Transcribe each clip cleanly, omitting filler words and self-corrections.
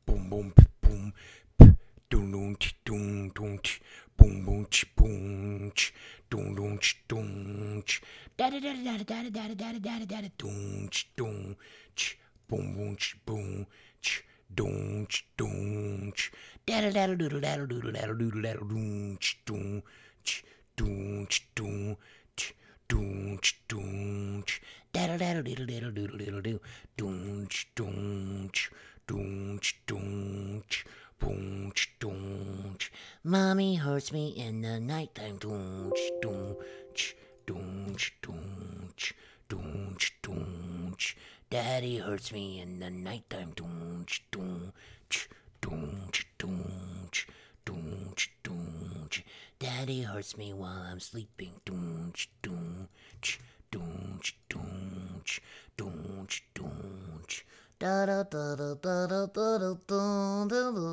boom, boom, boom, boom, doom, doom, doom, doom, boom, boom, boom, doom, doom, doom, da da da da da da da da da da da doom, doom, boom, boom, boom, doom, doom, da da da da da da da da da doom, doom, doom, doom. Doonch doonch, daddle daddle diddle diddle doodle diddle doo, doonch doonch, doonch doonch, boonch doonch. Mommy hurts me in the nighttime, doonch doonch, doonch doonch, doonch doonch. Daddy hurts me in the nighttime, doonch doonch, doonch doonch, doonch doonch. Daddy hurts me while I'm sleeping. Doonch, doonch, doonch, doonch, doonch, doonch. Da da da da da da da da da da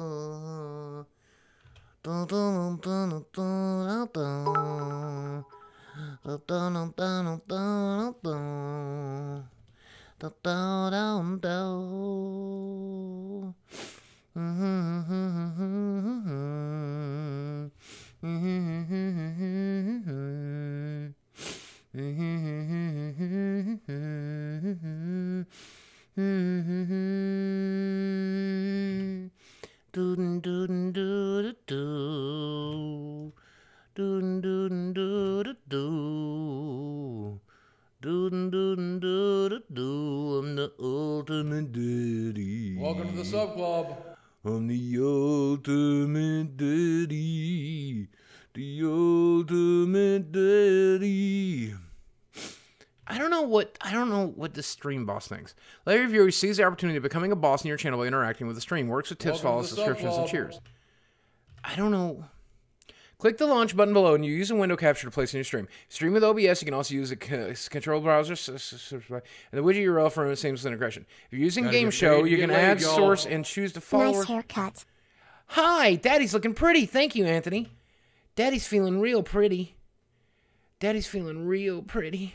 I'm the ultimate daddy. Welcome to the sub club. I'm the ultimate daddy. The ultimate daddy. I don't know what the stream boss thinks. Let your viewer seize the opportunity of becoming a boss in your channel by interacting with the stream. Works with tips, follows, subscriptions, and cheers. I don't know. Click the launch button below and you use a window capture to place in your stream. Stream with OBS, you can also use a control browser and the widget URL for a seamless integration. If you're using Game Show, you can add source and choose to follow. Nice haircut. Hi, Daddy's looking pretty. Thank you, Anthony. Daddy's feeling real pretty. Daddy's feeling real pretty.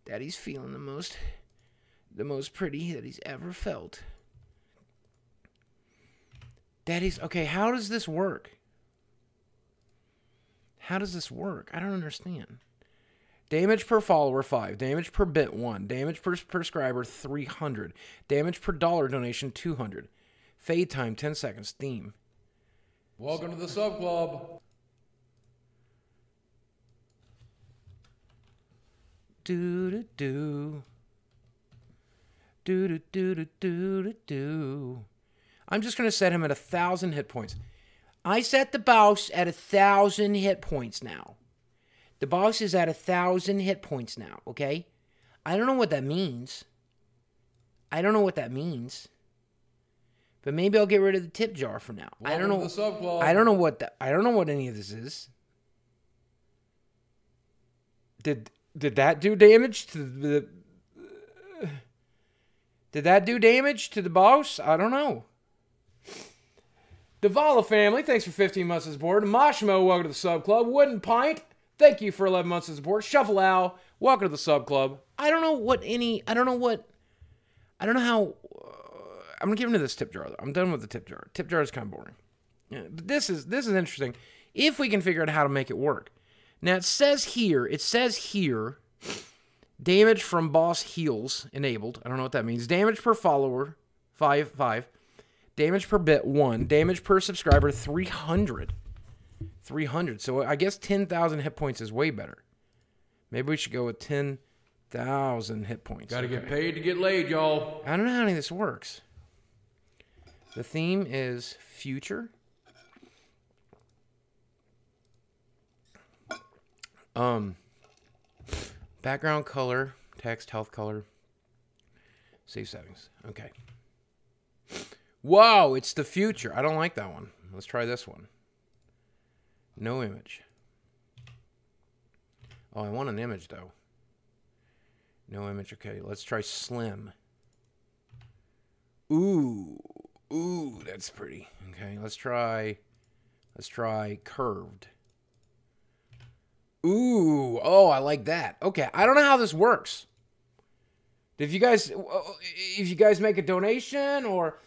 Daddy's feeling the most pretty that he's ever felt. Daddy's, okay, how does this work? How does this work? I don't understand. Damage per follower, 5. Damage per bit, 1. Damage per subscriber, 300. Damage per dollar donation, 200. Fade time, 10 seconds. Theme. Welcome to the sub club. Do-do-do. Do-do-do-do-do-do-do. I'm just going to set him at 1,000 hit points. I set the boss at 1,000 hit points now. The boss is at 1,000 hit points now, okay? I don't know what that means. I don't know what that means. But maybe I'll get rid of the tip jar for now. Welcome I don't know. to the sub club. I don't know what I don't know what any of this is. Did that do damage to the Did that do damage to the boss? I don't know. Davala family, thanks for 15 months of support. Mashmo, welcome to the sub club. Wooden Pint, thank you for 11 months of support. Shuffle Owl, welcome to the sub club. I don't know how. I'm gonna get into this tip jar though. I'm done with the tip jar. Tip jar is kind of boring. Yeah, but this is interesting. If we can figure out how to make it work. Now it says here, damage from boss heals enabled. I don't know what that means. Damage per follower, 5. Damage per bit, 1. Damage per subscriber, 300. 300. So I guess 10,000 hit points is way better. Maybe we should go with 10,000 hit points. Gotta get paid to get laid, y'all. I don't know how any of this works. The theme is future. Background color, text, health color. Save settings. Okay. Whoa, it's the future. I don't like that one. Let's try this one. No image. Oh, I want an image, though. No image. Okay, let's try slim. Ooh, that's pretty. Okay, let's try curved. Ooh, oh, I like that. Okay, I don't know how this works. If you guys make a donation or...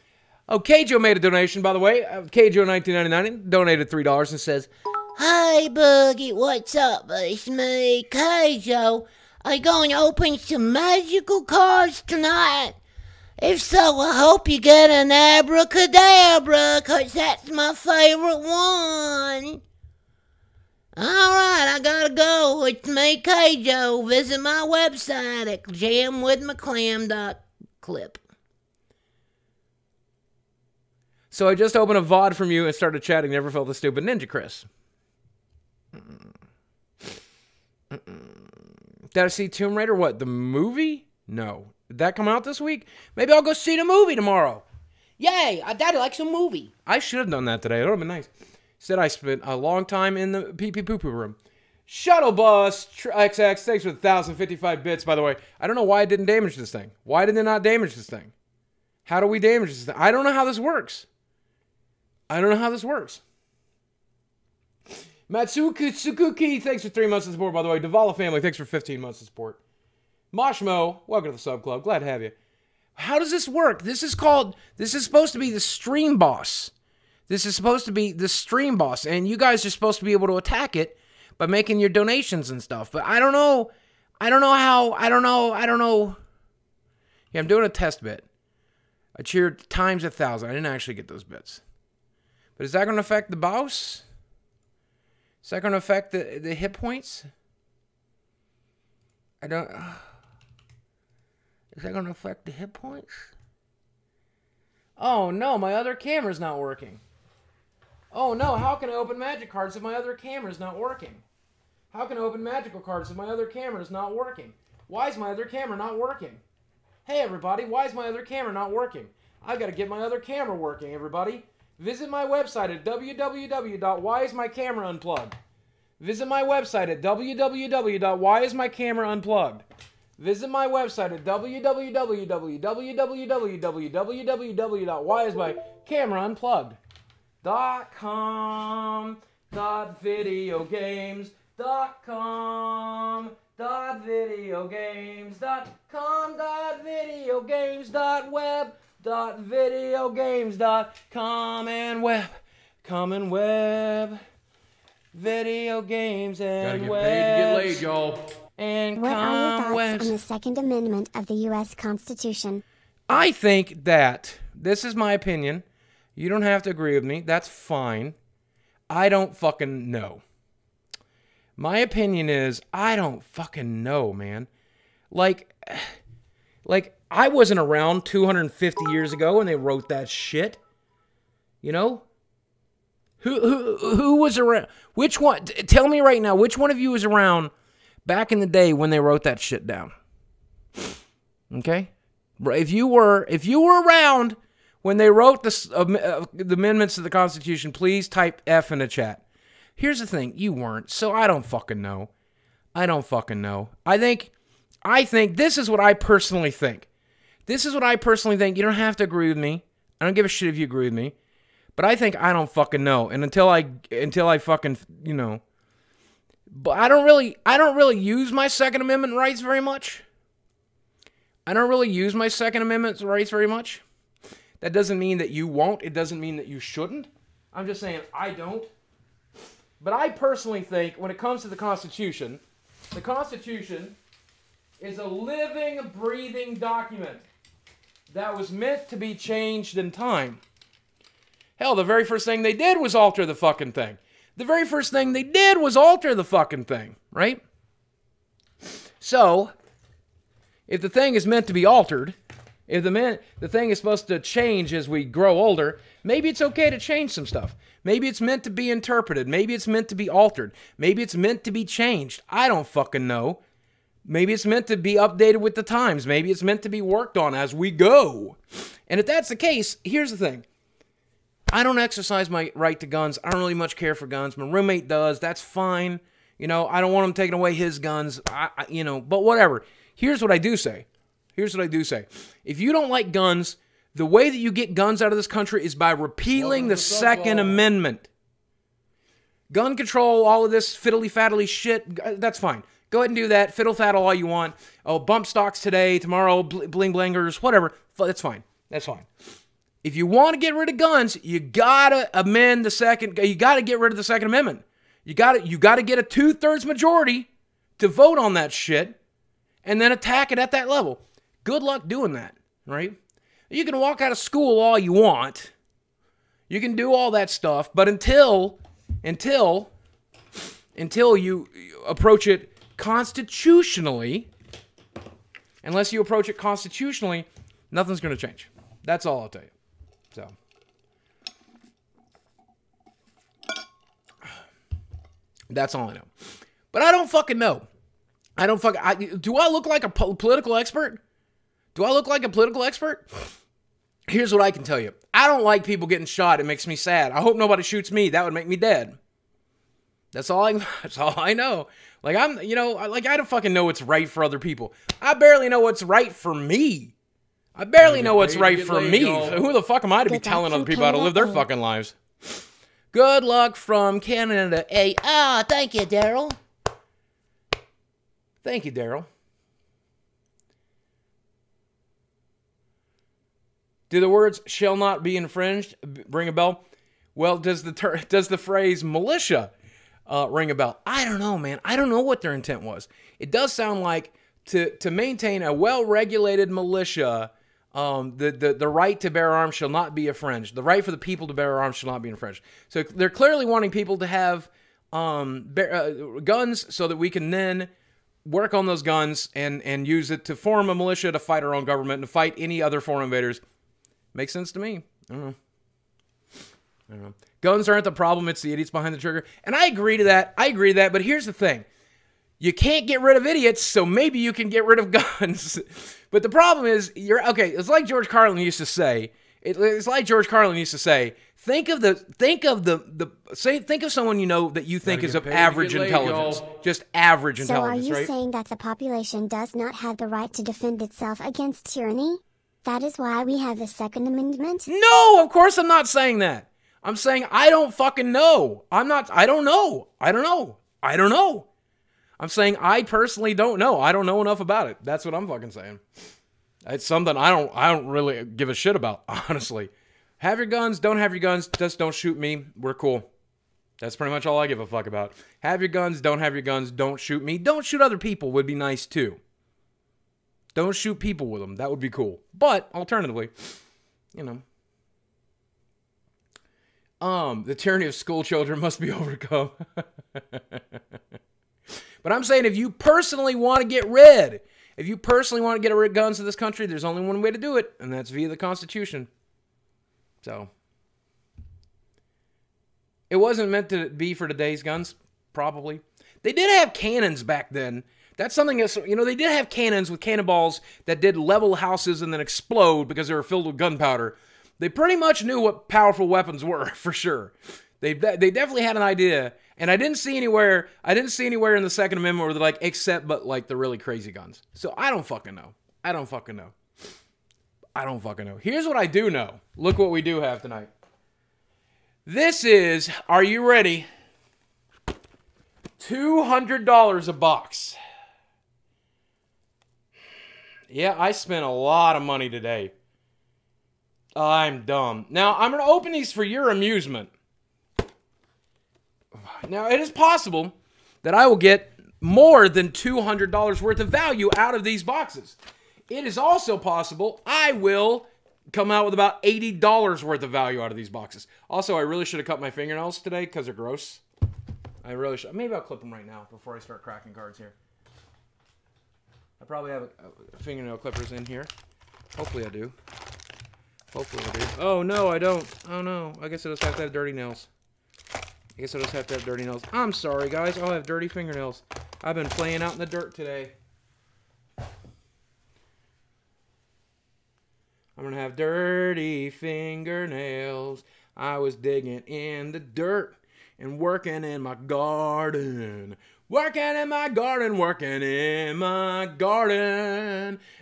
Oh, Kjo made a donation, by the way. Kjo1999 donated $3 and says, "Hey, Boogie, what's up? It's me, Kjo. Are you going to open some magical cards tonight? If so, I hope you get an abracadabra, 'cause that's my favorite one." Alright, I gotta go. It's me, Kjo. Visit my website at jamwithmcclam.clip. so I just opened a VOD from you and started chatting. Never felt the stupid ninja, Chris. Did I see Tomb Raider? What, the movie? No. Did that come out this week? Maybe I'll go see the movie tomorrow. Yay, Daddy likes a movie. I should have done that today. It would have been nice. Said I spent a long time in the pee-pee-poo-poo room. Shuttle Bus XX, thanks for 1,055 bits, by the way. I don't know why it didn't damage this thing. Why did it not damage this thing? How do we damage this thing? I don't know how this works. Matsuki, thanks for 3 months of support, by the way. Davala family, thanks for 15 months of support. Moshmo, welcome to the sub club. Glad to have you. How does this work? This is supposed to be the stream boss. This is supposed to be the stream boss, and you guys are supposed to be able to attack it by making your donations and stuff. But I don't know. I don't know. Yeah, I'm doing a test bit. I cheered times 1,000. I didn't actually get those bits. But is that going to affect the boss? Is that going to affect the hit points? I don't... Is that going to affect the hit points? Oh, no, my other camera's not working. Oh, no, how can I open magic cards if my other camera's not working? How can I open magical cards if my other camera's not working? Why is my other camera not working? Hey, everybody, why is my other camera not working? I've got to get my other camera working, everybody. Visit my website at www.whyismycameraunplugged. Visit my website at www.whyismycameraunplugged. Visit my website at www.whyismycameraunplugged.com .videogames.com .videogames.com .videogames.web.videogames.com and web video games and Gotta get paid to get laid, y'all. And What are your thoughts webs. on the Second Amendment of the U.S. Constitution? I think that, this is my opinion, you don't have to agree with me, that's fine. I don't fucking know. My opinion is, I don't fucking know, man. Like, I wasn't around 250 years ago when they wrote that shit. You know? Who was around? Which one? Tell me right now, which one of you was around back in the day when they wrote that shit down? Okay? If you were around when they wrote the amendments to the Constitution, please type F in the chat. Here's the thing, you weren't, so I don't fucking know. I think this is what I personally think. You don't have to agree with me. I don't give a shit if you agree with me. But I think I don't fucking know. And until I fucking, you know. But I don't really use my Second Amendment rights very much. That doesn't mean that you won't. It doesn't mean that you shouldn't. I'm just saying I don't. But I personally think when it comes to the Constitution is a living, breathing document that was meant to be changed in time. Hell, the very first thing they did was alter the fucking thing. Right? So, if the thing is meant to be altered, if the thing is supposed to change as we grow older, maybe it's okay to change some stuff. Maybe it's meant to be interpreted. Maybe it's meant to be altered. Maybe it's meant to be changed. I don't fucking know. Maybe it's meant to be updated with the times. Maybe it's meant to be worked on as we go. And if that's the case, here's the thing. I don't exercise my right to guns. I don't really much care for guns. My roommate does. That's fine. You know, I don't want him taking away his guns. But whatever. Here's what I do say. If you don't like guns, the way that you get guns out of this country is by repealing the Second Amendment. Gun control, all of this fiddly-faddly shit, that's fine. Go ahead and do that. Fiddle faddle all you want. Oh, bump stocks today, tomorrow, bling blingers, whatever. That's fine. That's fine. If you want to get rid of guns, you gotta amend the second. You gotta get rid of the Second Amendment. You gotta get a 2/3 majority to vote on that shit, and then attack it at that level. Good luck doing that, right? You can walk out of school all you want. You can do all that stuff, but until you approach it constitutionally, unless you approach it constitutionally, nothing's going to change. That's all I'll tell you. So, that's all I know. But I don't fucking know. Do I look like a political expert? Do I look like a political expert? Here's what I can tell you. I don't like people getting shot. It makes me sad. I hope nobody shoots me. That would make me dead. That's all I know. Like, I don't fucking know what's right for other people. I barely know what's right for me. I barely know what's right for me. So who the fuck am I to be telling other people how to live their fucking lives? Good luck from Canada. Hey, Thank you, Daryl. Thank you, Daryl. Do the words "shall not be infringed" ring a bell? Well, does the phrase militia ring a bell? I don't know, man. I don't know what their intent was. It does sound like to maintain a well-regulated militia, the right to bear arms shall not be infringed. The right for the people to bear arms shall not be infringed. So they're clearly wanting people to have guns so that we can then work on those guns and use it to form a militia to fight our own government and to fight any other foreign invaders. Makes sense to me. I don't know. Guns aren't the problem. It's the idiots behind the trigger. And I agree to that. But here's the thing. You can't get rid of idiots, so maybe you can get rid of guns. But the problem is, it's like George Carlin used to say. Think of someone you know that you think is of average intelligence. Just average intelligence, right? So are you right? saying that the population does not have the right to defend itself against tyranny? That is why we have the Second Amendment? No, of course I'm not saying that. I'm saying I don't fucking know. I don't know. I'm saying I personally don't know. I don't know enough about it. That's what I'm fucking saying. It's something I don't really give a shit about, honestly. Have your guns, don't have your guns, just don't shoot me. We're cool. That's pretty much all I give a fuck about. Have your guns, don't have your guns, don't shoot me. Don't shoot other people would be nice too. Don't shoot people with them. That would be cool. But, alternatively, the tyranny of school children must be overcome. But I'm saying if you personally want to get rid of guns in this country, there's only one way to do it, and that's via the Constitution. So, it wasn't meant to be for today's guns, probably. They did have cannons back then. That's something that's, they did have cannons with cannonballs that did level houses and then explode because they were filled with gunpowder. They pretty much knew what powerful weapons were, for sure. They definitely had an idea, and I didn't see anywhere in the Second Amendment where they're like, except but like the really crazy guns. So I don't fucking know. Here's what I do know. Look what we do have tonight. This is, are you ready? $200 a box. Yeah, I spent a lot of money today. I'm dumb. Now, I'm going to open these for your amusement. Now, it is possible that I will get more than $200 worth of value out of these boxes. It is also possible I will come out with about $80 worth of value out of these boxes. Also, I really should have cut my fingernails today because they're gross. I really should. Maybe I'll clip them right now before I start cracking cards here. I probably have fingernail clippers in here. Hopefully I do. Oh, no, I don't. Oh, no. I guess I just have to have dirty nails. I'm sorry, guys. I'll have dirty fingernails. I've been playing out in the dirt today. I'm going to have dirty fingernails. I was digging in the dirt and working in my garden. Working in my garden,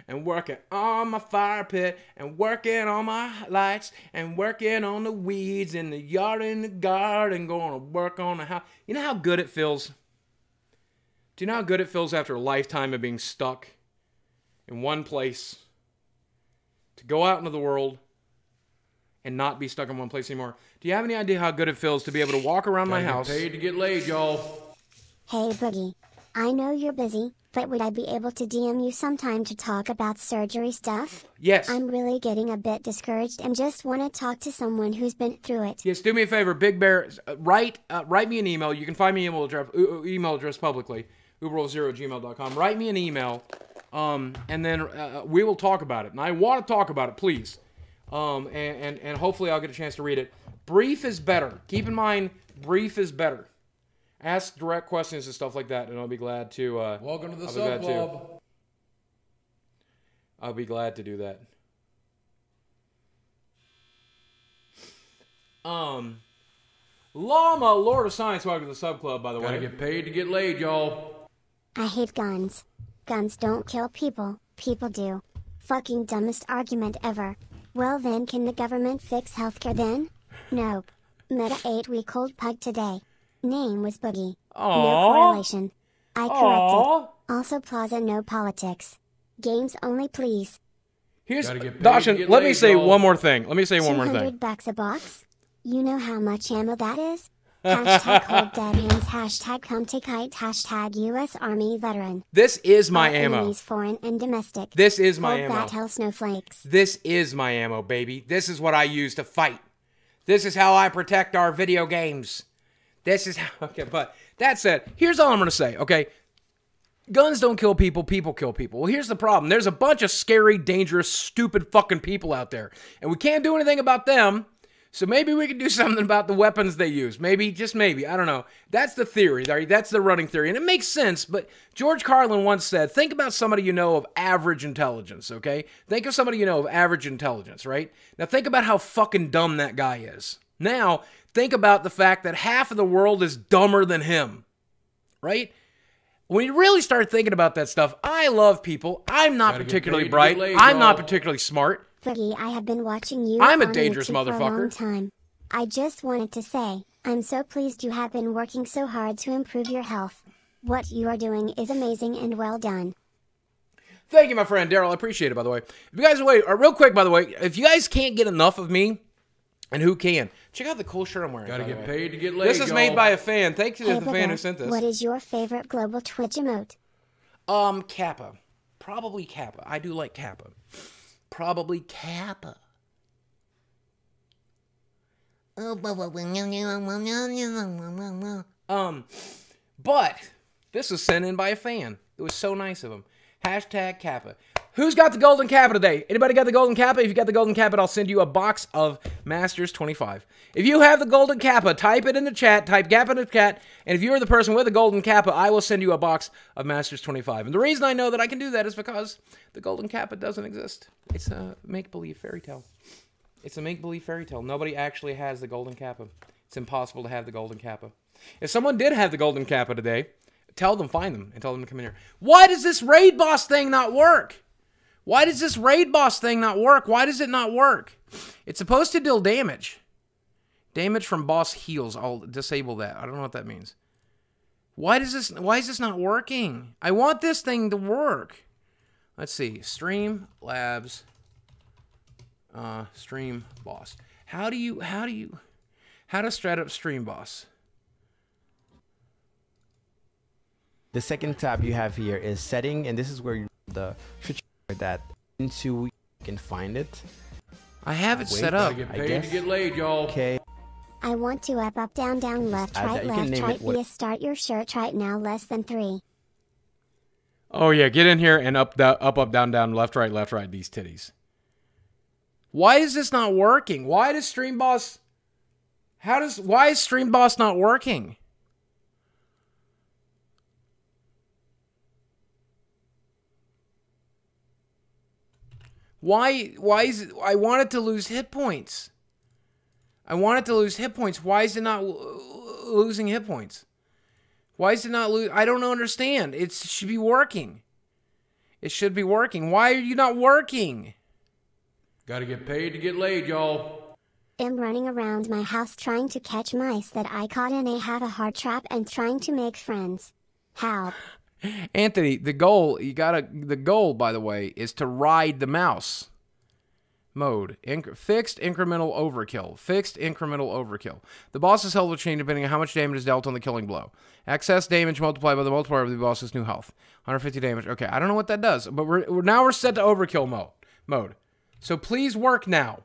and working on my fire pit, and working on my lights, and working on the weeds in the yard, in the garden, going to work on the house. You know how good it feels Do you know how good it feels after a lifetime of being stuck in one place to go out into the world and not be stuck in one place anymore? Do you have any idea how good it feels to be able to walk around my house? Paid to get laid, y'all. Hey Boogie. I know you're busy, but would I be able to DM you sometime to talk about surgery stuff? Yes. I'm really getting a bit discouraged and just want to talk to someone who's been through it. Yes, do me a favor, Big Bear. Write me an email. You can find me email address publicly, uberwolf0@gmail.com. Write me an email, and then we will talk about it. And I want to talk about it, please. And hopefully I'll get a chance to read it. Brief is better. Keep in mind, brief is better. Ask direct questions and stuff like that, and I'll be glad to. Welcome to the sub club. I'll be glad to do that. Llama, Lord of Science, welcome to the sub club, by the way. Gotta get paid to get laid, y'all. I hate guns. Guns don't kill people, people do. Fucking dumbest argument ever. Well then, can the government fix healthcare then? Nope. Met a 8-week-old pug today. Name was Boogie. Aww. No correlation. I Aww. corrected. Also Plaza, no politics. Games only, please. Here's Gotta get paid to Dawson, get let me laid, say y'all. one more thing. Let me say one more 200 thing. bucks a box? You know how much ammo that is? Hashtag hold dead hands, hashtag come take height, hashtag US Army veteran. This is my All ammo. enemies foreign and domestic. This is my Hold ammo. that hell snowflakes. This is my ammo, baby. This is what I use to fight. This is how I protect our video games. This is how... Okay, but that said, here's all I'm going to say, okay? Guns don't kill people, people kill people. Well, here's the problem. There's a bunch of scary, dangerous, stupid fucking people out there. And we can't do anything about them. So maybe we can do something about the weapons they use. Maybe, just maybe. I don't know. That's the theory. That's the running theory. And it makes sense, but George Carlin once said, think about somebody you know of average intelligence, okay? Think of somebody you know of average intelligence, right? Now think about how fucking dumb that guy is. Now, think about the fact that half of the world is dumber than him, right? When you really start thinking about that stuff, I love people. I'm not Gotta get particularly paid to bright. get laid, I'm not y'all. particularly smart. Boogie, I have been watching you I'm a on dangerous YouTube for a motherfucker. long time. I just wanted to say, I'm so pleased you have been working so hard to improve your health. What you are doing is amazing and well done. Thank you, my friend Daryl. I appreciate it, by the way. If you guys wait, real quick, by the way, if you guys can't get enough of me, and who can, check out the cool shirt I'm wearing. Gotta by the get way. paid to get laid, This is made y'all. by a fan. Thank you to Hey the fan Booger, who sent this. what is your favorite global Twitch emote? Kappa. Probably Kappa. I do like Kappa. Probably Kappa. But this was sent in by a fan. It was so nice of him. Hashtag Kappa. Who's got the golden Kappa today? Anybody got the golden Kappa? If you got the golden Kappa, I'll send you a box of Masters 25. If you have the golden Kappa, type it in the chat. Type Kappa in the chat. And if you're the person with the golden Kappa, I will send you a box of Masters 25. And the reason I know that I can do that is because the golden Kappa doesn't exist. It's a make-believe fairy tale. It's a make-believe fairy tale. Nobody actually has the golden Kappa. It's impossible to have the golden Kappa. If someone did have the golden Kappa today, tell them, find them, and tell them to come in here. Why does this raid boss thing not work? Why does this raid boss thing not work? Why does it not work? It's supposed to deal damage. Damage from boss heals. I'll disable that. I don't know what that means. Why is this not working? I want this thing to work. Let's see. Stream labs. Stream boss. How to straight up stream boss? The second tab you have here is setting, and this is where the switch that into you can find it. I have it Wait, set up. Gotta get I paid guess. to get laid, y'all. Okay. I want to up, down, left, Add that. right, You can left, name right, it what- via start your shirt right now, less than 3. Oh yeah, get in here and up, down, left, right, these titties. Why is this not working? Why does Stream Boss... Why is Stream Boss not working? Why is it... I want it to lose hit points. I want it to lose hit points. Why is it not losing hit points? Why is it not lose? I don't understand. It should be working. It should be working. Why are you not working? Gotta get paid to get laid, y'all. I'm running around my house trying to catch mice that I caught in a have a heart trap and trying to make friends. Help. Anthony, the goal, the goal, by the way, is to ride the mouse. Mode. Fixed incremental overkill. Fixed incremental overkill. The boss's health will change depending on how much damage is dealt on the killing blow. Excess damage multiplied by the multiplier of the boss's new health. 150 damage. Okay, I don't know what that does, but now we're set to overkill mode. So please work now.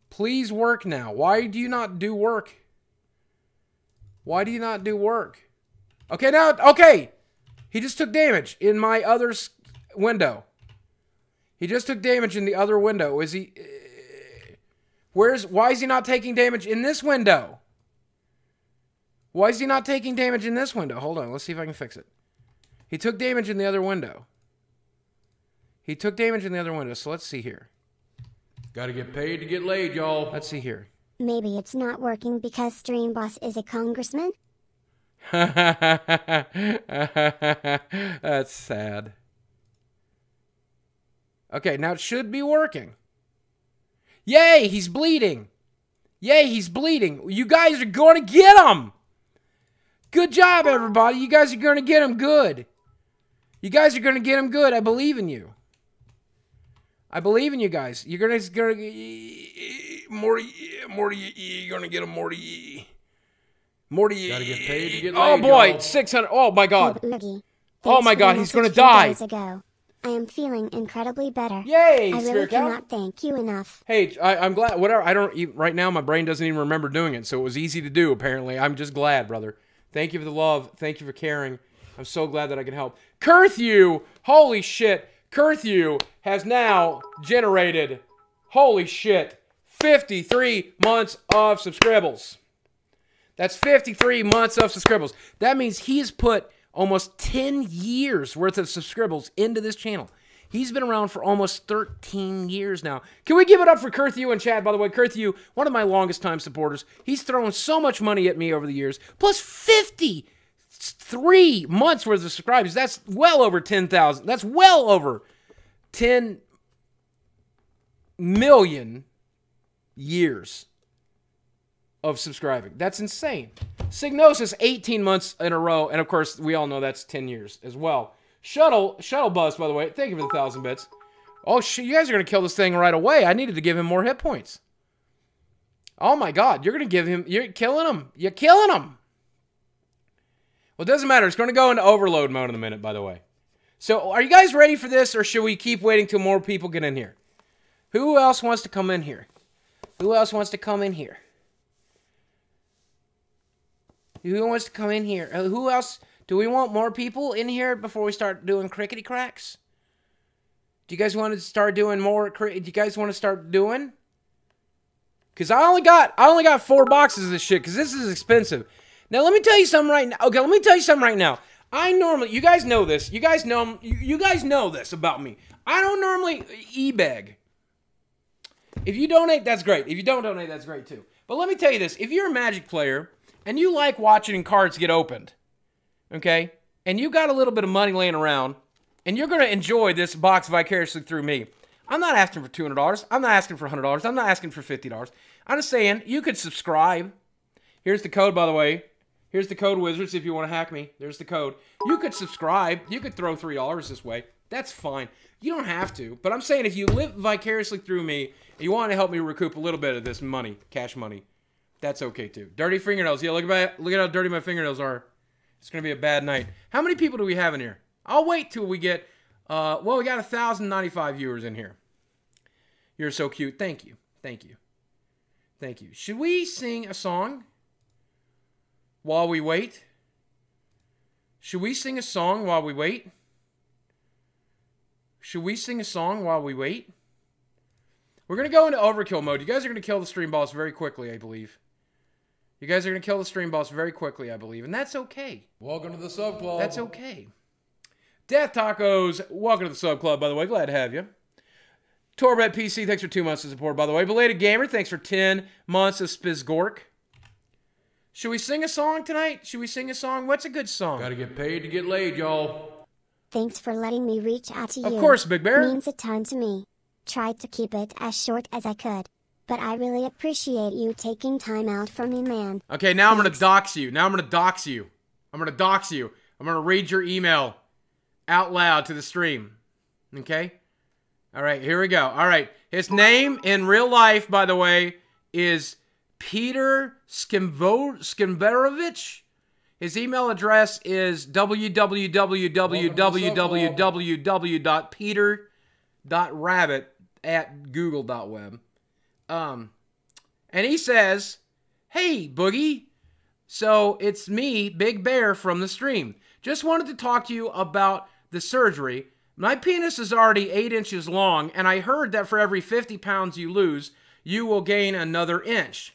Please work now. Why do you not do work? Why do you not do work? Okay, now, okay. He just took damage in my other window. He just took damage in the other window. Is he... why is he not taking damage in this window? Why is he not taking damage in this window? Hold on, let's see if I can fix it. He took damage in the other window. He took damage in the other window, so let's see here. Gotta get paid to get laid, y'all. Let's see here. Maybe it's not working because Stream Boss is a congressman? That's sad. Okay, now it should be working. Yay, he's bleeding. Yay, he's bleeding. You guys are going to get him. Good job, everybody. You guys are going to get him good. You guys are going to get him good. I believe in you. I believe in you guys. You're going to Morty, you're going to get him, Morty. Morty. Gotta get paid to get laid, Oh, boy, y'all. 600. Oh, my God. Hey, Boogie. Oh, Thanks my for God, the he's going to message 2 die. days ago. I am feeling incredibly better. Yay, I really Spirit Cow. cannot thank you enough. Hey, I'm glad. Whatever. I don't even, right now. My brain doesn't even remember doing it, so it was easy to do. Apparently, I'm just glad, brother. Thank you for the love. Thank you for caring. I'm so glad that I can help. Kurthew, holy shit! Kurthew has now generated, holy shit, 53 months of subscribbles. That's 53 months of subscribbles. That means he's put almost 10 years worth of subscribbles into this channel. He's been around for almost 13 years now. Can we give it up for Kurthew and Chad, by the way? Kurthew, one of my longest time supporters. He's thrown so much money at me over the years. Plus 53 months worth of subscribers. That's well over 10,000. That's well over 10 million years of subscribing. That's insane. Signosis, 18 months in a row, and of course, we all know that's 10 years as well. Shuttle Buzz, by the way, thank you for the 1,000 bits. Oh, shit, you guys are going to kill this thing right away. I needed to give him more hit points. Oh, my God, you're going to give him, you're killing him. You're killing him. Well, it doesn't matter. It's going to go into overload mode in a minute, by the way. So, are you guys ready for this, or should we keep waiting till more people get in here? Who else wants to come in here? Who else wants to come in here? Who wants to come in here? Who else? Do we want more people in here before we start doing crickety cracks? Do you guys want to start doing more? Do you guys want to start doing? Because I only got 4 boxes of this shit. Because this is expensive. Now let me tell you something right now. Okay, let me tell you something right now. I normally, you guys know this. You guys know this about me. I don't normally e-beg. If you donate, that's great. If you don't donate, that's great too. But let me tell you this. If you're a Magic player and you like watching cards get opened, okay, and you got a little bit of money laying around, and you're going to enjoy this box vicariously through me, I'm not asking for $200. I'm not asking for $100. I'm not asking for $50. I'm just saying you could subscribe. Here's the code, by the way. Here's the code, Wizards, if you want to hack me. There's the code. You could subscribe. You could throw $3 this way. That's fine. You don't have to. But I'm saying if you live vicariously through me, and you want to help me recoup a little bit of this money, cash money, that's okay too. Dirty fingernails. Yeah, look at how dirty my fingernails are. It's going to be a bad night. How many people do we have in here? I'll wait till we get, well, we got 1,095 viewers in here. You're so cute. Thank you. Thank you. Thank you. Should we sing a song while we wait? Should we sing a song while we wait? Should we sing a song while we wait? We're going to go into overkill mode. You guys are going to kill the stream boss very quickly, I believe. You guys are going to kill the stream boss very quickly, I believe. And that's okay. Welcome to the sub club. That's okay. Death Tacos, welcome to the sub club, by the way. Glad to have you. Torbet PC, thanks for 2 months of support, by the way. Belated Gamer, thanks for 10 months of Spizgork. Should we sing a song tonight? Should we sing a song? What's a good song? Gotta get paid to get laid, y'all. Thanks for letting me reach out to you. Of course, Big Bear. Means a ton to me. Tried to keep it as short as I could. But I really appreciate you taking time out for me, man. Okay, now I'm going to dox you. Now I'm going to dox you. I'm going to dox you. I'm going to read your email out loud to the stream. Okay? All right, here we go. All right. His name in real life, by the way, is Peter Skimverovich. His email address is www.peter.rabbit@google.web. And he says, "Hey, Boogie. So it's me, Big Bear, from the stream. Just wanted to talk to you about the surgery. My penis is already 8 inches long, and I heard that for every 50 pounds you lose, you will gain another inch.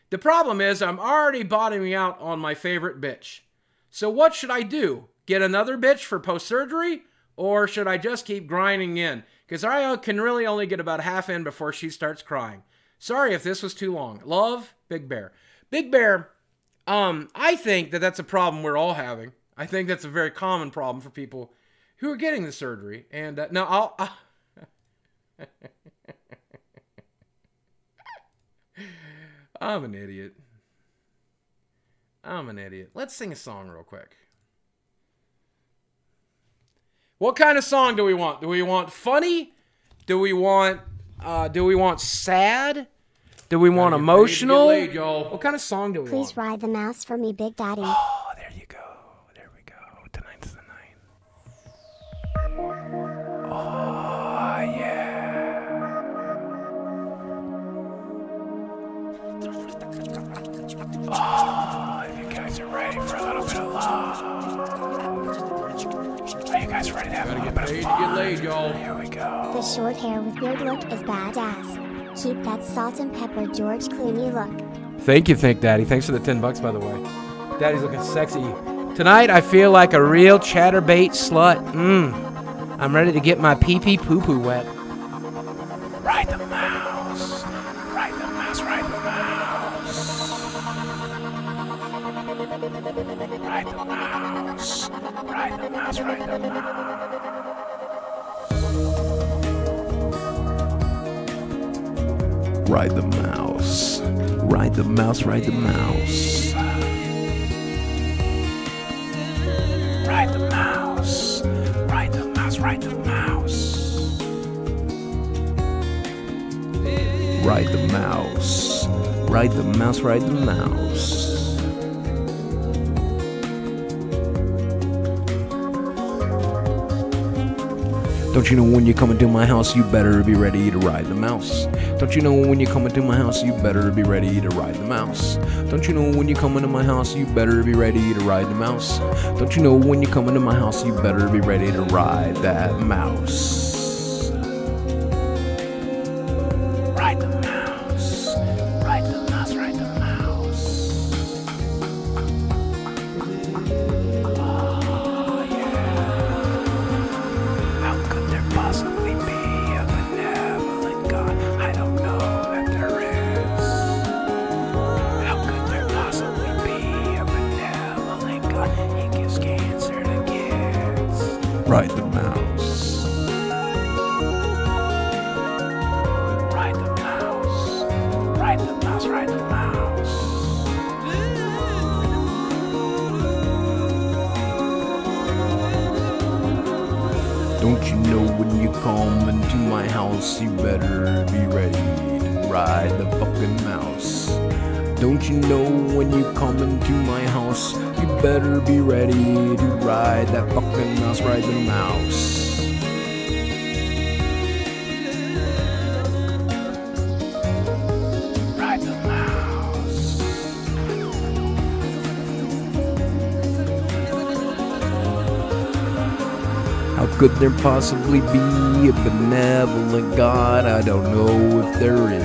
The problem is I'm already bottoming out on my favorite bitch. So what should I do? Get another bitch for post-surgery? Or should I just keep grinding in? Because I can really only get about half in before she starts crying. Sorry if this was too long. Love, Big Bear." Big Bear, I think that that's a problem we're all having. I think that's a very common problem for people who are getting the surgery. And now I'm an idiot. I'm an idiot. Let's sing a song real quick. What kind of song do we want? Do we want funny? Do we want sad? Do we want emotional? Laid, y'all. What kind of song do we want? Please ride the mouse for me, Big Daddy. Oh, there you go. There we go. Tonight's the night. Oh, yeah. Oh, if you guys are ready for a little bit of love. Are you guys ready to have a little bit of fun? To get laid, y'all. Here we go. The short hair with beard look is badass. Keep that salt and pepper George Clooney look. Thank you, Daddy. Thanks for the $10, by the way. Daddy's looking sexy. Tonight, I feel like a real chatterbait slut. I'm ready to get my pee-pee poo-poo wet. Ride the mouse. Ride the mouse. Ride the mouse. Ride the mouse. Ride the mouse. Ride the mouse. Ride the mouse. Ride the mouse. Ride the mouse. Ride the mouse. Ride the mouse. Ride the mouse. Ride the mouse. Ride the mouse. Ride the mouse. Don't you know when you come into my house, you better be ready to ride the mouse. Don't you know when you come into my house, you better be ready to ride the mouse. Don't you know when you come into my house, you better be ready to ride the mouse. Don't you know when you come into my house, you better be ready to ride that mouse. Ride the mouse. Ride the mouse. Ride the mouse. Oh, yeah. How could there possibly be a benevolent God? I don't know that there is. How could there possibly be a benevolent God? He gives cancer to kids. Ride the mouse. Ride the mouse. Ride the mouse. Ride the mouse. Don't you know when you come into my house, you better be ready to ride the fucking mouse. Don't you know when you come into my house, you better be ready to ride that fucking mouse, ride the mouse. Ride the mouse. How could there possibly be a benevolent God? I don't know if there is.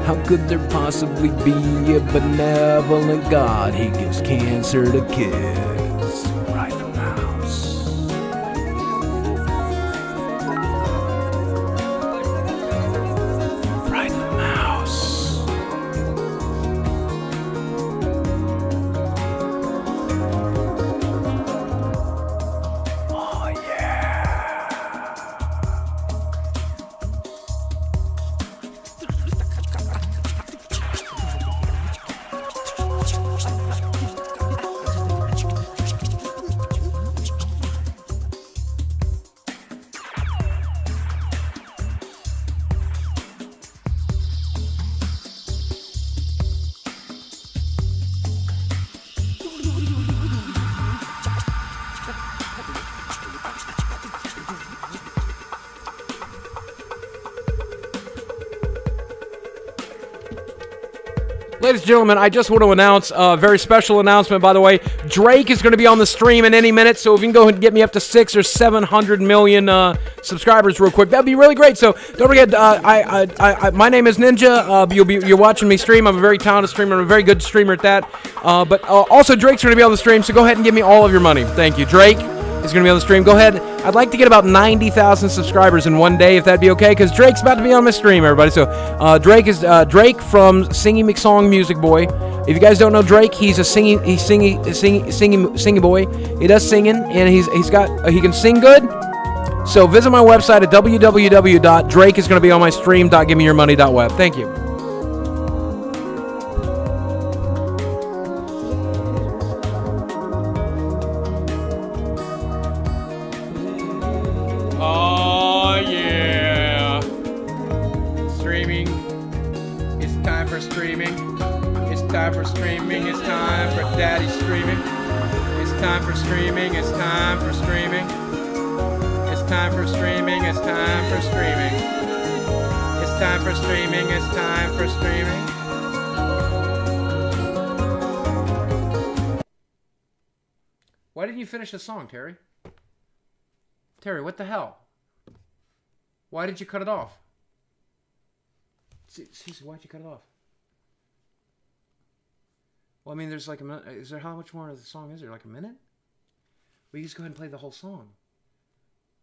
How could there possibly be a benevolent God? He gives cancer to kids. Ride the mouse. Ride the mouse. Oh, yeah. Ladies and gentlemen, I just want to announce a very special announcement, by the way. Drake is going to be on the stream in any minute, so if you can go ahead and get me up to 600 or 700 million subscribers real quick, that'd be really great. So don't forget, my name is Ninja. You're watching me stream. I'm a very talented streamer. I'm a very good streamer at that. But also, Drake's going to be on the stream, so go ahead and give me all of your money. Thank you. Drake is going to be on the stream. Go ahead. I'd like to get about 90,000 subscribers in one day, if that'd be okay, because Drake's about to be on my stream, everybody. So Drake is Drake from Singy McSong Music Boy. If you guys don't know Drake, he's a singing boy. He does singing, and he can sing good. So visit my website at www.drakeisgonnabeyonmystream.givemeyourmoney.web. Thank you. Why didn't you finish the song, Terry? Terry, what the hell? Why did you cut it off? Seriously, why'd you cut it off? Well, I mean, there's like a minute. Is there, how much more of the song is there? Like a minute? Well, you just go ahead and play the whole song.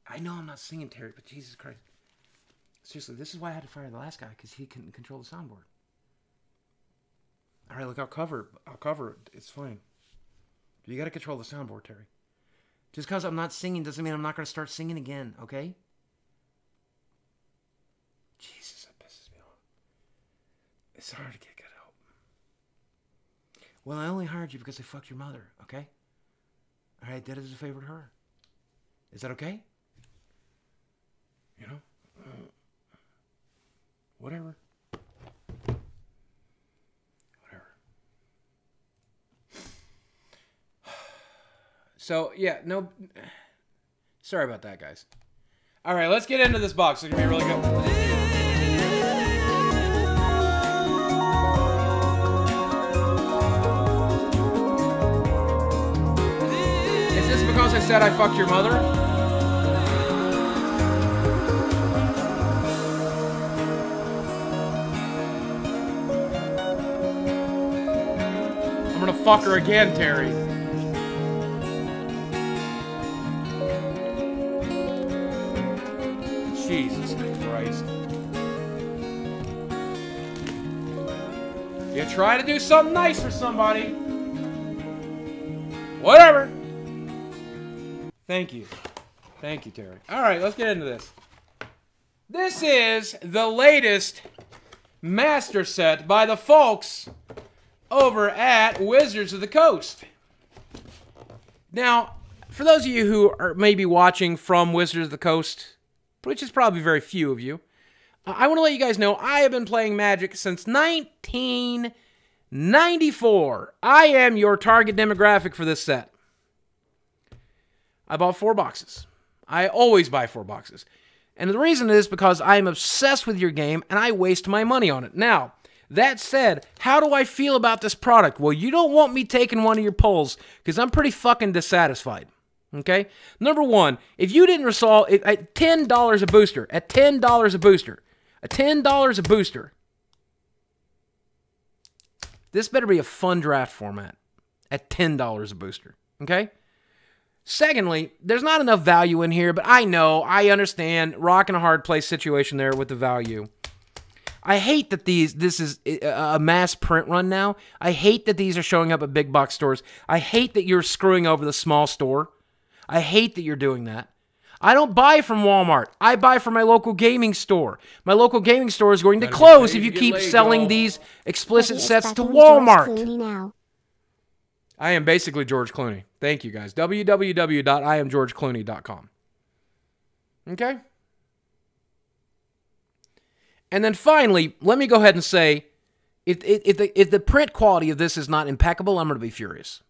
I know I'm not singing, Terry, but Jesus Christ. Seriously, this is why I had to fire the last guy, because he couldn't control the soundboard. All right, look, I'll cover it. It's fine. You got to control the soundboard, Terry. Just because I'm not singing doesn't mean I'm not going to start singing again, okay? Jesus, that pisses me off. It's hard to get good help. Well, I only hired you because I fucked your mother, okay? All right, I did it as a favor to her. Is that okay? You know? Whatever. So, yeah, no... Sorry about that, guys. All right, let's get into this box. It's going to be really good. Is this because I said I fucked your mother? I'm going to fuck her again, Terry. Jesus Christ. You try to do something nice for somebody. Whatever. Thank you. Thank you, Terry. All right, let's get into this. This is the latest master set by the folks over at Wizards of the Coast. Now, for those of you who are maybe watching from Wizards of the Coast, which is probably very few of you, I want to let you guys know I have been playing Magic since 1994. I am your target demographic for this set. I bought 4 boxes. I always buy 4 boxes. And the reason is because I am obsessed with your game and I waste my money on it. Now, that said, how do I feel about this product? Well, you don't want me taking one of your polls because I'm pretty fucking dissatisfied. Okay? Number one, if you didn't resolve it at $10 a booster, at $10 a booster, this better be a fun draft format at $10 a booster. Okay? Secondly, there's not enough value in here, but I know, I understand, rock and a hard place situation there with the value. I hate that this is a mass print run now. I hate that these are showing up at big box stores. I hate that you're screwing over the small store. I hate that you're doing that. I don't buy from Walmart. I buy from my local gaming store. My local gaming store is going to close if you keep selling these explicit sets to Walmart. I am basically George Clooney. Thank you, guys. www.iamgeorgeclooney.com. Okay? And then finally, let me go ahead and say, if the print quality of this is not impeccable, I'm going to be furious.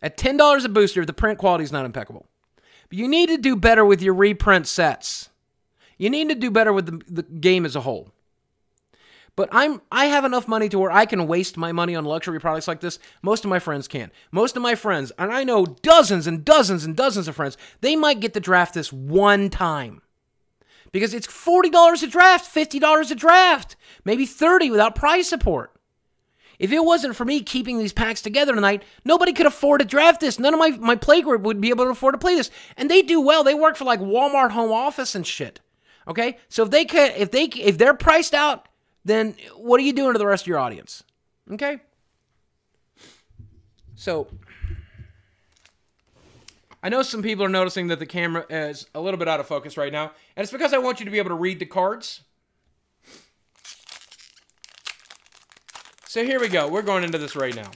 At $10 a booster, the print quality is not impeccable. But you need to do better with your reprint sets. You need to do better with the game as a whole. But I have enough money to where I can waste my money on luxury products like this. Most of my friends can't. Most of my friends, and I know dozens and dozens and dozens of friends, they might get to draft this one time. Because it's $40 a draft, $50 a draft, maybe $30 without prize support. If it wasn't for me keeping these packs together tonight, nobody could afford to draft this. None of my play group would be able to afford to play this. And they do well. They work for like Walmart home office and shit. Okay? So if they're priced out, then what are you doing to the rest of your audience? Okay? So I know some people are noticing that the camera is a little bit out of focus right now, and it's because I want you to be able to read the cards. So here we go. We're going into this right now.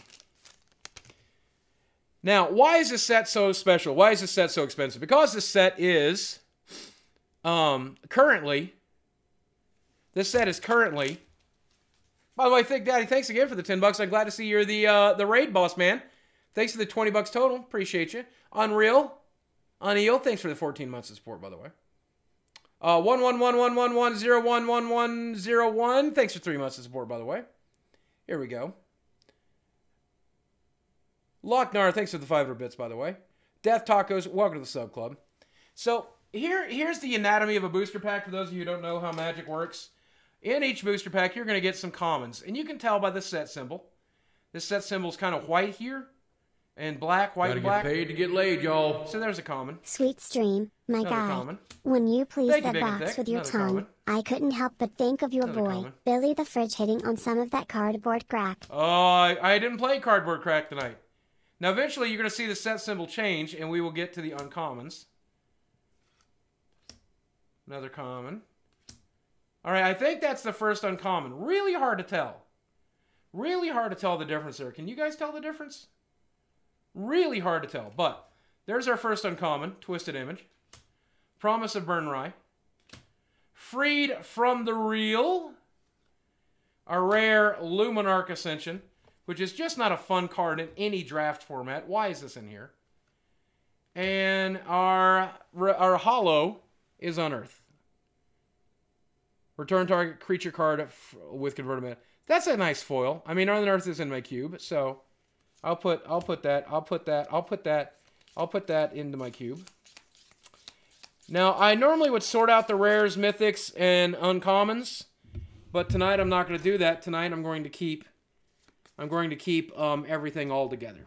Now, why is this set so special? Why is this set so expensive? Because this set is currently... This set is currently... By the way, Thick Daddy, thanks again for the $10. I'm glad to see you're the raid boss, man. Thanks for the $20 total. Appreciate you. Unreal. Uneel, thanks for the 14 months of support, by the way. 11111101101. Thanks for 3 months of support, by the way. Here we go. Lochnar, thanks for the 500 bits, by the way. Death Tacos, welcome to the sub club. So here's the anatomy of a booster pack for those of you who don't know how Magic works. In each booster pack, you're going to get some commons. And you can tell by this set symbol. This set symbol is kind of white here. And black, white and black. Gotta get paid to get laid, y'all. So there's a common. Sweet stream, my Another guy. common. When you pleased Thank you, that Big and box Thick. with your Another tongue, common. I couldn't help but think of your Another boy, common. Billy the Fridge, hitting on some of that cardboard crack. Oh, I didn't play Cardboard Crack tonight. Now, eventually, you're going to see the set symbol change, and we will get to the uncommons. Another common. All right, I think that's the first uncommon. Really hard to tell. Really hard to tell the difference there. Can you guys tell the difference? Really hard to tell. But there's our first uncommon, Twisted Image. Promise of Burn Rye. Freed from the Real. A rare Luminarch Ascension, which is just not a fun card in any draft format. Why is this in here? And our holo is Unearth. Return target creature card with converted mana. That's a nice foil. I mean, Unearth is in my cube, so I'll put that into my cube. Now, I normally would sort out the rares, mythics, and uncommons, but tonight I'm not going to do that. Tonight I'm going to keep everything all together.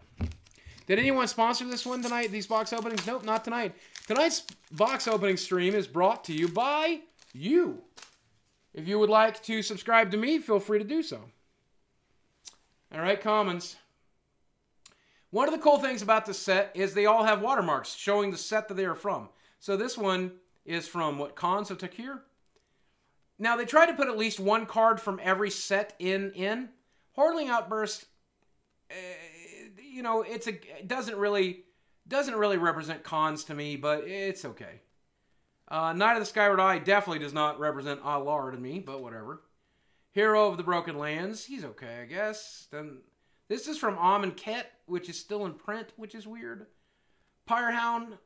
Did anyone sponsor this one tonight? These box openings? Nope, not tonight. Tonight's box opening stream is brought to you by you. If you would like to subscribe to me, feel free to do so. All right, commons. One of the cool things about this set is they all have watermarks showing the set that they are from. So this one is from, what, Khans of Takir? Now, they try to put at least one card from every set in. Hordling Outburst, you know, it doesn't really represent Khans to me, but it's okay. Knight of the Skyward Eye definitely does not represent Alar to me, but whatever. Hero of the Broken Lands, he's okay, I guess. Then this is from Amonkhet, which is still in print, which is weird. Pyrehound,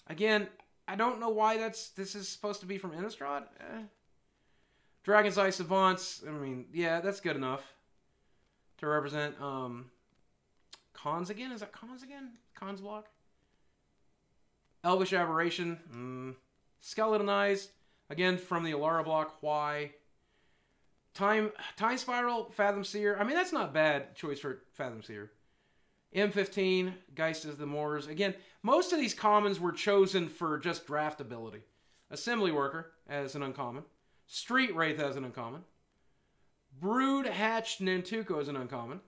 again, I don't know why this is supposed to be from Innistrad. Dragon's Eye Savants, I mean, yeah, that's good enough to represent Khans again. Is that Khans again? Khans block. Elvish Aberration. Skeleton Eyes, again from the Alara block. Why? Time Spiral, Fathom Seer. I mean, that's not a bad choice for Fathom Seer. M15, Geist is the Moors. Again, most of these commons were chosen for just draft ability. Assembly Worker as an uncommon. Street Wraith as an uncommon. Brood Hatched Nantuko as an uncommon.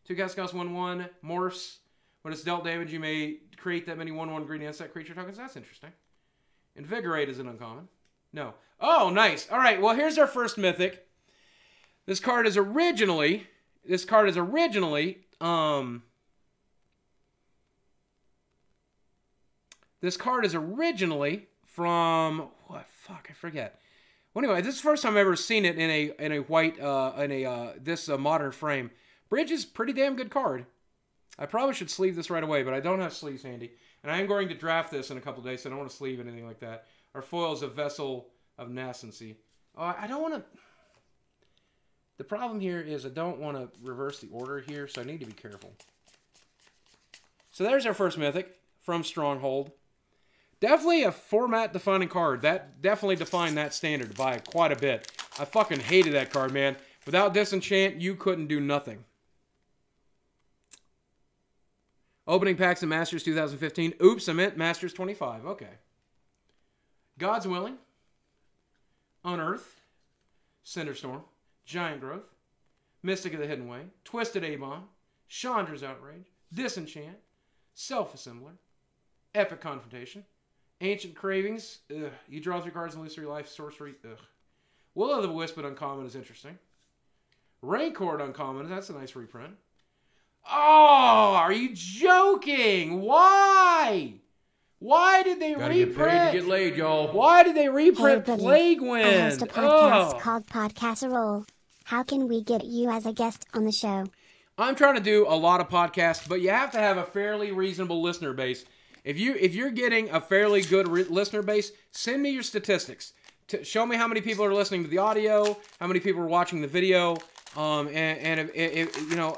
2 cast cost 1/1. Morphs. When it's dealt damage, you may create that many 1/1 green insect creature tokens. That's interesting. Invigorate is an uncommon. No. Oh, nice. All right, well, here's our first mythic. This card is originally from what? Fuck, I forget. Well, anyway, this is the first time I've ever seen it in a white this modern frame. Bridge is a pretty damn good card. I probably should sleeve this right away, but I don't have sleeves handy. And I am going to draft this in a couple days, so I don't want to sleeve anything like that. Our foil is a Vessel of Nascency. I don't want to... The problem here is I don't want to reverse the order here, so I need to be careful. So there's our first Mythic from Stronghold. Definitely a format-defining card. That definitely defined that standard by quite a bit. I fucking hated that card, man. Without Disenchant, you couldn't do nothing. Opening packs in Masters 2015. Oops, I meant Masters 25. Okay. God's Willing. Unearth. Cinderstorm. Giant Growth. Mystic of the Hidden Way. Twisted Avon. Chandra's Outrage. Disenchant. Self-Assembler. Epic Confrontation. Ancient Cravings. Ugh. You draw 3 cards in Illusory Life. Sorcery. Ugh. Will of the Wisp at Uncommon is interesting. Raincord Uncommon. That's a nice reprint. Oh, are you joking? Why? Why did they Gotta reprint? get paid to get laid, y'all. Why did they reprint Hey, Boogie. Plague I Wind? host a podcast Oh. called Podcasserole. How can we get you as a guest on the show? I'm trying to do a lot of podcasts, but you have to have a fairly reasonable listener base. If you're getting a fairly good listener base, send me your statistics. Show me how many people are listening to the audio, how many people are watching the video, and if you know.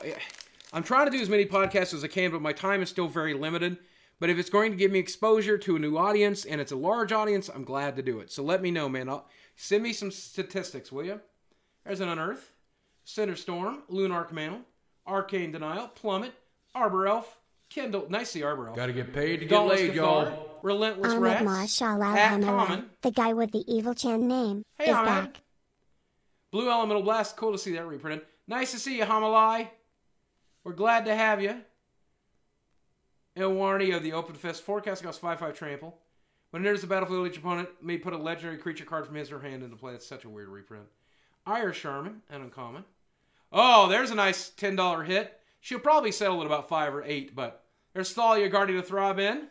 I'm trying to do as many podcasts as I can, but my time is still very limited. But if it's going to give me exposure to a new audience, and it's a large audience, I'm glad to do it. So let me know, man. Send me some statistics, will you? There's an Unearth, Cinderstorm, Lunarch Mantle, Arcane Denial, Plummet, Arbor Elf, Kindle. Nice to see Arbor Elf. Gotta get paid to get Dauntless laid, Cathar, y'all. Relentless Ahmed Rats, Marshall At Al-Hamala, Common, the guy with the evil Chan name, Hey, is Ahmed. back. Blue Elemental Blast. Cool to see that reprinted. Nice to see you, Hamalai. We're glad to have you. Ilwarni of the Open Fist. Forecast costs 5/5 trample. When it enters the battlefield, each opponent may put a legendary creature card from his or her hand into play. That's such a weird reprint. Ire Sharman, an uncommon. Oh, there's a nice $10 hit. She'll probably settle at about 5 or 8, but there's Thalia, Guardian of Throbbin,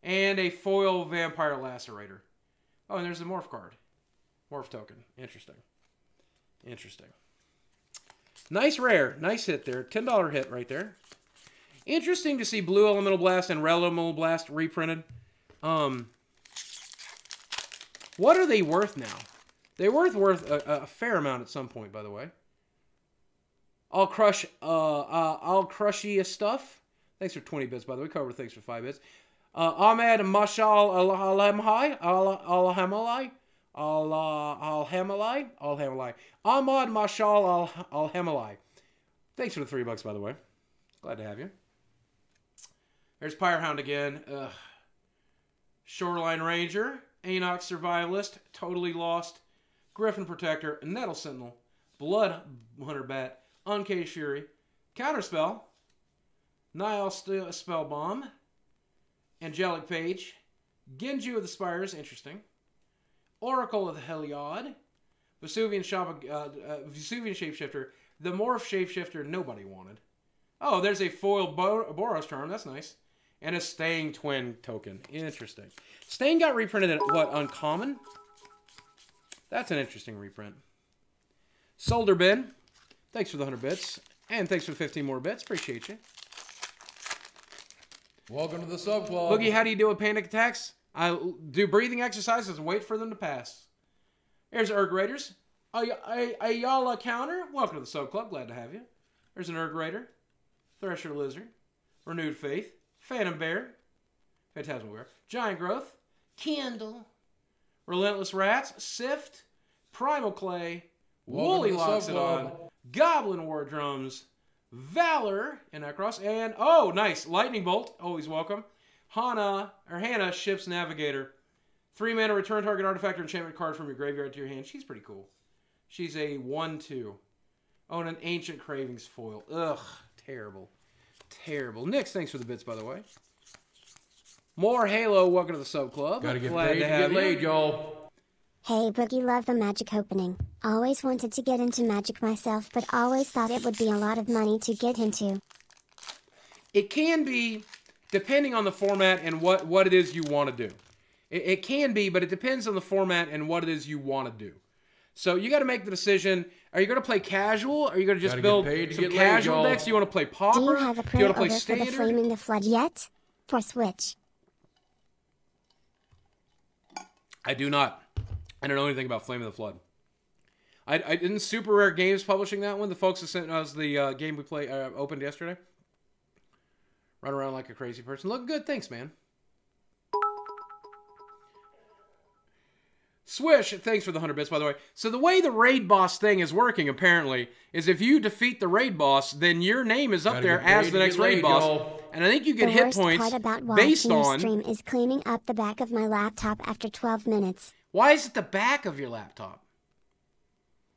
and a foil Vampire Lacerator. Oh, and there's a Morph card. Morph token. Interesting. Interesting. Nice rare. Nice hit there. $10 hit right there. Interesting to see Blue Elemental Blast and Red Elemental Blast reprinted. What are they worth now? They're worth a fair amount at some point, by the way. I'll crush you stuff. Thanks for 20 bits, by the way. Cover, thanks for 5 bits. Ahmed Mashal Al-Hamalai. Ahmad Mashal Al-Hamalai. Thanks for the $3, by the way. Glad to have you. There's Pyrehound again. Ugh. Shoreline Ranger. Enoch Survivalist. Totally Lost. Griffin Protector. Nettle Sentinel. Blood Hunter Bat. Uncaged Fury. Counterspell. Nile Spell Bomb. Angelic Page. Genju of the Spires. Interesting. Oracle of the Heliod. Vesuvian Shapeshifter. The Morph Shapeshifter nobody wanted. Oh, there's a foil Boros Charm. That's nice. And a Staying Twin token. Interesting. Staying got reprinted at, what, Uncommon? That's an interesting reprint. Solder Bin. Thanks for the 100 bits. And thanks for 15 more bits. Appreciate you. Welcome to the sub club. Boogie, how do you deal with panic attacks? I do breathing exercises and wait for them to pass. Here's Erg Raiders. Ayala Counter. Welcome to the sub club. Glad to have you. There's an Erg Raider. Thresher Lizard. Renewed Faith. Phantom Bear. Phantasmal Bear. Giant Growth. Candle. Relentless Rats. Sift. Primal Clay. Woolly Loxodon. Goblin War Drums. Valor and Necros. And, oh, nice. Lightning Bolt. Always welcome. Hannah Ship's Navigator. 3-mana return target artifact or enchantment card from your graveyard to your hand. She's pretty cool. She's a 1/2. Oh, and an Ancient Cravings foil. Ugh, terrible. Terrible. Nix, thanks for the bits, by the way. More Halo. Welcome to the sub club. Gotta get Glad paid to to have get laid, you. y'all. Hey Boogie, love the Magic opening. Always wanted to get into Magic myself, but always thought it would be a lot of money to get into. It can be, depending on the format and what it is you want to do. It can be, but it depends on the format and what it is you want to do. So you got to make the decision. Are you going to play casual? Or are you going to just Gotta build get paid to some get laid, casual y'all. decks? Do you want to play Pauper? Do you have a Do you want to play pre-order for the Standard? Flaming the Flood yet? For Switch. I do not. I don't know anything about Flame of the Flood. I didn't Super Rare Games publishing that one. The folks that sent us the game we opened yesterday. Run around like a crazy person. Look good. Thanks, man. Swish, thanks for the 100 bits, by the way. So the way the raid boss thing is working, apparently, is if you defeat the raid boss, then your name is up there as the next raid boss. And I think you get hit points based on... stream is cleaning up the back of my laptop after 12 minutes. Why is it the back of your laptop?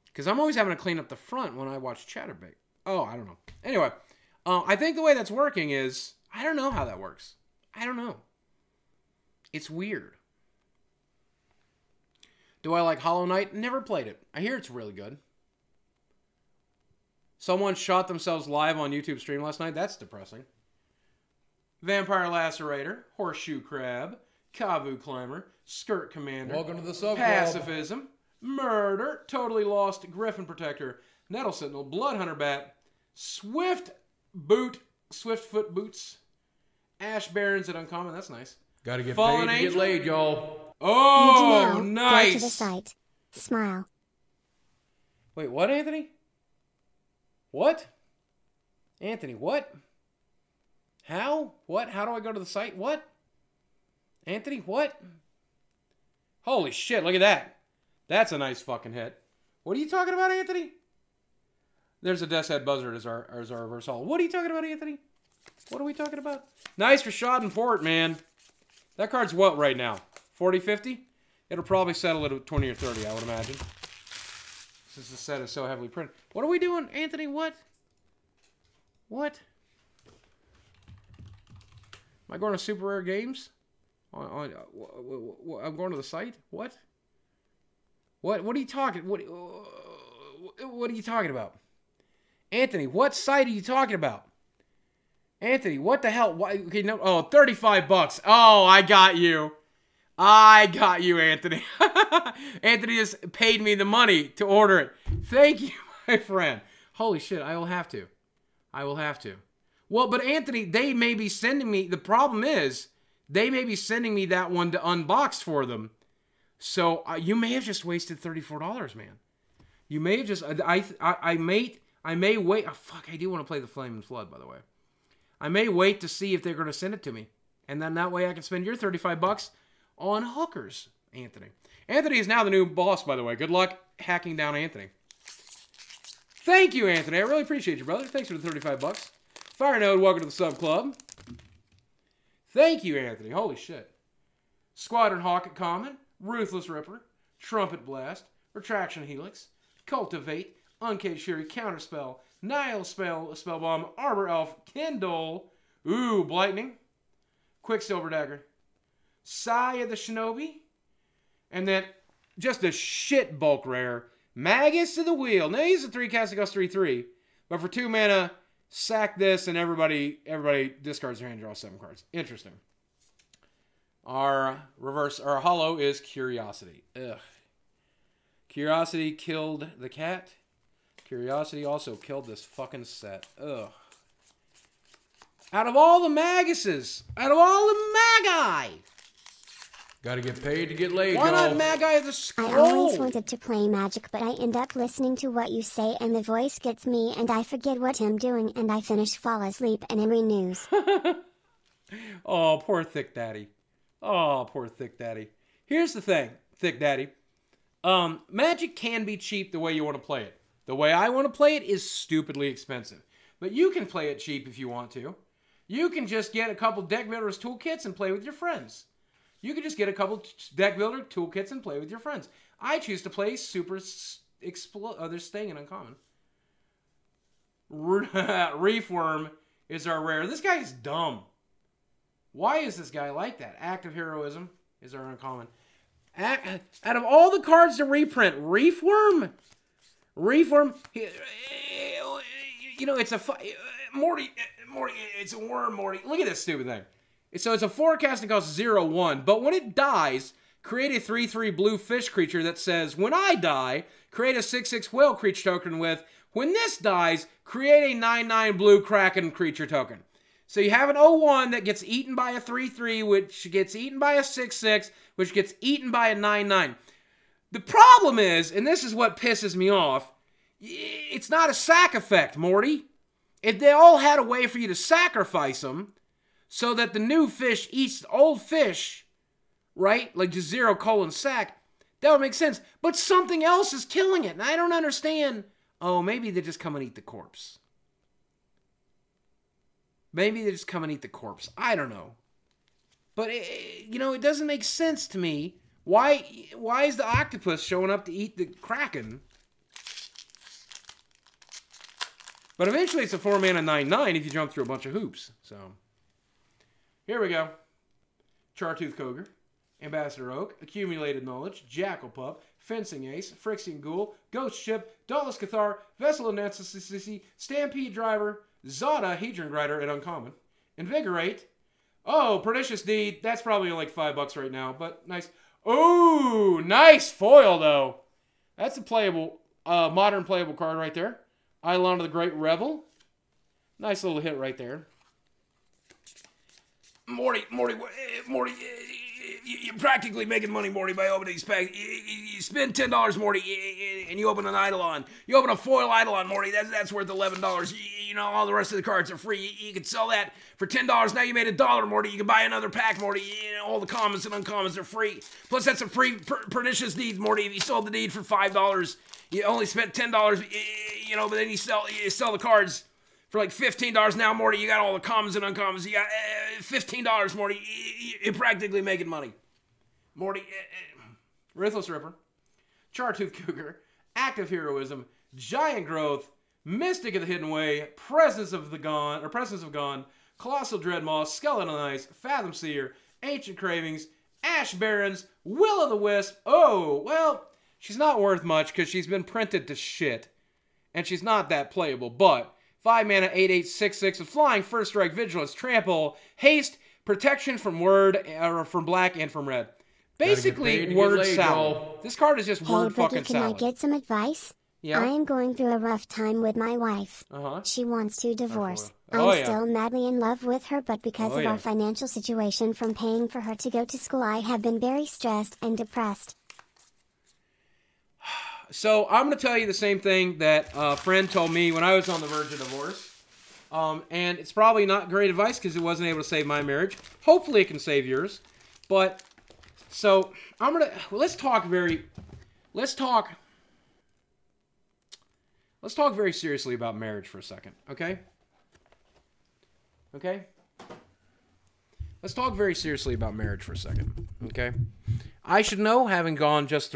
Because I'm always having to clean up the front when I watch Chatterbait. Oh, I don't know. Anyway, I think the way that's working is... I don't know how that works. I don't know. It's weird. Do I like Hollow Knight? Never played it. I hear it's really good. Someone shot themselves live on YouTube stream last night. That's depressing. Vampire Lacerator, Horseshoe Crab, Kavu Climber, Skirt Commander, Welcome to the sub club. Pacifism, Murder, Totally Lost, Griffin Protector, Nettle Sentinel, Blood Hunter Bat, Swiftfoot Boots, Ash Barons at Uncommon. That's nice. Gotta get Fallen paid to get Angel. laid, y'all. Oh, Now, nice. Go to the site. Smile. Wait, what, Anthony? What? Anthony, what? How? What? How do I go to the site? What? Anthony, what? Holy shit, look at that. That's a nice fucking hit. What are you talking about, Anthony? There's a Death's Head Buzzard as our reverse holo. What are you talking about, Anthony? What are we talking about? Nice for Schadenport, man. That card's what right now? 40, 50? It'll probably settle at 20 or 30, I would imagine. Since the set is so heavily printed. What are we doing, Anthony? What? What? Am I going to Super Rare Games? I'm going to the site? What? What are you talking? What are you talking about? Anthony, what site are you talking about? Anthony, what the hell? Why? Okay, no. Oh, 35 bucks. Oh, I got you. I got you, Anthony. Anthony just paid me the money to order it. Thank you, my friend. Holy shit, I will have to. I will have to. Well, but Anthony, they may be sending me... The problem is, they may be sending me that one to unbox for them. So, you may have just wasted $34, man. You may have just... I may wait... Oh, fuck, I do want to play the Flame and Flood, by the way. I may wait to see if they're going to send it to me. And then that way I can spend your 35 bucks on hookers, Anthony. Anthony is now the new boss, by the way. Good luck hacking down Anthony. Thank you, Anthony. I really appreciate you, brother. Thanks for the 35 bucks. Fire Node, welcome to the sub club. Thank you, Anthony. Holy shit. Squadron Hawk at Common, Ruthless Ripper, Trumpet Blast, Retraction Helix, Cultivate, Uncaged Fury, Counterspell, Nihil Spellbomb, Arbor Elf, Kindle, ooh, Blightning, Quicksilver Dagger, Sigh of the Shinobi, and then just a shit bulk rare, Magus to the Wheel. Now he's a 3-cast that goes 3/3, but for 2 mana, sack this and everybody discards their hand, draw 7 cards. Interesting. Our holo is Curiosity. Ugh. Curiosity killed the cat. Curiosity also killed this fucking set. Ugh. Out of all the Maguses, out of all the Magi, Gotta get paid to get laid, why not y'all. Magi of the I Scroll? always wanted to play Magic, but I end up listening to what you say and the voice gets me and I forget what I'm doing and I finish fall asleep and renews. Oh, poor Thick Daddy. Oh, poor Thick Daddy. Here's the thing, Thick Daddy. Magic can be cheap the way you want to play it. The way I want to play it is stupidly expensive. But you can play it cheap if you want to. You can just get a couple Deck Builders toolkits and play with your friends. You can just get a couple Deck Builder toolkits and play with your friends. I choose to play Super they're staying in Uncommon. Reefworm is our rare. This guy is dumb. Why is this guy like that? Act of Heroism is our Uncommon. Out of all the cards to reprint, Reefworm, you know, it's a Morty, it's a worm, Morty. Look at this stupid thing. So it's a 4-cast and costs 0/1, but when it dies, create a 3/3 blue fish creature that says, when I die, create a 6/6 whale creature token with, when this dies, create a 9/9 blue kraken creature token. So you have an 0/1 that gets eaten by a 3/3, which gets eaten by a 6/6, which gets eaten by a 9/9. The problem is, and this is what pisses me off, it's not a sack effect, Morty. If they all had a way for you to sacrifice them so that the new fish eats the old fish, right? Like just 0 sack, that would make sense. But something else is killing it, and I don't understand. Oh, maybe they just come and eat the corpse. Maybe they just come and eat the corpse. I don't know. But, it doesn't make sense to me. Why is the octopus showing up to eat the kraken? But eventually it's a 4-mana 9/9 if you jump through a bunch of hoops. So, here we go. Chartooth Cougar, Ambassador Oak, Accumulated Knowledge, Jackal Pup, Fencing Ace, Phyrexian Ghoul, Ghost Ship, Dauntless Cathar, Vessel of Necessity, Stampede Driver, Zada, Hedron Grider, and Uncommon. Invigorate. Oh, Pernicious Deed. That's probably only like $5 right now, but nice. Oh, nice foil, though. That's a playable, modern playable card right there. Eidolon of the Great Revel. Nice little hit right there. Morty, you're practically making money, Morty, by opening these packs. You spend $10, Morty, and you open an Eidolon. You open a foil Eidolon, Morty. That's worth $11. All the rest of the cards are free. You can sell that for $10. Now you made $1, Morty. You can buy another pack, Morty. All the commons and uncommons are free. Plus, that's a free Pernicious Deed, Morty. If you sold the deed for $5, you only spent $10. But then you sell the cards for like $15 now, Morty. You got all the commons and uncommons. You got $15, Morty. You're practically making money. Morty, Ruthless Ripper, Chartooth Cougar, Active Heroism, Giant Growth, Mystic of the Hidden Way, Presence of Gone, Colossal Dreadmaw, Skeleton Ice, Fathom Seer, Ancient Cravings, Ash Barrens, Will of the Wisp. Oh, well, she's not worth much because she's been printed to shit. And she's not that playable, but 5-mana, 8/8/6/6 with Flying, First Strike, Vigilance, Trample, Haste, Protection from from black and from red. Basically, word salad. This card is just word fucking salad. Can I get some advice? Yeah. I am going through a rough time with my wife. She wants to divorce. I'm still madly in love with her, but because of our financial situation from paying for her to go to school, I have been very stressed and depressed. So I'm going to tell you the same thing that a friend told me when I was on the verge of divorce. And it's probably not great advice because it wasn't able to save my marriage. Hopefully it can save yours. But, so, let's talk very seriously about marriage for a second, okay? Okay? Let's talk very seriously about marriage for a second, okay? I should know, having just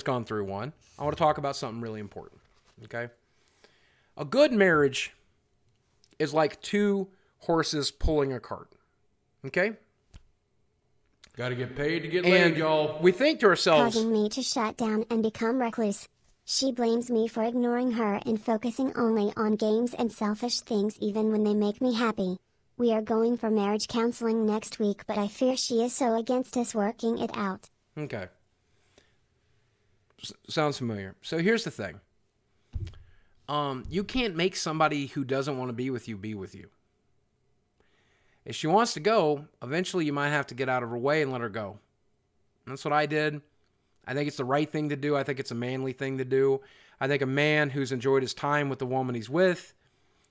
gone through one. I want to talk about something really important, okay? A good marriage is like 2 horses pulling a cart, okay? Gotta get paid to get laid, y'all. We think to ourselves, causing me to shut down and become recluse. She blames me for ignoring her and focusing only on games and selfish things even when they make me happy. We are going for marriage counseling next week, but I fear she is so against us working it out. Okay. Sounds familiar. So here's the thing. You can't make somebody who doesn't want to be with you. If she wants to go, eventually you might have to get out of her way and let her go. And that's what I did. I think it's the right thing to do. I think it's a manly thing to do. I think a man who's enjoyed his time with the woman he's with,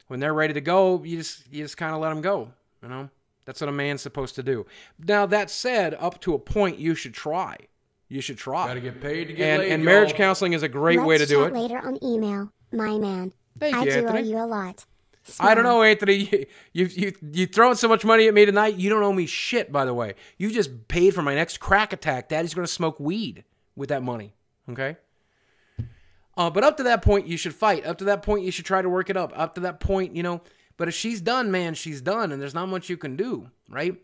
when they're ready to go, you just kind of let them go, you know? That's what a man's supposed to do. Now, that said, up to a point, you should try. You should try. Gotta get paid to get laid, and marriage y'all. counseling is a great way to do it. Let's chat later on email, my man. Thank you, I do Anthony. owe you a lot. I don't know, Anthony. You throwing so much money at me tonight. You don't owe me shit, by the way. You just paid for my next crack attack. Daddy's going to smoke weed with that money, okay? But up to that point, you should fight. Up to that point, you should try to work it up. Up to that point, you know. But if she's done, man, she's done, and there's not much you can do, right?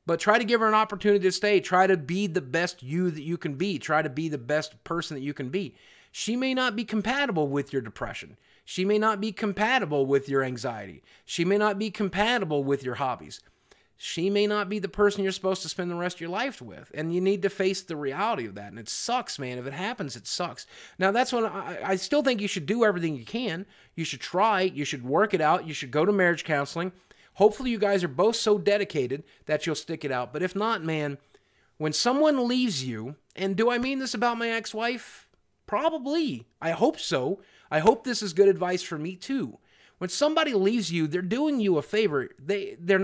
But try to give her an opportunity to stay. Try to be the best you that you can be. Try to be the best person that you can be. She may not be compatible with your depression. She may not be compatible with your anxiety. She may not be compatible with your hobbies. She may not be the person you're supposed to spend the rest of your life with. And you need to face the reality of that. And it sucks, man. If it happens, it sucks. Now, that's when I still think you should do everything you can. You should try. You should work it out. You should go to marriage counseling. Hopefully you guys are both so dedicated that you'll stick it out. But if not, man, when someone leaves you, and do I mean this about my ex-wife? Probably. I hope so. I hope this is good advice for me too. When somebody leaves you, they're doing you a favor. They don't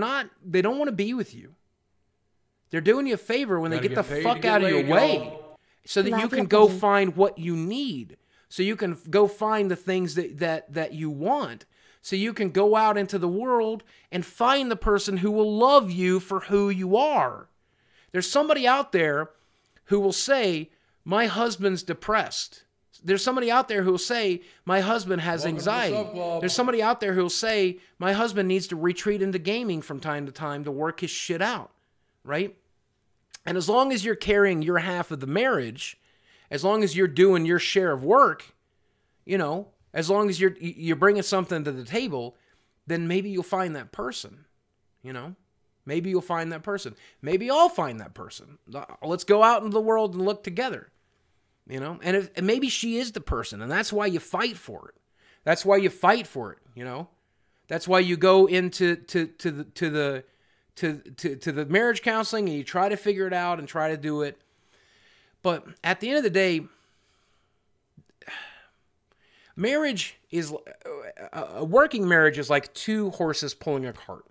want to be with you. They're doing you a favor when they get the fuck out of your way so that you can go find what you need. So you can go find the things that you want. So you can go out into the world and find the person who will love you for who you are. There's somebody out there who will say, my husband's depressed. There's somebody out there who will say, my husband has anxiety. There's somebody out there who will say, my husband needs to retreat into gaming from time to time to work his shit out, right? And as long as you're carrying your half of the marriage, as long as you're doing your share of work, you know, as long as you're bringing something to the table, then maybe you'll find that person, you know? Maybe you'll find that person. Maybe I'll find that person. Let's go out into the world and look together, you know? And maybe she is the person, and that's why you fight for it. That's why you fight for it, you know? That's why you go into the marriage counseling and you try to figure it out and try to do it. But at the end of the day, marriage is, a working marriage is like two horses pulling a cart,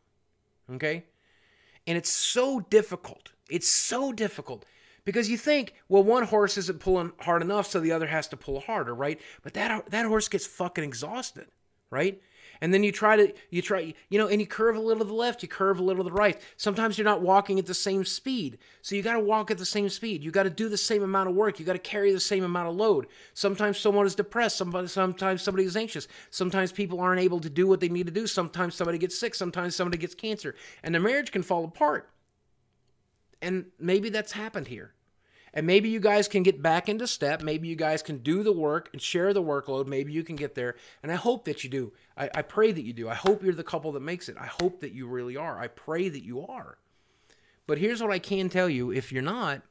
okay? And it's so difficult. It's so difficult because you think, well, one horse isn't pulling hard enough, so the other has to pull harder, right? But that horse gets fucking exhausted, right? And then you try, you know, and you curve a little to the left, you curve a little to the right. Sometimes you're not walking at the same speed. So you got to walk at the same speed. You got to do the same amount of work. You got to carry the same amount of load. Sometimes someone is depressed. Sometimes somebody is anxious. Sometimes people aren't able to do what they need to do. Sometimes somebody gets sick. Sometimes somebody gets cancer. And the marriage can fall apart. And maybe that's happened here. And maybe you guys can get back into step. Maybe you guys can do the work and share the workload. Maybe you can get there. And I hope that you do. I pray that you do. I hope you're the couple that makes it. I hope that you really are. I pray that you are. But here's what I can tell you. If you're not,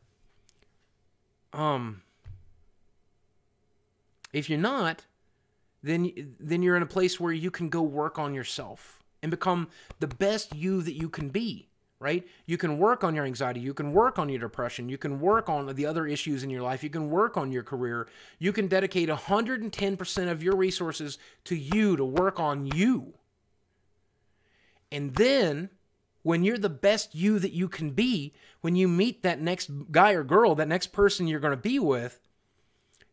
then you're in a place where you can go work on yourself and become the best you that you can be. Right? You can work on your anxiety. You can work on your depression. You can work on the other issues in your life. You can work on your career. You can dedicate 110% of your resources to you, to work on you. And then, when you're the best you that you can be, when you meet that next guy or girl, that next person you're going to be with,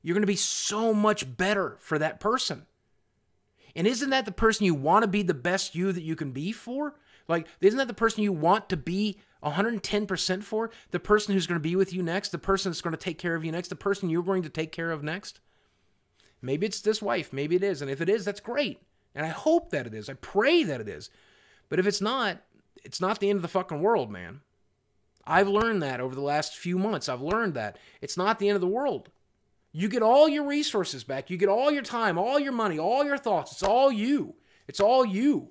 you're going to be so much better for that person. And isn't that the person you want to be the best you that you can be for? Like, isn't that the person you want to be 110% for? The person who's going to be with you next? The person that's going to take care of you next? The person you're going to take care of next? Maybe it's this wife. Maybe it is. And if it is, that's great. And I hope that it is. I pray that it is. But if it's not the end of the fucking world, man. I've learned that over the last few months. I've learned that. It's not the end of the world. You get all your resources back. You get all your time, all your money, all your thoughts. It's all you. It's all you.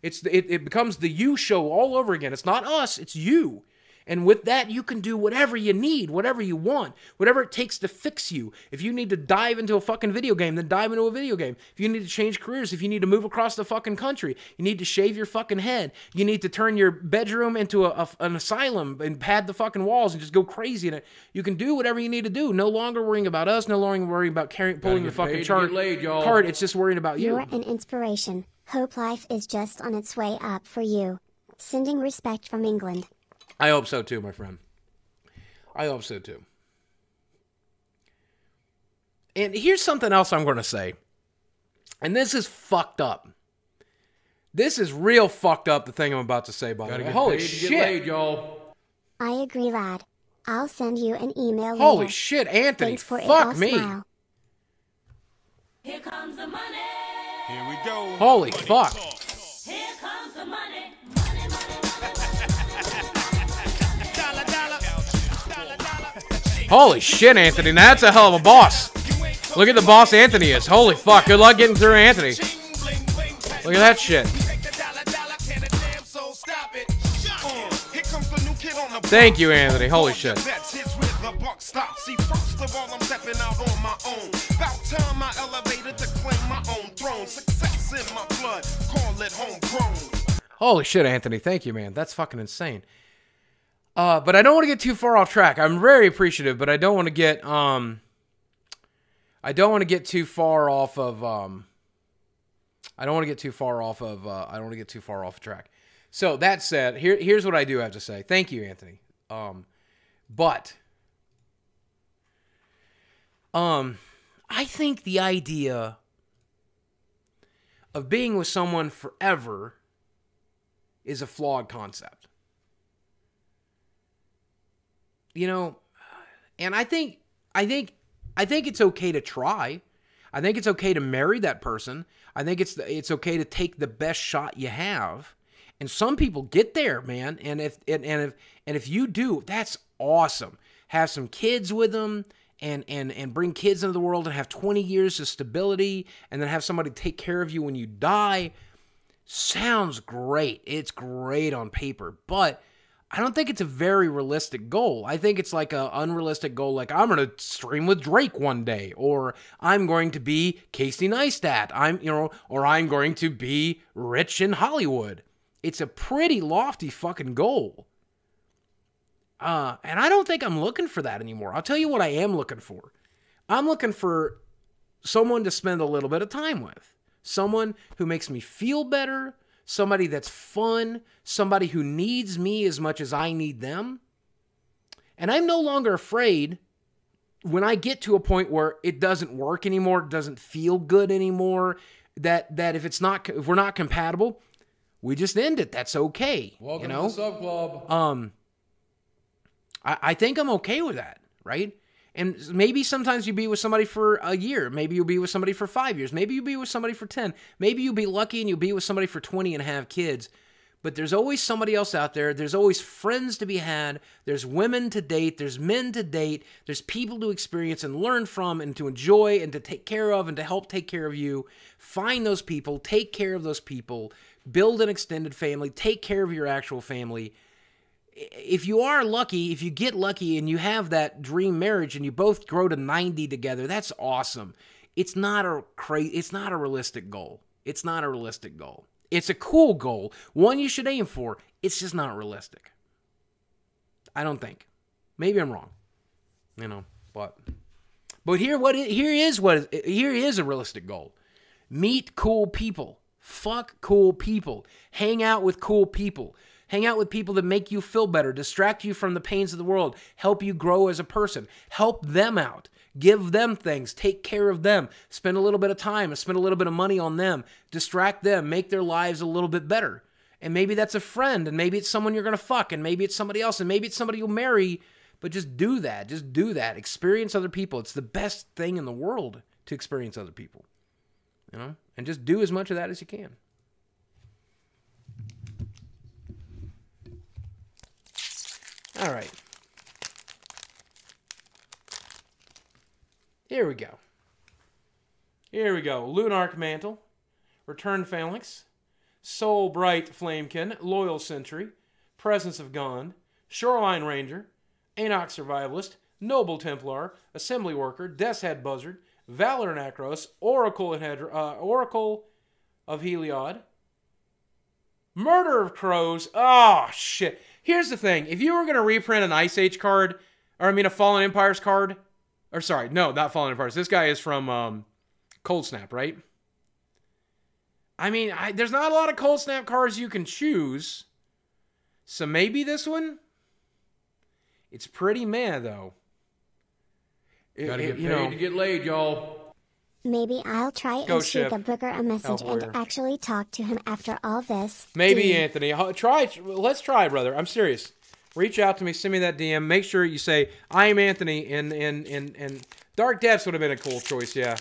It becomes the you show all over again. It's not us, it's you. And with that, you can do whatever you need, whatever you want, whatever it takes to fix you. If you need to dive into a fucking video game, then dive into a video game. If you need to change careers, if you need to move across the fucking country, you need to shave your fucking head, you need to turn your bedroom into an asylum and pad the fucking walls and just go crazy in it. You can do whatever you need to do. No longer worrying about us, no longer worrying about pulling your fucking card. It's just worrying about you. You're an inspiration. Hope life is just on its way up for you. Sending respect from England. I hope so too, my friend. I hope so too. And here's something else I'm going to say. And this is fucked up. This is real fucked up, the thing I'm about to say, by the way. Holy shit. Get laid, y'all. I agree, lad. I'll send you an email later. Holy shit, Anthony. Thanks for fuck it, me. Smile. Here comes the money. Here we go. Holy fuck. Here comes the money. Money, money, money, Dollar, dollar. Dollar, dollar. Holy shit, Anthony. Now that's a hell of a boss. Look at the boss Anthony is. Holy fuck. Good luck getting through Anthony. Look at that shit. Thank you, Anthony. Holy shit. Holy shit, Anthony. Thank you, man. That's fucking insane. But I don't want to get too far off track. I'm very appreciative, but I don't want to get I don't want to get too far off of track. So that said, here's what I do have to say. Thank you, Anthony. I think the idea of being with someone forever is a flawed concept. You know, and I think it's okay to try. I think it's okay to marry that person. I think it's okay to take the best shot you have. And some people get there, man. And if you do, that's awesome. Have some kids with them and bring kids into the world and have 20 years of stability and then have somebody take care of you when you die. Sounds great. It's great on paper, but I don't think it's a very realistic goal. I think it's like an unrealistic goal, like I'm going to stream with Drake one day, or I'm going to be Casey Neistat, or I'm going to be rich in Hollywood. It's a pretty lofty fucking goal. And I don't think I'm looking for that anymore. I'll tell you what I am looking for. I'm looking for someone to spend a little bit of time with. Someone who makes me feel better, somebody that's fun, somebody who needs me as much as I need them. And I'm no longer afraid when I get to a point where it doesn't work anymore, it doesn't feel good anymore, that if we're not compatible, we just end it. That's okay. Welcome to the sub club. I think I'm okay with that, right? And maybe sometimes you be with somebody for a year. Maybe you'll be with somebody for 5 years. Maybe you'll be with somebody for 10. Maybe you'll be lucky and you'll be with somebody for 20 and have kids. But there's always somebody else out there. There's always friends to be had. There's women to date. There's men to date. There's people to experience and learn from and to enjoy and to take care of and to help take care of you. Find those people. Take care of those people. Build an extended family. Take care of your actual family. If you are lucky, if you get lucky and you have that dream marriage and you both grow to 90 together, that's awesome. It's not a realistic goal. It's not a realistic goal. It's a cool goal, one you should aim for. It's just not realistic. I don't think. Maybe I'm wrong. But here is a realistic goal. Meet cool people. Fuck cool people. Hang out with cool people. Hang out with people that make you feel better, distract you from the pains of the world, help you grow as a person, help them out, give them things, take care of them, spend a little bit of time, spend a little bit of money on them, distract them, make their lives a little bit better. And maybe that's a friend, and maybe it's someone you're going to fuck, and maybe it's somebody else, and maybe it's somebody you'll marry, but just do that. Just do that. Experience other people. It's the best thing in the world to experience other people. And just do as much of that as you can. All right. Here we go. Lunarch Mantle, Return Phalanx, Soul Bright Flamekin, Loyal Sentry, Presence of Gone, Shoreline Ranger, Enoch Survivalist, Noble Templar, Assembly Worker, Death's Head Buzzard, Valor Nacros, Oracle of Heliod, Murder of Crows. Oh, shit. Here's the thing. If you were going to reprint an Ice Age card, a Fallen Empires card, not Fallen Empires. This guy is from Cold Snap, right? There's not a lot of Cold Snap cards you can choose. So maybe this one? It's pretty meh, though. Gotta get paid to get laid, y'all. Maybe I'll try Go and shoot Ship. the booger a message Health Warrior. and actually talk to him after all this. Maybe, Dude. Anthony. Let's try, brother. I'm serious. Reach out to me. Send me that DM. Make sure you say, I am Anthony. And Dark Depths would have been a cool choice, yeah.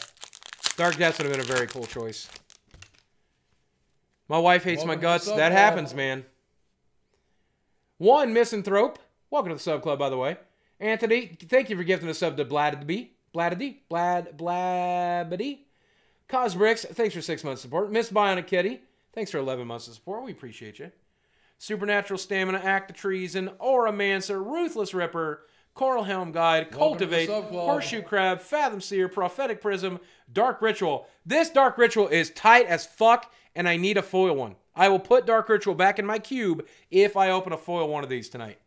Dark Depths would have been a very cool choice. My wife hates my guts. That happens, man. One Misanthrope. Welcome to the sub club, by the way. Anthony, thank you for gifting a sub to Blabbity. Cosbricks, thanks for 6 months support. Miss Bionic Kitty, thanks for 11 months of support. We appreciate you. Supernatural Stamina, Act of Treason, Auramancer, Ruthless Ripper, Coral Helm Guide, Cultivate, Horseshoe Crab, Fathom Seer, Prophetic Prism, Dark Ritual. This Dark Ritual is tight as fuck, and I need a foil one. I will put Dark Ritual back in my cube if I open a foil one of these tonight.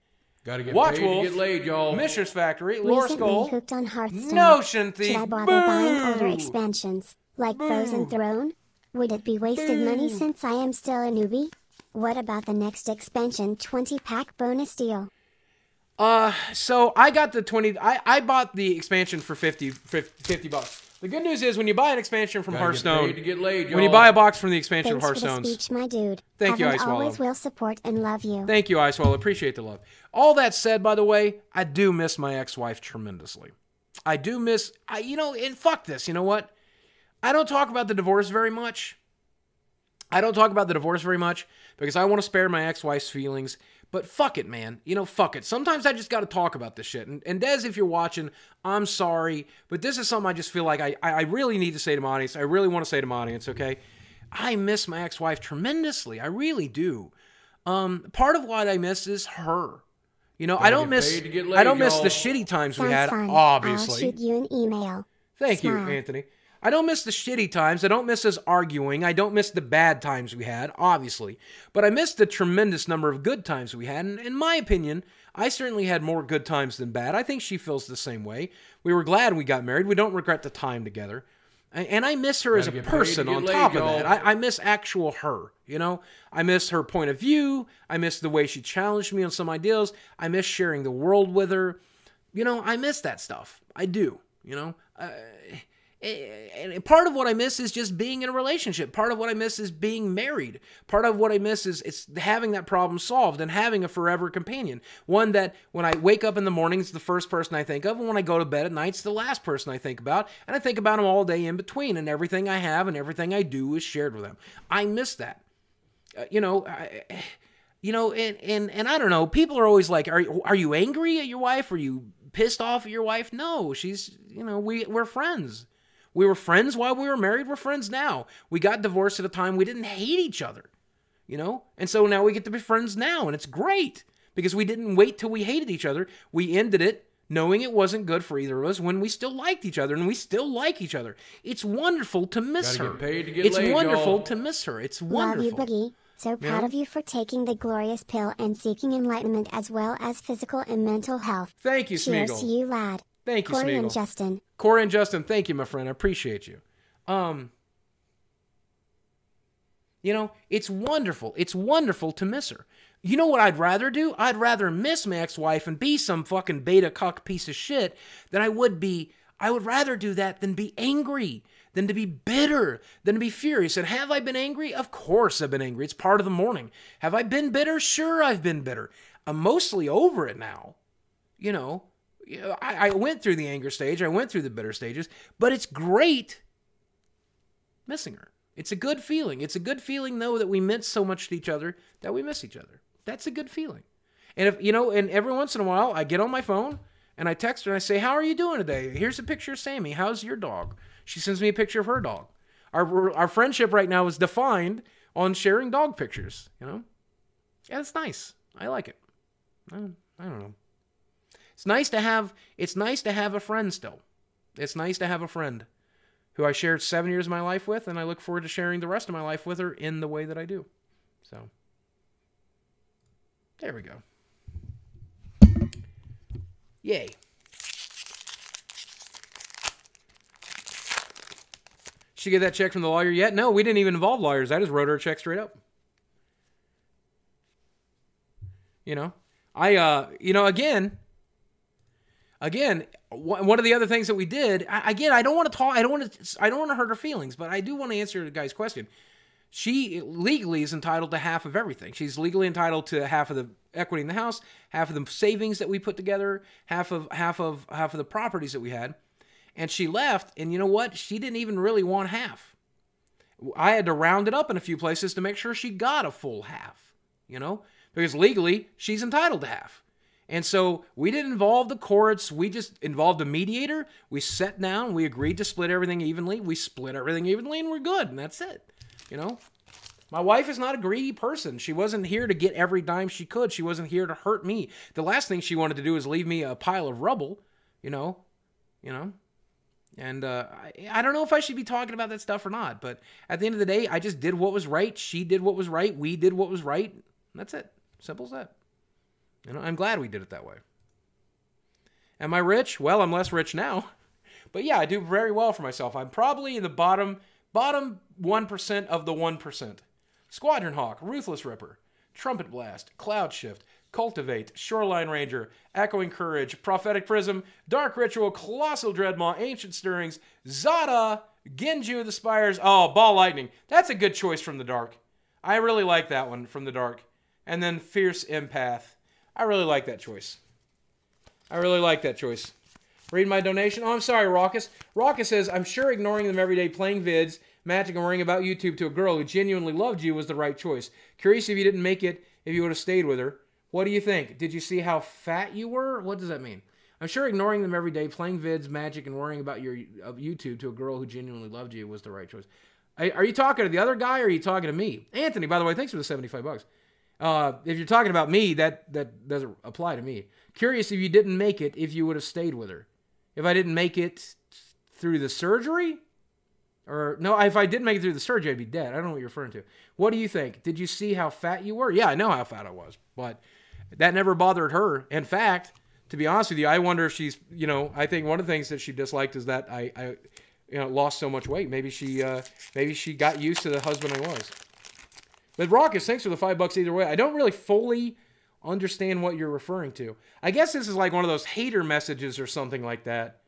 Gotta get Watch paid Wolf, to get laid, y'all. Mishra's Factory, Lore Recently Skull, hooked on Hearthstone. Notion Thief. Should I bother buying older Boo! expansions, like Frozen Throne? Would it be wasted money since I am still a newbie? What about the next expansion 20-pack bonus deal? So I got the 20, I bought the expansion for 50 bucks. The good news is when you buy an expansion from Gotta Hearthstone, get paid to get laid, y'all. when you buy a box from the expansion Thanks of for the Hearthstones, speech, my dude. Thank you, Have and Ice Wallow. always will support and love you. thank you, Icewell. Appreciate the love. All that said, by the way, I do miss my ex-wife tremendously. I do miss, and fuck this, you know what? I don't talk about the divorce very much. Because I want to spare my ex-wife's feelings. But fuck it, man. Fuck it. Sometimes I just got to talk about this shit. And Des, if you're watching, I'm sorry. But this is something I just feel like I really need to say to my audience. I really want to say to my audience, okay? I miss my ex-wife tremendously. I really do. Part of what I miss is her. I don't get miss paid to get laid, I don't miss y'all. the shitty times we Sounds had, fun. obviously. I'll shoot you an email. Thank you, Smile. Anthony. I don't miss the shitty times. I don't miss us arguing. I don't miss the bad times we had, obviously. But I miss the tremendous number of good times we had. And in my opinion, I certainly had more good times than bad. I think she feels the same way. We were glad we got married. We don't regret the time together. And I miss her as a Gotta get paid person to get on laid, top of y'all. that. I miss actual her, I miss her point of view. I miss the way she challenged me on some ideals. I miss sharing the world with her. I miss that stuff. I do, And part of what I miss is just being in a relationship. Part of what I miss is being married. Part of what I miss is it's having that problem solved and having a forever companion. One that when I wake up in the morning, it's the first person I think of. And when I go to bed at night, it's the last person I think about. And I think about them all day in between. And everything I have and everything I do is shared with them. I miss that. And I don't know. People are always like, are you angry at your wife? Are you pissed off at your wife? No, she's, we're friends. We were friends while we were married. We're friends now. We got divorced at a time we didn't hate each other, And so now we get to be friends now, and it's great because we didn't wait till we hated each other. We ended it knowing it wasn't good for either of us when we still liked each other, and we still like each other. It's wonderful to miss Gotta her. get paid to get It's laid, wonderful y'all. to miss her. It's Love wonderful. you, Boogie. So proud of you for taking the glorious pill and seeking enlightenment as well as physical and mental health. Thank you, Cheers to Smeagol. you, lad. Thank you, Corey and Smeagol. Justin. Corey and Justin, thank you, my friend. I appreciate you. It's wonderful. It's wonderful to miss her. You know what I'd rather do? I'd rather miss my ex-wife and be some fucking beta cuck piece of shit than I would rather do that than be angry, than to be bitter, than to be furious. And have I been angry? Of course I've been angry. It's part of the morning. Have I been bitter? Sure, I've been bitter. I'm mostly over it now. I went through the anger stage. I went through the bitter stages. But it's great missing her. It's a good feeling. It's a good feeling, though, that we meant so much to each other that we miss each other. That's a good feeling. And and every once in a while, I get on my phone and I text her and I say, "How are you doing today? Here's a picture of Sammy. How's your dog?" She sends me a picture of her dog. Our friendship right now is defined on sharing dog pictures. Yeah, it's nice. I like it. I don't know. It's nice to have a friend still. It's nice to have a friend who I shared 7 years of my life with, and I look forward to sharing the rest of my life with her in the way that I do. So, there we go. Yay. She get that check from the lawyer yet? No, we didn't even involve lawyers. I just wrote her a check straight up. Again, one of the other things that we did, I don't want to hurt her feelings, but I do want to answer the guy's question. She legally is entitled to half of everything. She's legally entitled to half of the equity in the house, half of the savings that we put together, half of the properties that we had. And she left, and you know what? She didn't even really want half. I had to round it up in a few places to make sure she got a full half, because legally she's entitled to half. And so we didn't involve the courts. We just involved a mediator. We sat down. We agreed to split everything evenly. We split everything evenly, and we're good. And that's it. My wife is not a greedy person. She wasn't here to get every dime she could. She wasn't here to hurt me. The last thing she wanted to do is leave me a pile of rubble, And I don't know if I should be talking about that stuff or not. But at the end of the day, I just did what was right. She did what was right. We did what was right. And that's it. Simple as that. And I'm glad we did it that way. Am I rich? Well, I'm less rich now. But yeah, I do very well for myself. I'm probably in the bottom 1% of the 1%. Squadron Hawk, Ruthless Ripper, Trumpet Blast, Cloud Shift, Cultivate, Shoreline Ranger, Echoing Courage, Prophetic Prism, Dark Ritual, Colossal Dreadmaw, Ancient Stirrings, Zada, Genju of the Spires. Oh, Ball Lightning. That's a good choice from the dark. I really like that one from the dark. And then Fierce Empath. I really like that choice. I really like that choice. Read my donation. Oh, I'm sorry, Raucous. Raucous says, I'm sure ignoring them every day, playing vids, Magic, and worrying about YouTube to a girl who genuinely loved you was the right choice. Curious if you didn't make it, if you would have stayed with her. What do you think? Did you see how fat you were? What does that mean? I'm sure ignoring them every day, playing vids, Magic, and worrying about your YouTube to a girl who genuinely loved you was the right choice. Are you talking to the other guy or are you talking to me? Anthony, by the way, thanks for the $75. If you're talking about me, that doesn't apply to me. Curious if you didn't make it, if you would have stayed with her. If I didn't make it through the surgery? Or, no, if I didn't make it through the surgery, I'd be dead. I don't know what you're referring to. What do you think? Did you see how fat you were? Yeah, I know how fat I was, but that never bothered her. In fact, to be honest with you, I wonder if she's, I think one of the things that she disliked is that I lost so much weight. Maybe she got used to the husband I was. But Raucous, thanks for the $5 either way. I don't really fully understand what you're referring to. I guess this is like one of those hater messages or something like that.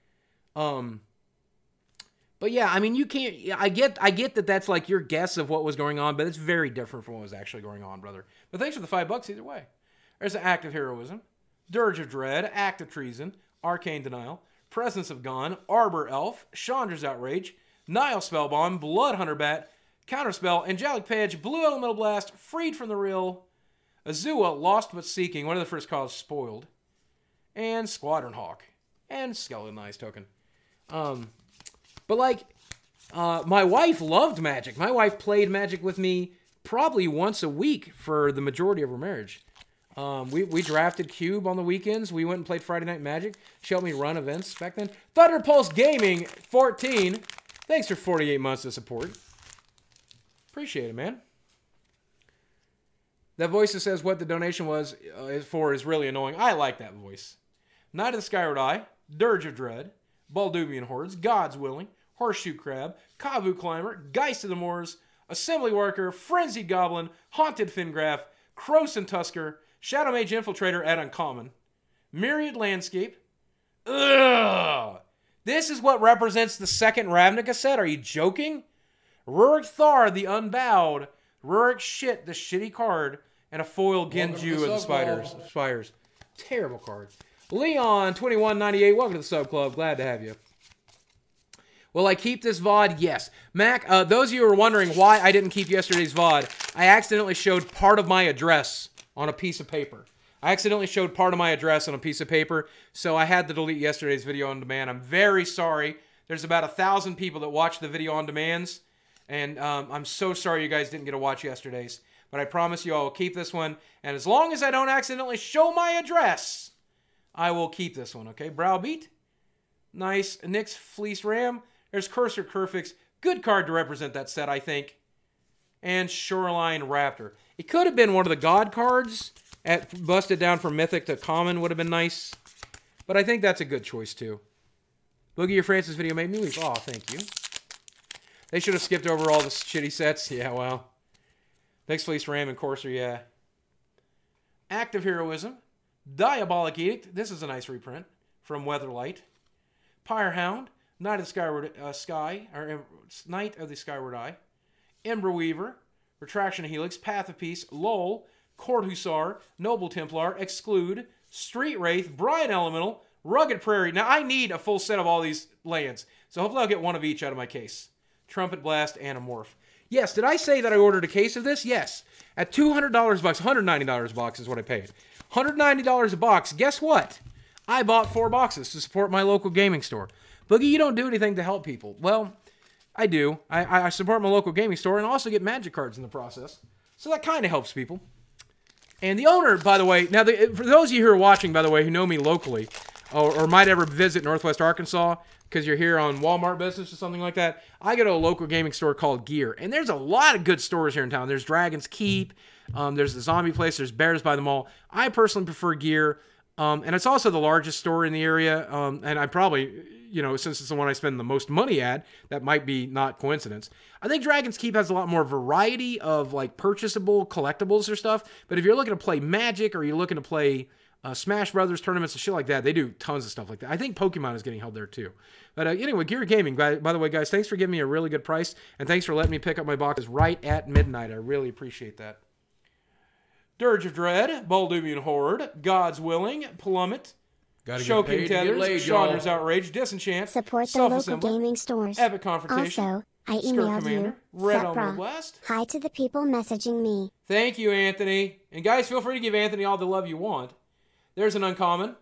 But yeah, I mean, you can't. I get that that's like your guess of what was going on, but it's very different from what was actually going on, brother. But thanks for the $5 either way. There's an Act of Heroism, Dirge of Dread, Act of Treason, Arcane Denial, Presence of Gone, Arbor Elf, Chandra's Outrage, Nile Spellbomb, Bloodhunter Bat, Counterspell, Angelic Page, Blue Elemental Blast, Freed from the Real, Azua, Lost But Seeking, one of the first calls, Spoiled, and Squadron Hawk, and Skeleton Eyes Token. But like, my wife loved Magic. My wife played Magic with me probably once a week for the majority of her marriage. We drafted Cube on the weekends. We went and played Friday Night Magic. She helped me run events back then. Thunder Pulse Gaming 14. Thanks for 48 months of support. Appreciate it, man. That voice that says what the donation was for is really annoying. I like that voice. Knight of the Skyward Eye, Dirge of Dread, Balduvian Hordes, God's Willing, Horseshoe Crab, Kavu Climber, Geist of the Moors, Assembly Worker, Frenzied Goblin, Haunted Fingraph, Krosan Tusker, Shadow Mage Infiltrator at Uncommon, Myriad Landscape. Ugh! This is what represents the second Ravnica set? Are you joking? Rurik Thar, the Unbowed, Rurik Shit, the shitty card, and a foil Genju of the Spires. Terrible card. Leon, 2198, welcome to the Sub Club. Glad to have you. Will I keep this VOD? Yes. Mac, those of you who are wondering why I didn't keep yesterday's VOD, I accidentally showed part of my address on a piece of paper. So I had to delete yesterday's video on demand. I'm very sorry. There's about 1,000 people that watch the video on demands, and I'm so sorry you guys didn't get to watch yesterday's. But I promise you I will keep this one, and as long as I don't accidentally show my address, I will keep this one, okay? Browbeat. Nice. Nyx Fleece Ram. There's Cursor Curfix. Good card to represent that set, I think. And Shoreline Raptor. It could have been one of the God cards. Busted down from Mythic to Common would have been nice. But I think that's a good choice, too. Boogie, your Francis video made me weep. Oh, thank you. They should have skipped over all the shitty sets. Yeah, well. Nyx Fleece Ram and Courser, yeah. Act of Heroism. Diabolic Edict. This is a nice reprint from Weatherlight. Pyrehound. Knight of the Skyward Eye. Ember Weaver. Retraction of Helix. Path of Peace. Lull. Court Hussar. Noble Templar. Exclude. Street Wraith. Brian Elemental. Rugged Prairie. Now, I need a full set of all these lands, so hopefully I'll get one of each out of my case. Trumpet Blast, Anamorph. Yes, did I say that I ordered a case of this? Yes. At $200 box, $190 box is what I paid. $190 a box. Guess what? I bought 4 boxes to support my local gaming store. Boogie, you don't do anything to help people. Well, I do. I support my local gaming store and also get Magic cards in the process. So that kind of helps people. And the owner, by the way, now for those of you who are watching, by the way, who know me locally, or might ever visit Northwest Arkansas because you're here on Walmart business or something like that, I go to a local gaming store called Gear. And there's a lot of good stores here in town. There's Dragon's Keep. There's the Zombie Place. There's Bears by the Mall. I personally prefer Gear. And it's also the largest store in the area. And I probably, you know, since it's the one I spend the most money at, that might be not coincidence. I think Dragon's Keep has a lot more variety of like purchasable collectibles or stuff. But if you're looking to play Magic or you're looking to play Smash Brothers tournaments and shit like that, they do tons of stuff like that. I think Pokemon is getting held there too. But anyway, Gear Gaming, by the way, guys, thanks for giving me a really good price. And thanks for letting me pick up my boxes right at midnight. I really appreciate that. Dirge of Dread, Balduvian Horde, God's Willing, Plummet, Choking Tethers, Chandra's Outrage, Disenchant, Support the local gaming stores. Epic Confrontation, Also, I Skirt emailed Commander, you, Red Sepra. Almond Blast. Hi to the people messaging me. Thank you, Anthony. And guys, feel free to give Anthony all the love you want. There's an uncommon.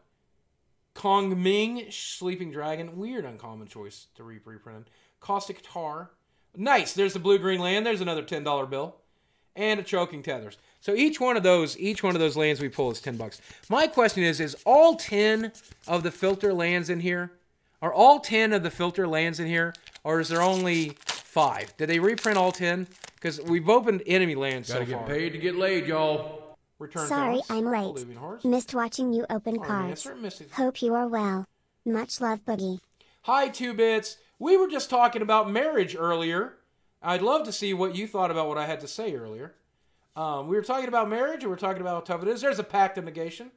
Kong Ming, Sleeping Dragon. Weird uncommon choice to reprint. Caustic Tar. Nice. There's the Blue-Green Land. There's another $10 bill. And a Choking Tethers. So each one of those lands we pull is $10. My question is all 10 of the filter lands in here? Are all 10 of the filter lands in here? Or is there only 5? Did they reprint all 10? Because we've opened enemy lands so far. Gotta get paid to get laid, y'all. Return Sorry, Felons, I'm late. Balduvian Horse. Missed watching you open Oh, cards. Answer, missed it. Hope you are well. Much love, Boogie. Hi, 2-Bits. We were just talking about marriage earlier. I'd love to see what you thought about what I had to say earlier. We were talking about marriage, and we were talking about how tough it is. There's a Pact of Negation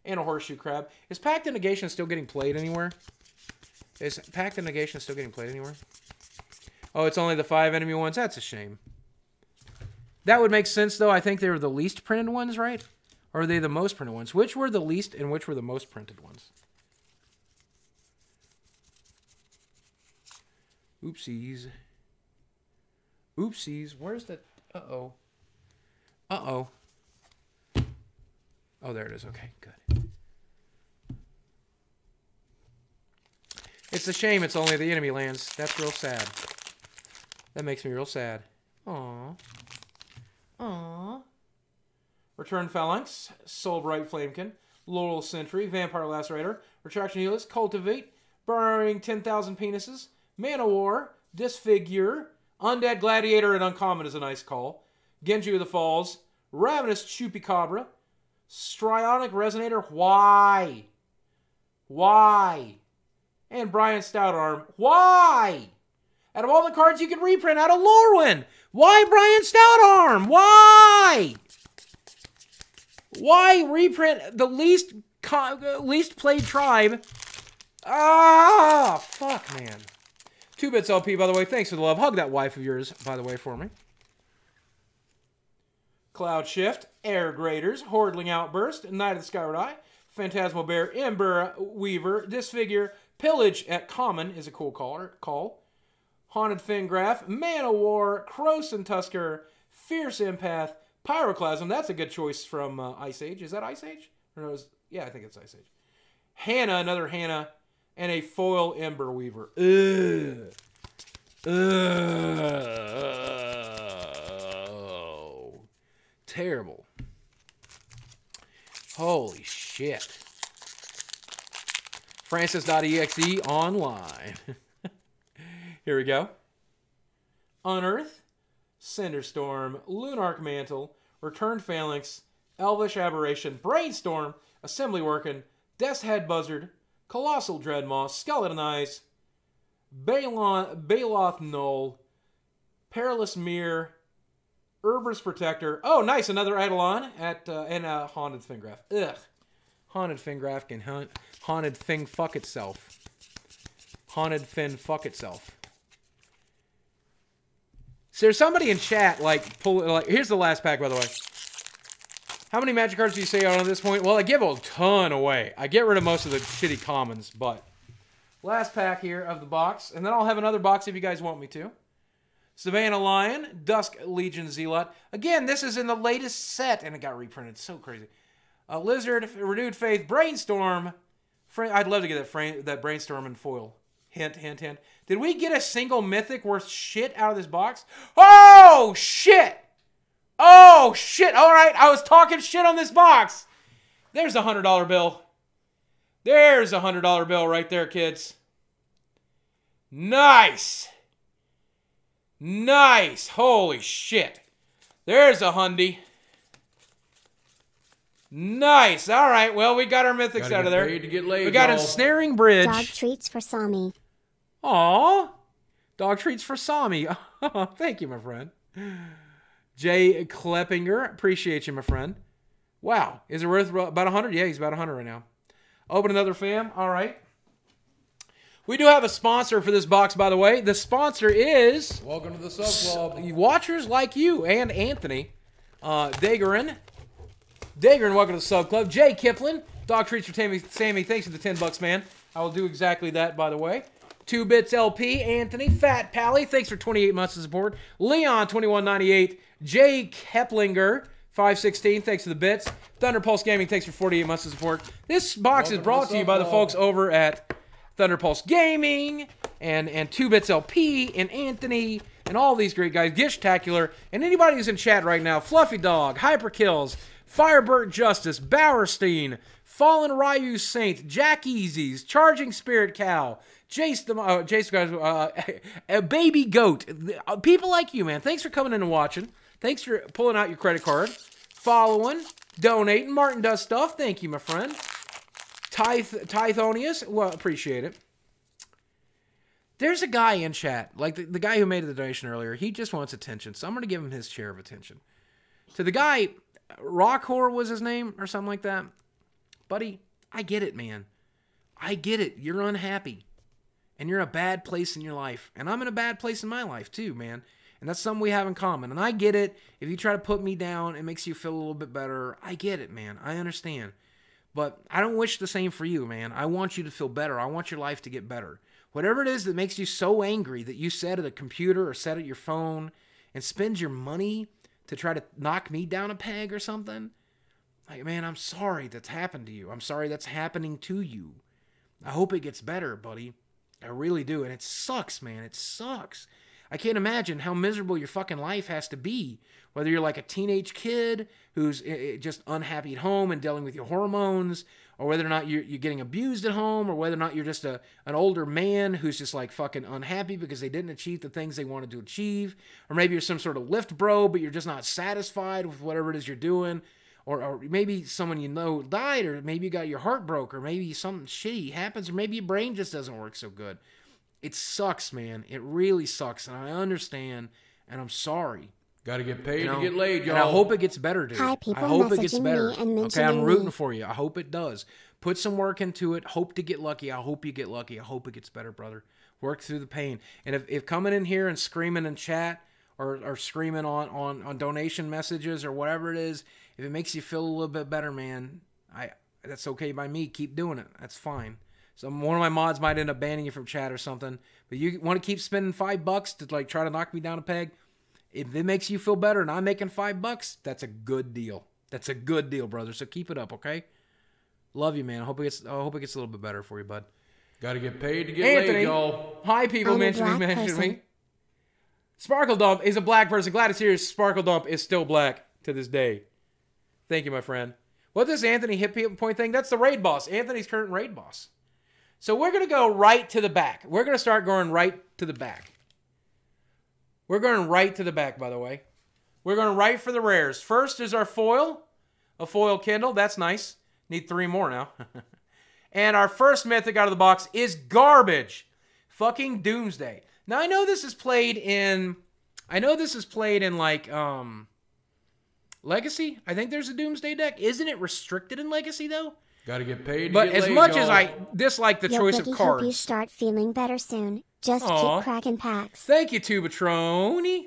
and a Horseshoe Crab. Is Pact of Negation still getting played anywhere? Is Pact of Negation still getting played anywhere? Oh, it's only the 5 enemy ones? That's a shame. That would make sense, though. I think they were the least printed ones, right? Or are they the most printed ones? Which were the least and which were the most printed ones? Oopsies. Oopsies. Where's the... Uh-oh. Uh-oh. Oh, there it is. Okay, good. It's a shame it's only the enemy lands. That's real sad. That makes me real sad. Aww. Aww. Return Phalanx, Soulbright Flamekin, Laurel Sentry, Vampire Lacerator, Retraction Helix, Cultivate, Burrowing 10,000 Penises, Mana War, Disfigure, Undead Gladiator, and Uncommon is a nice call, Genji of the Falls, Ravenous Chupacabra, Strionic Resonator, why? Why? And Brian Stoutarm, why? Out of all the cards you can reprint out of Lorwyn, why Brian Stoutarm? Why? Why reprint the least played tribe? Ah, fuck, man. 2-Bits LP, by the way. Thanks for the love. Hug that wife of yours, by the way, for me. Cloud Shift, Air Graders, Hordling Outburst, Knight of the Skyward Eye, Phantasmal Bear, Ember Weaver, Disfigure, Pillage at Common is a cool call. Haunted Fingraph, Mana War, Croson Tusker, Fierce Empath, Pyroclasm. That's a good choice from Ice Age. Is that Ice Age? Or no, yeah, I think it's Ice Age. Hannah, another Hannah, and a foil Ember Weaver. Ugh. Oh. Terrible. Holy shit. Francis.exe online. Here we go. Unearth, Cinderstorm, Lunarch Mantle, Returned Phalanx, Elvish Aberration, Brainstorm, Assembly Workin', Death's Head Buzzard, Colossal Dreadmaw, Skeleton Eyes, Baloth Knoll, Perilous Mirror, Herber's Protector. Oh, nice, another Eidolon and a Haunted Fingraph. Ugh. Haunted Fingraph can Haunted Thing fuck itself. Haunted Fin fuck itself. So there's somebody in chat, here's the last pack, by the way. How many Magic cards do you say on at this point? Well, I give a ton away. I get rid of most of the shitty commons, but... Last pack here of the box, and then I'll have another box if you guys want me to. Savannah Lion, Dusk Legion Zealot. Again, this is in the latest set, and it got reprinted. So crazy. Lizard, Renewed Faith, Brainstorm. I'd love to get that Brainstorm in foil. Hint, hint, hint. Did we get a single mythic worth shit out of this box? Oh, shit! Oh, shit! All right, I was talking shit on this box. There's a $100 bill. There's a $100 bill right there, kids. Nice. Nice. Holy shit. There's a hundy. Nice. All right. Well, we got our mythics out of there. Paid to get laid, We got a y'all. snaring bridge. Dog treats for Sami. Aw. Dog treats for Sami. Thank you, my friend. Jay Kleppinger. Appreciate you, my friend. Wow. Is it worth about 100? Yeah, he's about 100 right now. Open another fam. All right. We do have a sponsor for this box, by the way. The sponsor is Welcome to the Sub Club. watchers like you and Anthony Dagerin. Dagerin, welcome to the Sub Club. Jay Kiplin, Dog Treats for Sammy. Thanks for the $10, man. I will do exactly that, by the way. 2 Bits LP, Anthony, Fat Pally, thanks for 28 months of support. Leon, 2198. Jay Keplinger, 516, thanks for the bits. Thunder Pulse Gaming, thanks for 48 months of support. This box is brought to you by the folks over at Thunder Pulse Gaming and 2 Bits LP and Anthony and all these great guys. Gishtacular and anybody who's in chat right now. Fluffy Dog, Hyperkills, Firebird Justice, Bowerstein, Fallen Ryu Saint, Jack Easy's, Charging Spirit Cow, Jace a Baby Goat. People like you, man. Thanks for coming in and watching. Thanks for pulling out your credit card, following, donating. Martin does stuff. Thank you, my friend. Tithonius, well, appreciate it. There's a guy in chat, like the guy who made the donation earlier. He just wants attention, so I'm going to give him his share of attention. To the guy, Rockhor was his name or something like that. Buddy, I get it, man. I get it. You're unhappy. And you're in a bad place in your life. And I'm in a bad place in my life too, man. And that's something we have in common. And I get it. If you try to put me down, it makes you feel a little bit better. I get it, man. I understand. But I don't wish the same for you, man. I want you to feel better. I want your life to get better. Whatever it is that makes you so angry that you sit at a computer or sit at your phone and spend your money to try to knock me down a peg or something, like, man, I'm sorry that's happened to you. I'm sorry that's happening to you. I hope it gets better, buddy. I really do. And it sucks, man. It sucks. I can't imagine how miserable your fucking life has to be. Whether you're like a teenage kid who's just unhappy at home and dealing with your hormones, or whether or not you're getting abused at home, or whether or not you're just an older man who's just like fucking unhappy because they didn't achieve the things they wanted to achieve, or maybe you're some sort of lift bro, but you're just not satisfied with whatever it is you're doing, or maybe someone you know died, or maybe you got your heart broke, or maybe something shitty happens, or maybe your brain just doesn't work so good. It sucks, man. It really sucks, and I understand, and I'm sorry. Got to get paid to get laid, y'all. And I hope it gets better, dude. Hi, people I hope it gets messaging better. me and Okay, mentioning I'm rooting me. for you. I hope it does. Put some work into it. Hope to get lucky. I hope you get lucky. I hope it gets better, brother. Work through the pain. And if coming in here and screaming in chat or screaming on donation messages or whatever it is, if it makes you feel a little bit better, man, that's okay by me. Keep doing it. That's fine. So one of my mods might end up banning you from chat or something. But you want to keep spending $5 to like try to knock me down a peg? If it makes you feel better and I'm making $5, that's a good deal. That's a good deal, brother. So keep it up, okay? Love you, man. I hope it gets a little bit better for you, bud. Got to get paid to get Anthony, laid, y'all. hi, people. I'm a Mention black me. person. Sparkle Dump is a black person. Glad to see your Sparkle Dump is still black to this day. Thank you, my friend. What this Anthony hit point thing? That's the raid boss. Anthony's current raid boss. So we're going to go right to the back. We're going to start going right to the back. We're going right to the back, by the way. We're going right for the rares. First is our foil. A foil Kindle. That's nice. Need 3 more now. And our first mythic out of the box is garbage. Fucking Doomsday. Now, I know this is played in like, Legacy. I think there's a Doomsday deck. Isn't it restricted in Legacy, though? Got to get paid to But get as laid, much y'all. as I dislike the Yo, choice Boogie, of hope you cards. start feeling better soon. Just Aw. keep cracking packs. Thank you, Tubatroni.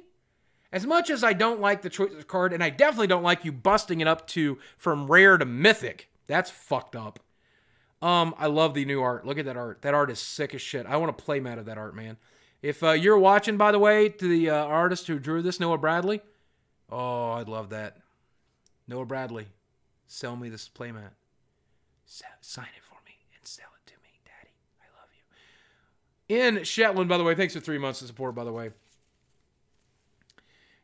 As much as I don't like the choice of card, and I definitely don't like you busting it up from rare to mythic. That's fucked up. I love the new art. Look at that art. That art is sick as shit. I want to play mat of that art, man. If you're watching, by the way, to the artist who drew this, Noah Bradley. Oh, I'd love that. Noah Bradley, sell me this playmat. Sign it for me and sell it to me, Daddy. I love you. In Shetland, by the way, thanks for 3 months of support, by the way.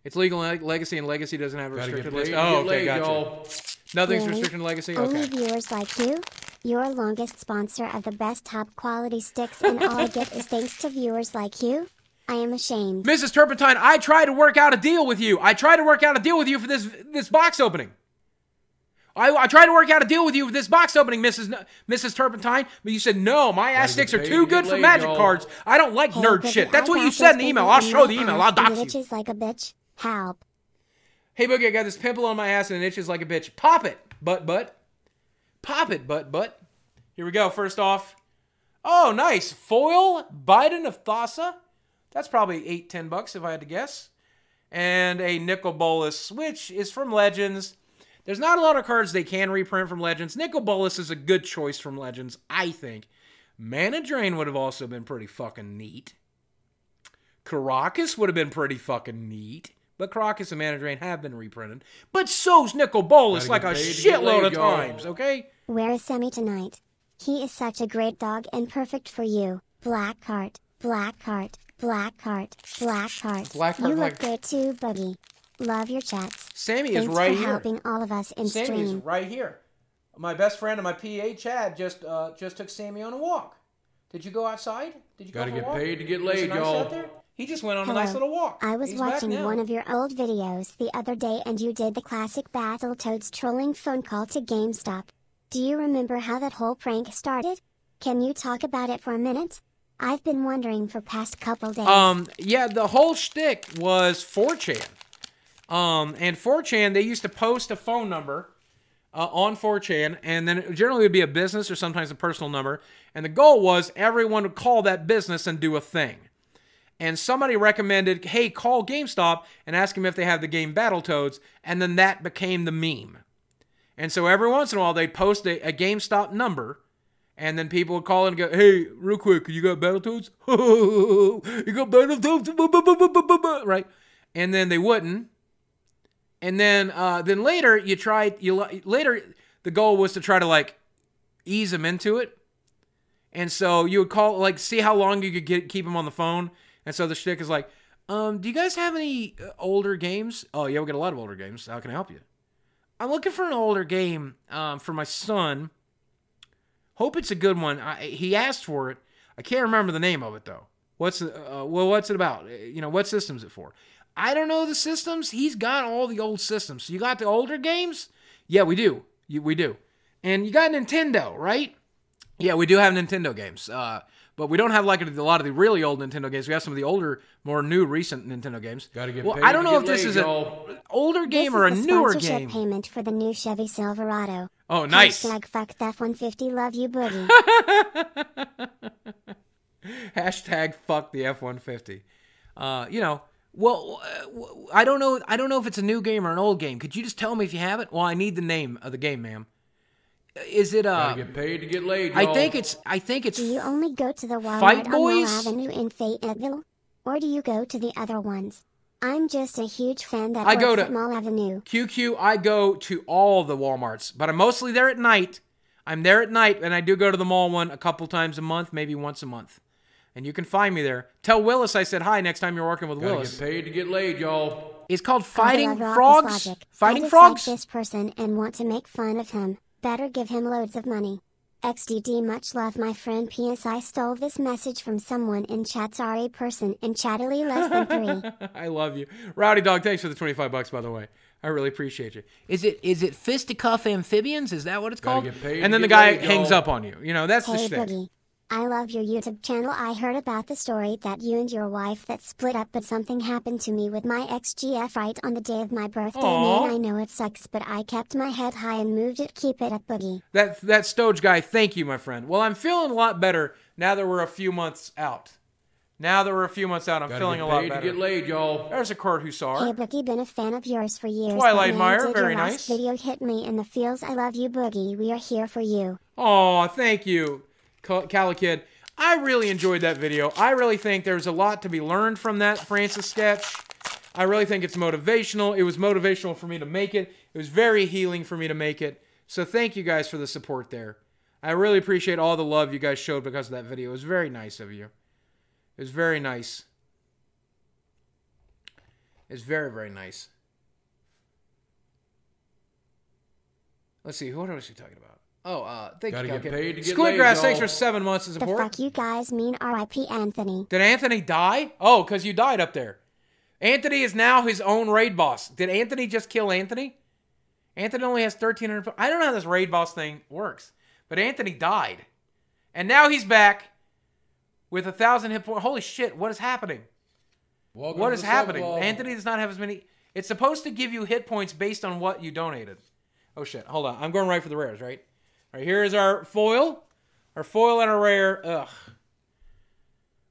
It's legal in Legacy, and Legacy doesn't have a Gotta get restricted paid list. to Oh, get okay, laid, gotcha. y'all. Nothing's Really? restricted in Legacy? Only Okay. viewers like you? Your longest sponsor of the best top quality sticks, and all I get is thanks to viewers like you? I am ashamed. Mrs. Turpentine, I tried to work out a deal with you. I tried to work out a deal with you for this box opening. I tried to work out a deal with you for this box opening, Mrs. Turpentine, but you said no. My ass sticks are too good for magic cards. I don't like nerd Boogie, shit. That's I what you got said in this the email. pimple I'll in show my the email. ass I'll and dox it you. itches like a bitch. Help. Hey, Boogie, I got this pimple on my ass and it itches like a bitch. Pop it, butt. Pop it, butt. Here we go. First off. Oh, nice. Foil Biden of Thassa. That's probably $8-10 if I had to guess. And a Nicol Bolas, which is from Legends. There's not a lot of cards they can reprint from Legends. Nicol Bolas is a good choice from Legends, I think. Mana Drain would have also been pretty fucking neat. Caracas would have been pretty fucking neat. But Caracas and Mana Drain have been reprinted. But so's Nicol Bolas like a shitload of times, okay? Where is Sammy tonight? He is such a great dog and perfect for you. Black heart. You look great too, Boogie. Love your chats. Sammy Thanks is right for here. helping all of us in Sammy is stream. right here. My best friend and my PA, Chad, just took Sammy on a walk. Did you go outside? Did you Gotta go for a get walk? paid to get Was it laid, nice y'all. out there? He just went on Hello. a nice little walk. I was He's back watching now. one of your old videos the other day and you did the classic Battletoads trolling phone call to GameStop. Do you remember how that whole prank started? Can you talk about it for a minute? I've been wondering for past couple days. Yeah, the whole shtick was 4chan. And 4chan, they used to post a phone number on 4chan, and then it generally would be a business or sometimes a personal number. And the goal was everyone would call that business and do a thing. And somebody recommended, hey, call GameStop and ask them if they have the game Battletoads, and then that became the meme. And so every once in a while, they'd post a GameStop number, and then people would call in and go, hey, real quick, you got Battletoads? You got Battletoads? Right? And then they wouldn't. And then later, later, the goal was to try to, like, ease them into it. And so you would call, like, see how long you could keep them on the phone. And so the shtick is like, do you guys have any older games? Oh, yeah, we got a lot of older games. How can I help you? I'm looking for an older game for my son. Hope it's a good one. He asked for it. I can't remember the name of it, though. What's it about? You know, what system is it for? I don't know the systems. He's got all the old systems. So you got the older games? Yeah, we do. We do. And you got Nintendo, right? Yeah, we do have Nintendo games. But we don't have like a lot of the really old Nintendo games. We have some of the older, more new, recent Nintendo games. Gotta get well, paid I don't to know get if this laid, is an y'all. older game or a This is the newer sponsorship game. payment for the new Chevy Silverado. Oh, nice. Hashtag fuck F-150, love you, Boogie. Hashtag fuck the F-150. You know, well, I don't know. I don't know if it's a new game or an old game. Could you just tell me if you have it? Well, I need the name of the game, ma'am. Is it Gotta get paid to get laid, y'all. I think it's Do you only go to the Fight Walmart on Wall Boys? Avenue in Fayetteville? Or do you go to the other ones? I'm just a huge fan that I works go to- at Mall Avenue. QQ. I go to all the Walmarts, but I'm mostly there at night. I'm there at night, and I do go to the mall one a couple times a month, maybe once a month. And you can find me there. Tell Willis I said hi next time you're working with Gotta Willis. get paid to get laid, y'all. It's called I Fighting love Frogs. Rock's logic. Fighting I Frogs? dislike this person and want to make fun of him. Better give him loads of money. XDD, much love, my friend. PS, I stole this message from someone in chat. Sorry, person in chattily less than 3. I love you. Rowdy Dog, thanks for the $25, by the way. I really appreciate you. Is it Fisticuff Amphibians? Is that what it's Gotta called? get paid And to then the get guy laid, hangs y'all. up on you. You know, that's the Hey shtick. Boogie. I love your YouTube channel. I heard about the story that you and your wife that split up, but something happened to me with my ex-GF right on the day of my birthday. Aw. Man, I know it sucks, but I kept my head high and moved it. Keep it up, Boogie. That Stoge guy, thank you, my friend. Well, I'm feeling a lot better now that we're a few months out. I'm Gotta feeling get a lot paid to better. get laid, y'all. There's a Kurt Hey Hussar. Boogie, been a fan of yours for years. Twilight but man, Meyer, did very your last nice. video hit me in the feels. I love you, Boogie. We are here for you. Aw, thank you, Calikid. I really enjoyed that video. I really think there's a lot to be learned from that Francis sketch. I really think it's motivational. It was motivational for me to make it. It was very healing for me to make it. So thank you guys for the support there. I really appreciate all the love you guys showed because of that video. It was very nice of you. It was very nice. It's very, very nice. Let's see, what was she talking about? Thank Gotta you, get Cupcake. paid to get Squidgrass, laid, thanks for y'all. 7 months of The support. fuck you guys mean R.I.P. Anthony? Did Anthony die? Oh, because you died up there. Anthony is now his own raid boss. Did Anthony just kill Anthony? Anthony only has 1,300. I don't know how this raid boss thing works. But Anthony died. And now he's back with 1,000 hit points. Holy shit, what is happening? Welcome What to is the happening? sub club. Anthony does not have as many. It's supposed to give you hit points based on what you donated. Oh shit, hold on. I'm going right for the rares, right? All right, here is our foil. Our foil and our rare. Ugh.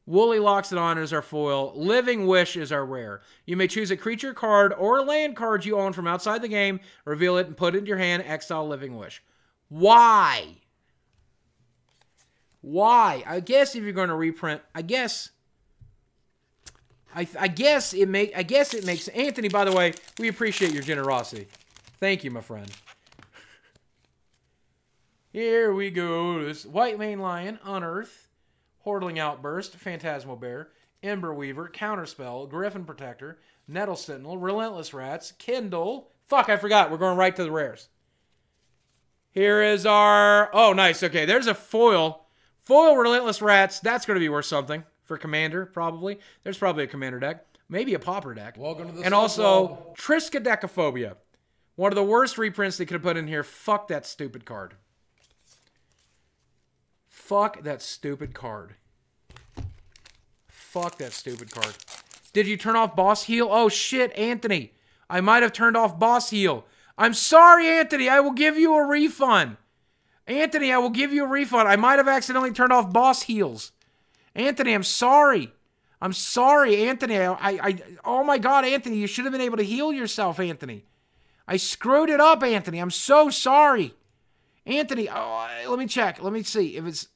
Woolly Locks It On is our foil. Living Wish is our rare. You may choose a creature card or land card you own from outside the game, reveal it, and put it in your hand, exile Living Wish. Why? Why? I guess if you're going to reprint, I guess it makes Anthony, by the way, we appreciate your generosity. Thank you, my friend. Here we go. This White Mane Lion, Unearth, Hordeling Outburst, Phantasmal Bear, Ember Weaver, Counterspell, Griffin Protector, Nettle Sentinel, Relentless Rats, Kindle. Fuck, I forgot. We're going right to the rares. Here is our... Oh, nice. Okay, there's a foil. Foil Relentless Rats. That's going to be worth something for Commander, probably. There's probably a Commander deck. Maybe a Pauper deck. Welcome to the And sub also, club. Triskaidekaphobia. One of the worst reprints they could have put in here. Fuck that stupid card. Fuck that stupid card. Fuck that stupid card. Did you turn off Boss Heal? Oh, shit, Anthony. I might have turned off Boss Heal. I'm sorry, Anthony. I will give you a refund. Anthony, I will give you a refund. I might have accidentally turned off Boss Heals. Anthony, I'm sorry. I'm sorry, Anthony. Oh, my God, Anthony. You should have been able to heal yourself, Anthony. I screwed it up, Anthony. I'm so sorry. Anthony, let me check. Let me see if it's...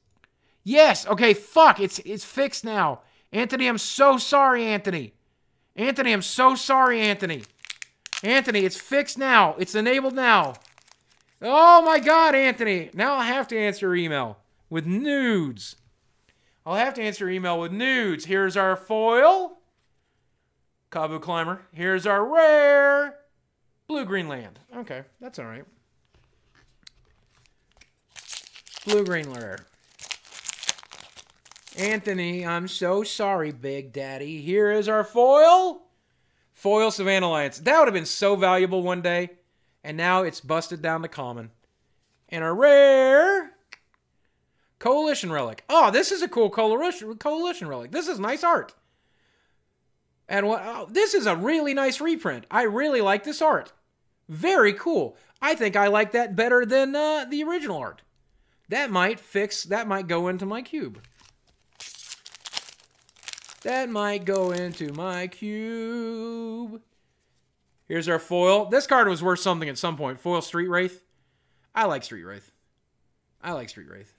Yes. Okay, fuck. It's fixed now. Anthony, I'm so sorry, Anthony. Anthony, I'm so sorry, Anthony. Anthony, it's fixed now. It's enabled now. Oh, my God, Anthony. Now I have to answer your email with nudes. I'll have to answer your email with nudes. Here's our foil. Kabu Climber. Here's our rare. Blue-green land. Okay, that's all right. Blue-green rare. Anthony, I'm so sorry, Big Daddy. Here is our foil. Foil Savannah Alliance. That would have been so valuable one day. And now it's busted down to common. And a rare Coalition Relic. Oh, this is a cool Coalition Relic. This is nice art. And this is a really nice reprint. I really like this art. Very cool. I think I like that better than the original art. That might go into my cube. That might go into my cube. Here's our foil. This card was worth something at some point. Foil Street Wraith. I like Street Wraith. I like Street Wraith.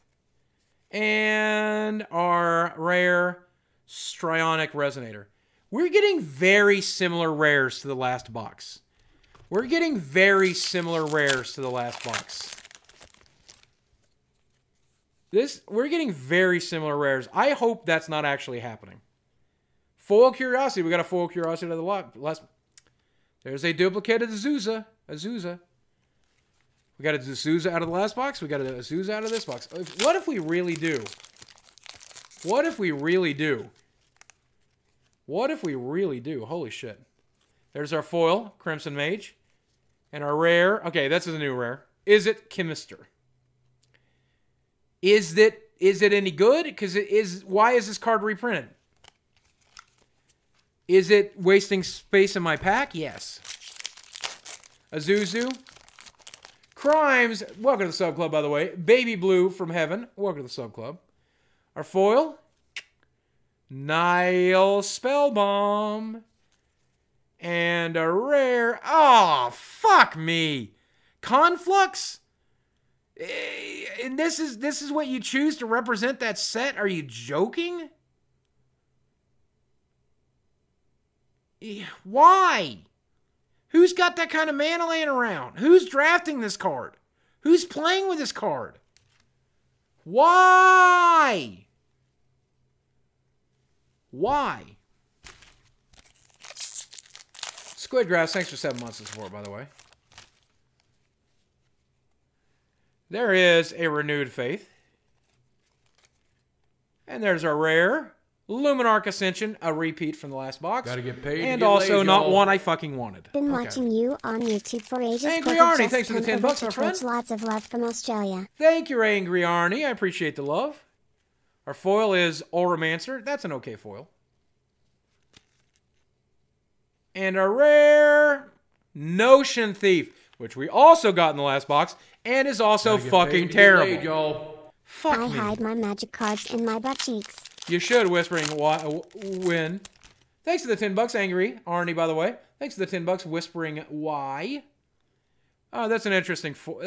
And our rare Strionic Resonator. We're getting very similar rares to the last box. We're getting very similar rares to the last box. We're getting very similar rares. I hope that's not actually happening. Foil Curiosity. We got a Foil Curiosity to the last. There's a duplicate of the Azusa. We got a Azusa out of the last box. We got a Azusa out of this box. What if we really do? What if we really do? What if we really do? Holy shit. There's our foil, Crimson Mage. And our rare. Okay, that's a new rare. Is it Chemister? Is it any good? Because why is this card reprinted? Is it wasting space in my pack? Yes. Azuzu. Crimes. Welcome to the sub club, by the way. Baby Blue from Heaven. Welcome to the sub club. Our foil. Nile Spellbomb. And a rare. Oh, fuck me. Conflux? And this is what you choose to represent that set? Are you joking? Why? Who's got that kind of mana laying around? Who's drafting this card? Who's playing with this card? Why? Why? Squidgrass, thanks for 7 months of support, by the way. There is a renewed faith. And there's our rare Luminarch Ascension, a repeat from the last box. Gotta get paid to And get also laid, not y'all. one I fucking wanted. Been watching you on YouTube for ages. Angry Purple Arnie, just thanks for the come 10 over bucks, to my friend. Twitch. Lots of love from Australia. Thank you, Angry Arnie. I appreciate the love. Our foil is Oromancer. That's an okay foil. And a rare Notion Thief, which we also got in the last box, and is also Gotta get fucking paid to get terrible. laid, y'all. Fuck I me. hide my magic cards in my butt cheeks. You should, Whispering Win. Thanks for the 10 bucks, Angry Arnie, by the way. Thanks for the 10 bucks, Whispering Y. Oh, that's an interesting foil.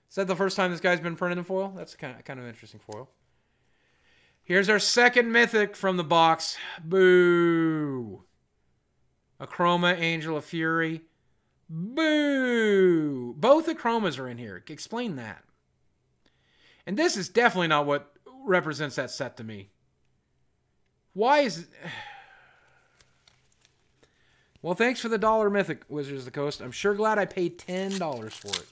Is that the first time this guy's been printed in foil? That's kind of interesting foil. Here's our second mythic from the box. Boo. Achroma, Angel of Fury. Boo. Both Achromas are in here. Explain that. And this is definitely not what represents that set to me. Why is... Well, thanks for the $1 mythic, Wizards of the Coast. I'm sure glad I paid $10 for it.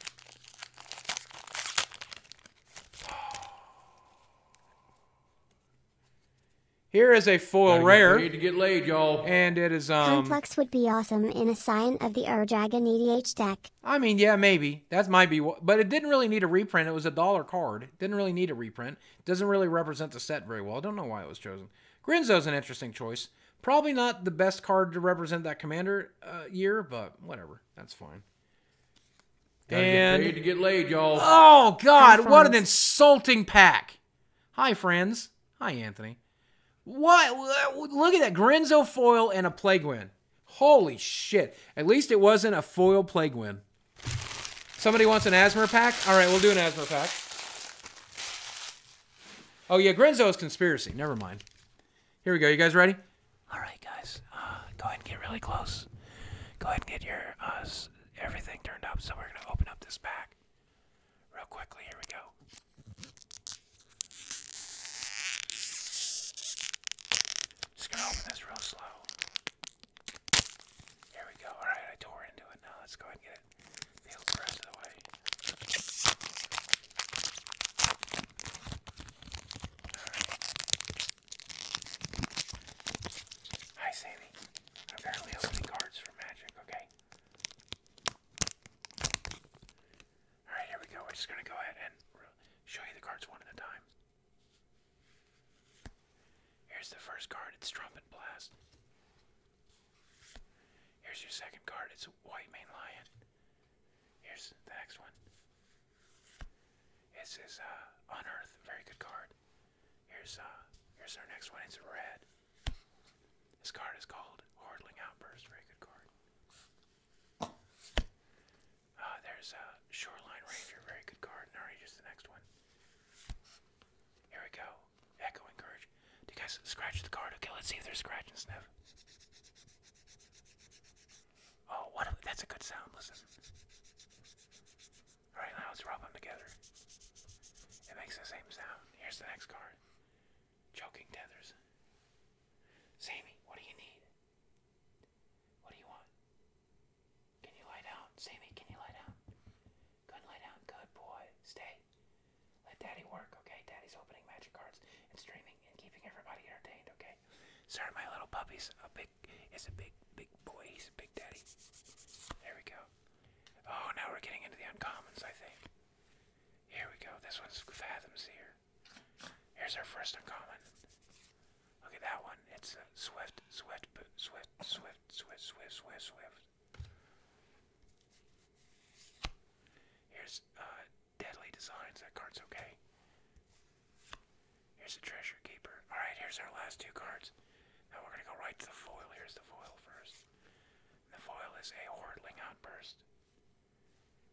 Here is a foil Gotta rare. get paid to get laid, y'all. And it is, Complex would be awesome in a sign of the Ur-Dragon EDH deck. I mean, yeah, maybe. That might be what... But it didn't really need a reprint. It was a $1 card. It didn't really need a reprint. It doesn't really represent the set very well. I don't know why it was chosen. Grinzo's an interesting choice. Probably not the best card to represent that Commander year, but whatever. That's fine. Gotta get paid to get laid, y'all. Oh, God, Hi, what an friends. insulting pack. Hi, friends. Hi, Anthony. What? Look at that. Grinzo foil and a Plaguewin. Holy shit. At least it wasn't a foil Plaguewin. Somebody wants an Asmer pack? All right, we'll do an Asmer pack. Oh, yeah, Grinzo is Conspiracy. Never mind. Here we go. You guys ready? All right, guys. Go ahead and get really close. Go ahead and get your everything turned up. So we're going to open up this pack real quickly. Here we go. Just going to open this real slow. Here we go. All right, I tore into it. Now let's go ahead and get it peeled the rest of the way. Hi, Sammy. I'm apparently opening cards for Magic, okay? Alright, here we go. We're just going to go ahead and show you the cards one at a time. Here's the first card. It's Trumpet Blast. Here's your second card. It's White Mane Lion. Here's the next one. This is Unearth. Very good card. Here's our next one. It's red. This card is called Hordling Outburst. Very good card. There's Shoreline Ranger. Very good card. And already just the next one. Here we go. Echoing Courage. Do you guys scratch the card? Okay, let's see if there's scratch and sniff. Oh, that's a good sound. Listen. Alright, now let's rub them together. It makes the same sound. Here's the next card. Choking Tethers. Sammy, what do you need? What do you want? Can you lie down? Sammy, can you lie down? Good, lie down. Good boy. Stay. Let Daddy work, okay? Daddy's opening magic cards and streaming and keeping everybody entertained, okay? Sorry, my little puppy's a big boy. He's a big daddy. There we go. Oh, now we're getting into the uncommons, I think. Here we go. This one's Fathoms here. Here's our first uncommon. Look at that one. It's Swift. Here's Deadly Designs. That card's okay. Here's a Treasure Keeper. Alright, here's our last two cards. Now we're going to go right to the foil. Here's the foil first. And the foil is a Hordling Outburst.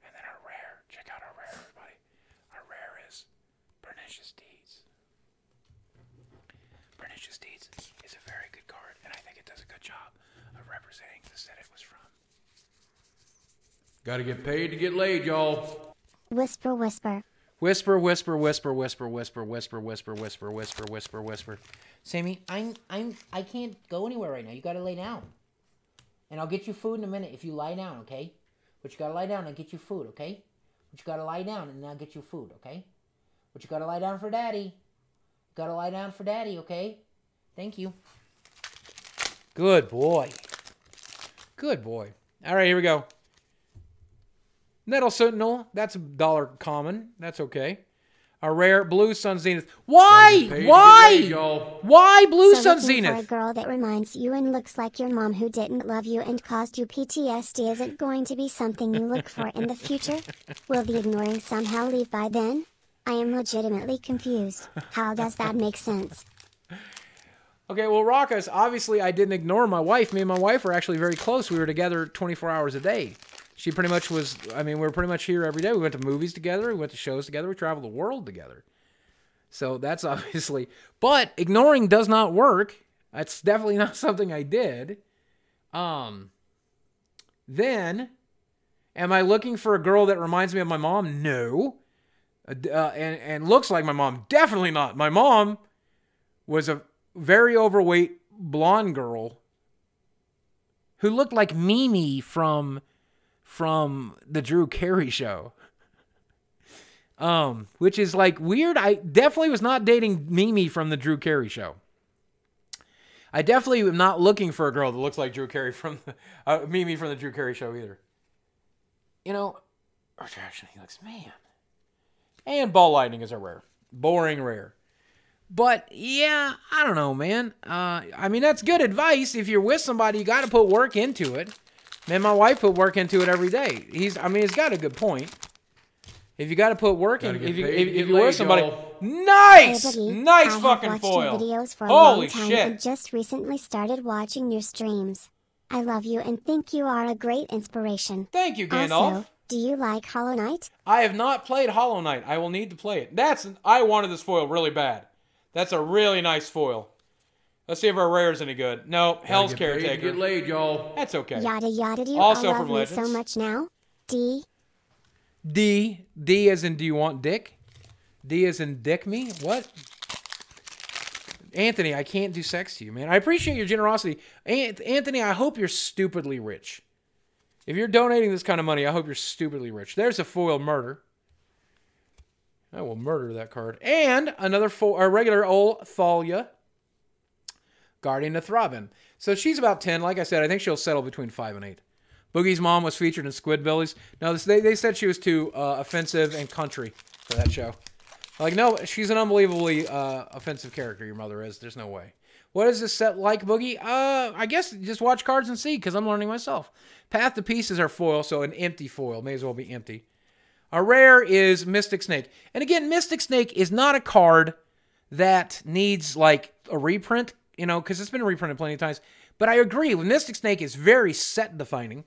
And then our rare. Check out our rare, everybody. Our rare is Pernicious Deeds. Pernicious Deeds is a very good card, and I think it does a good job of representing the set it was from. Gotta get paid to get laid, y'all. Whisper, whisper. Whisper, whisper, whisper, whisper, whisper, whisper, whisper, whisper, whisper, whisper, whisper. Sammy, I can't go anywhere right now. You gotta lay down. And I'll get you food in a minute if you lie down, okay? But you gotta lie down and I'll get you food, okay? But you gotta lie down and I'll get you food, okay? But you gotta lie down for daddy. You gotta lie down for daddy, okay? Thank you. Good boy. Good boy. All right, here we go. Nettle Sentinel. That's $1 common. That's okay. A rare Blue Sun Zenith. Why? Why Blue So Sun looking for a Zenith? girl that reminds you and looks like your mom who didn't love you and caused you PTSD isn't going to be something you look for in the future? Will the ignoring somehow leave by then? I am legitimately confused. How does that make sense? Okay, well, Raucous, obviously I didn't ignore my wife. Me and my wife were actually very close. We were together 24 hours a day. She pretty much was, I mean, we were pretty much here every day. We went to movies together. We went to shows together. We traveled the world together. So that's obviously, but ignoring does not work. That's definitely not something I did. Then, am I looking for a girl that reminds me of my mom? No. And looks like my mom? Definitely not. My mom was a very overweight blonde girl who looked like Mimi from the Drew Carey show. Which is like weird. I definitely was not dating Mimi from the Drew Carey show. I definitely am not looking for a girl that looks like Drew Carey from the, Mimi from the Drew Carey show either. You know, actually, he looks, man. And ball lightning is a rare. Boring rare. But, yeah, I don't know, man. I mean, that's good advice. If you're with somebody, you got to put work into it. Man, my wife put work into it every day. He's got a good point. If you got to put work in, if you're with somebody, nice, Hey, Boogie, nice I fucking have watched foil. your videos for a Holy long time shit. and just recently started watching your streams. I love you and think you are a great inspiration. Thank you, Gandalf. Also, do you like Hollow Knight? I have not played Hollow Knight. I will need to play it. I wanted this foil really bad. That's a really nice foil. Let's see if our rare is any good. No, Hell's Get paid to Caretaker. Get laid, y'all. That's okay. Yada yada. Do you Also all from love me so Legends. much now? D. D as in do you want dick? D as in dick me? What? Anthony, I can't do sex to you, man. I appreciate your generosity. Anthony, I hope you're stupidly rich. If you're donating this kind of money, I hope you're stupidly rich. There's a foil murder. I will murder that card. And another regular old Thalia. Guardian of Throbbing. So she's about 10. Like I said, I think she'll settle between 5 and 8. Boogie's mom was featured in Squidbillies. No, they said she was too offensive and country for that show. Like, no, she's an unbelievably offensive character, your mother is. There's no way. What is this set like, Boogie? I guess just watch cards and see, because I'm learning myself. Path to Peace is our foil, so an empty foil. May as well be empty. Our rare is Mystic Snake. And again, Mystic Snake is not a card that needs, like, a reprint, you know, because it's been reprinted plenty of times. But I agree, Mystic Snake is very set-defining.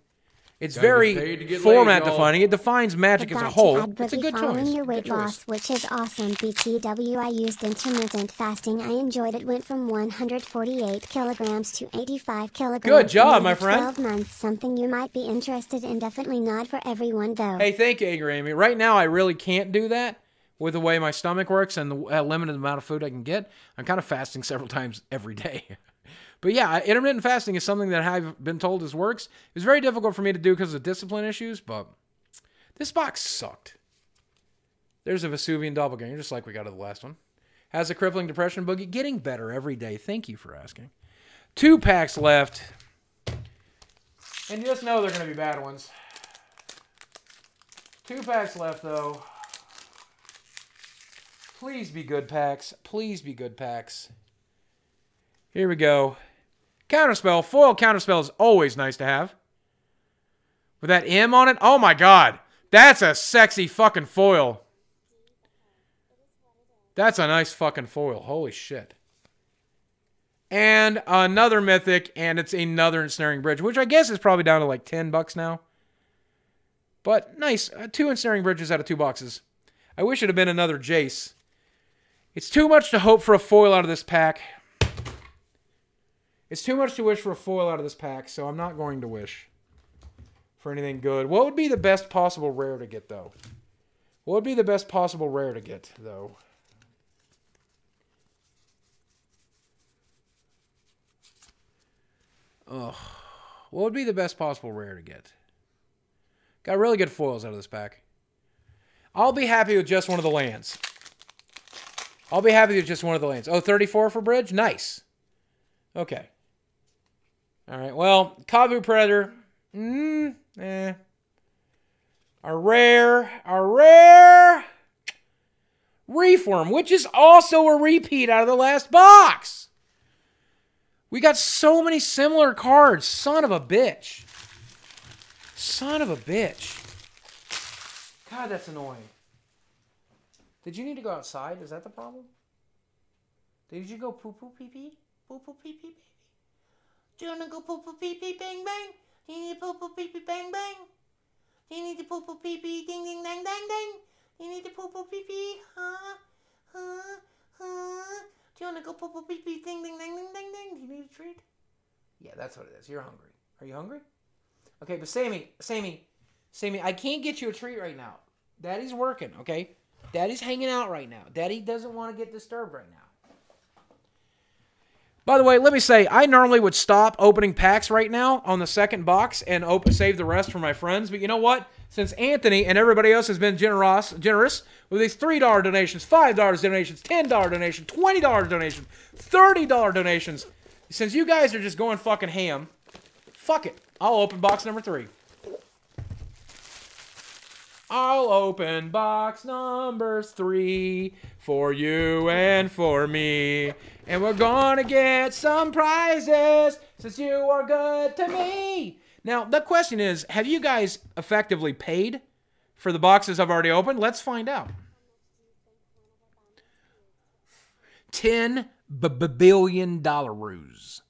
It's very format-defining. It defines Magic as a whole. It's a good following choice. your weight Good choice. loss, which is awesome. BTW, I used intermittent fasting. I enjoyed it. Went from 148 kilograms to 85 kilograms. Good job, in my under friend. 12 months. Something you might be interested in. Definitely not for everyone, though. Hey, thank you, Angry Amy. Right now, I really can't do that with the way my stomach works and the limited amount of food I can get. I'm kind of fasting several times every day. But yeah, intermittent fasting is something that I've been told works. It's very difficult for me to do because of discipline issues, but this box sucked. There's a Vesuvian doppelganger, just like we got of the last one. Has a crippling depression, Boogie. Getting better every day. Thank you for asking. 2 packs left. And just know they're going to be bad ones. 2 packs left, though. Please be good packs. Please be good packs. Here we go. Counterspell. Foil counterspell is always nice to have. With that M on it. Oh my god. That's a sexy fucking foil. That's a nice fucking foil. Holy shit. And another mythic. And it's another ensnaring bridge. Which I guess is probably down to like $10 now. But nice. 2 ensnaring bridges out of 2 boxes. I wish it had been another Jace. It's too much to hope for a foil out of this pack. It's too much to wish for a foil out of this pack, so I'm not going to wish for anything good. What would be the best possible rare to get, though? What would be the best possible rare to get, though? Ugh. What would be the best possible rare to get? Got really good foils out of this pack. I'll be happy with just one of the lands. I'll be happy with just one of the lands. Oh, 34 for bridge? Nice. Okay. All right, well, Kavu Predator. A rare Reform, which is also a repeat out of the last box. We got so many similar cards. Son of a bitch. Son of a bitch. God, that's annoying. Did you need to go outside? Is that the problem? Did you go poo-poo pee-pee? Poo-poo pee-pee baby? Do you wanna go poo-poo pee-pee bang bang? Do you need to poo-poo pee-pee bang bang? Do you need to poo-poo pee-pee ding ding dang dang dang? Do you need to poo-poo pee-pee? Huh? Do you wanna go poo-poo pee-pee ding ding dang ding dang dang? Do you need a treat? Yeah, that's what it is. You're hungry. Are you hungry? Okay, but Sammy, I can't get you a treat right now. Daddy's working, okay? Daddy's hanging out right now. Daddy doesn't want to get disturbed right now. By the way, let me say, I normally would stop opening packs right now on the second box and save the rest for my friends. But you know what? Since Anthony and everybody else has been generous with these $3 donations, $5 donations, $10 donations, $20 donations, $30 donations, since you guys are just going fucking ham, fuck it. I'll open box number 3. I'll open box number 3 for you and for me. And we're gonna get some prizes since you are good to me. Now, the question is, have you guys effectively paid for the boxes I've already opened? Let's find out. $10 billion ruse.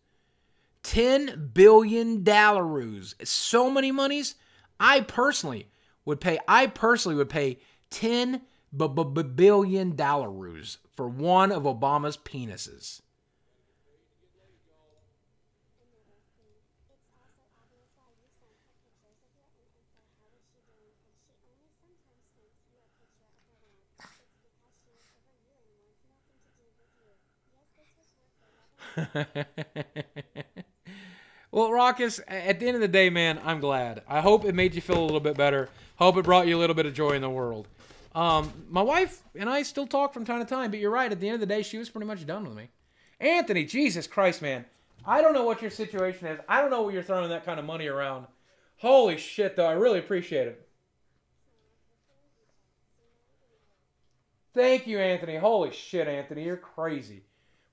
$10 billion ruse. So many monies. I personally would pay $10 billion ruse for one of Obama's penises. Well, Raucus, at the end of the day, man, I'm glad. I hope it made you feel a little bit better. Hope it brought you a little bit of joy in the world. My wife and I still talk from time to time, but you're right. At the end of the day, she was pretty much done with me. Anthony, Jesus Christ, man. I don't know what your situation is. I don't know what you're throwing that kind of money around. Holy shit, though. I really appreciate it. Thank you, Anthony. Holy shit, Anthony. You're crazy.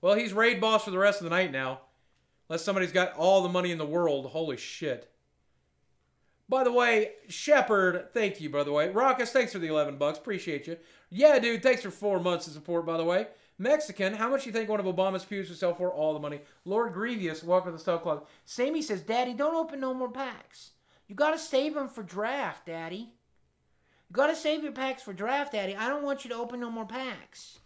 Well, he's raid boss for the rest of the night now. Unless somebody's got all the money in the world. Holy shit. By the way, Shepard, thank you, by the way. Raucus, thanks for the $11. Appreciate you. Yeah, dude, thanks for 4 months of support, by the way. Mexican, how much do you think one of Obama's pews would sell for? All the money. Lord Grievous, welcome to the Stove Club. Sammy says, Daddy, don't open no more packs. You got to save them for draft, Daddy. You got to save your packs for draft, Daddy. I don't want you to open no more packs.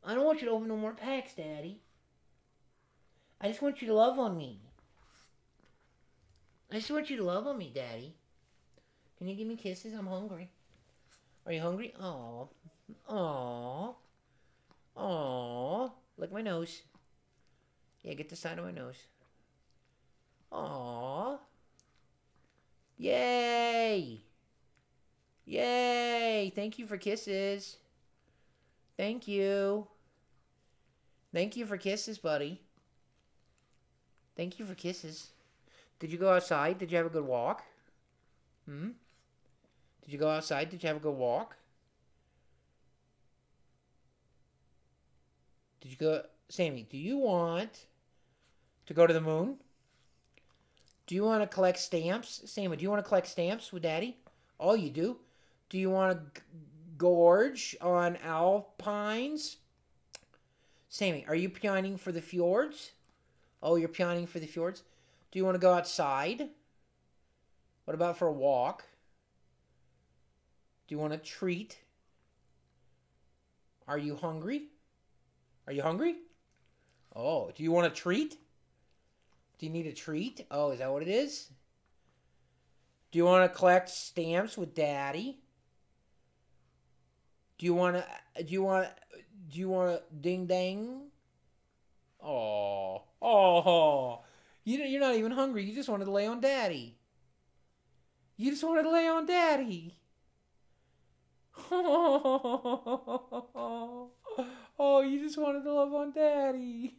I don't want you to open no more packs, Daddy. I just want you to love on me. I just want you to love on me, Daddy. Can you give me kisses? I'm hungry. Are you hungry? Aw. Aw. Aw. Lick my nose. Yeah, get the side of my nose. Aw. Yay. Yay. Thank you for kisses. Thank you. Thank you for kisses, buddy. Thank you for kisses. Did you go outside? Did you have a good walk? Did you go outside? Did you have a good walk? Did you go... Sammy, do you want to go to the moon? Do you want to collect stamps? Sammy, do you want to collect stamps with Daddy? Oh, you do? Do you want to gorge on alpines? Sammy, are you pining for the fjords? Oh, you're pining for the fjords? Do you want to go outside? What about for a walk? Do you want a treat? Are you hungry? Are you hungry? Oh, do you want a treat? Do you need a treat? Oh, is that what it is? Do you want to collect stamps with Daddy? Do you want to ding dang? Oh. You're not even hungry. You just wanted to lay on Daddy. You just wanted to lay on Daddy. Oh, you just wanted to love on Daddy.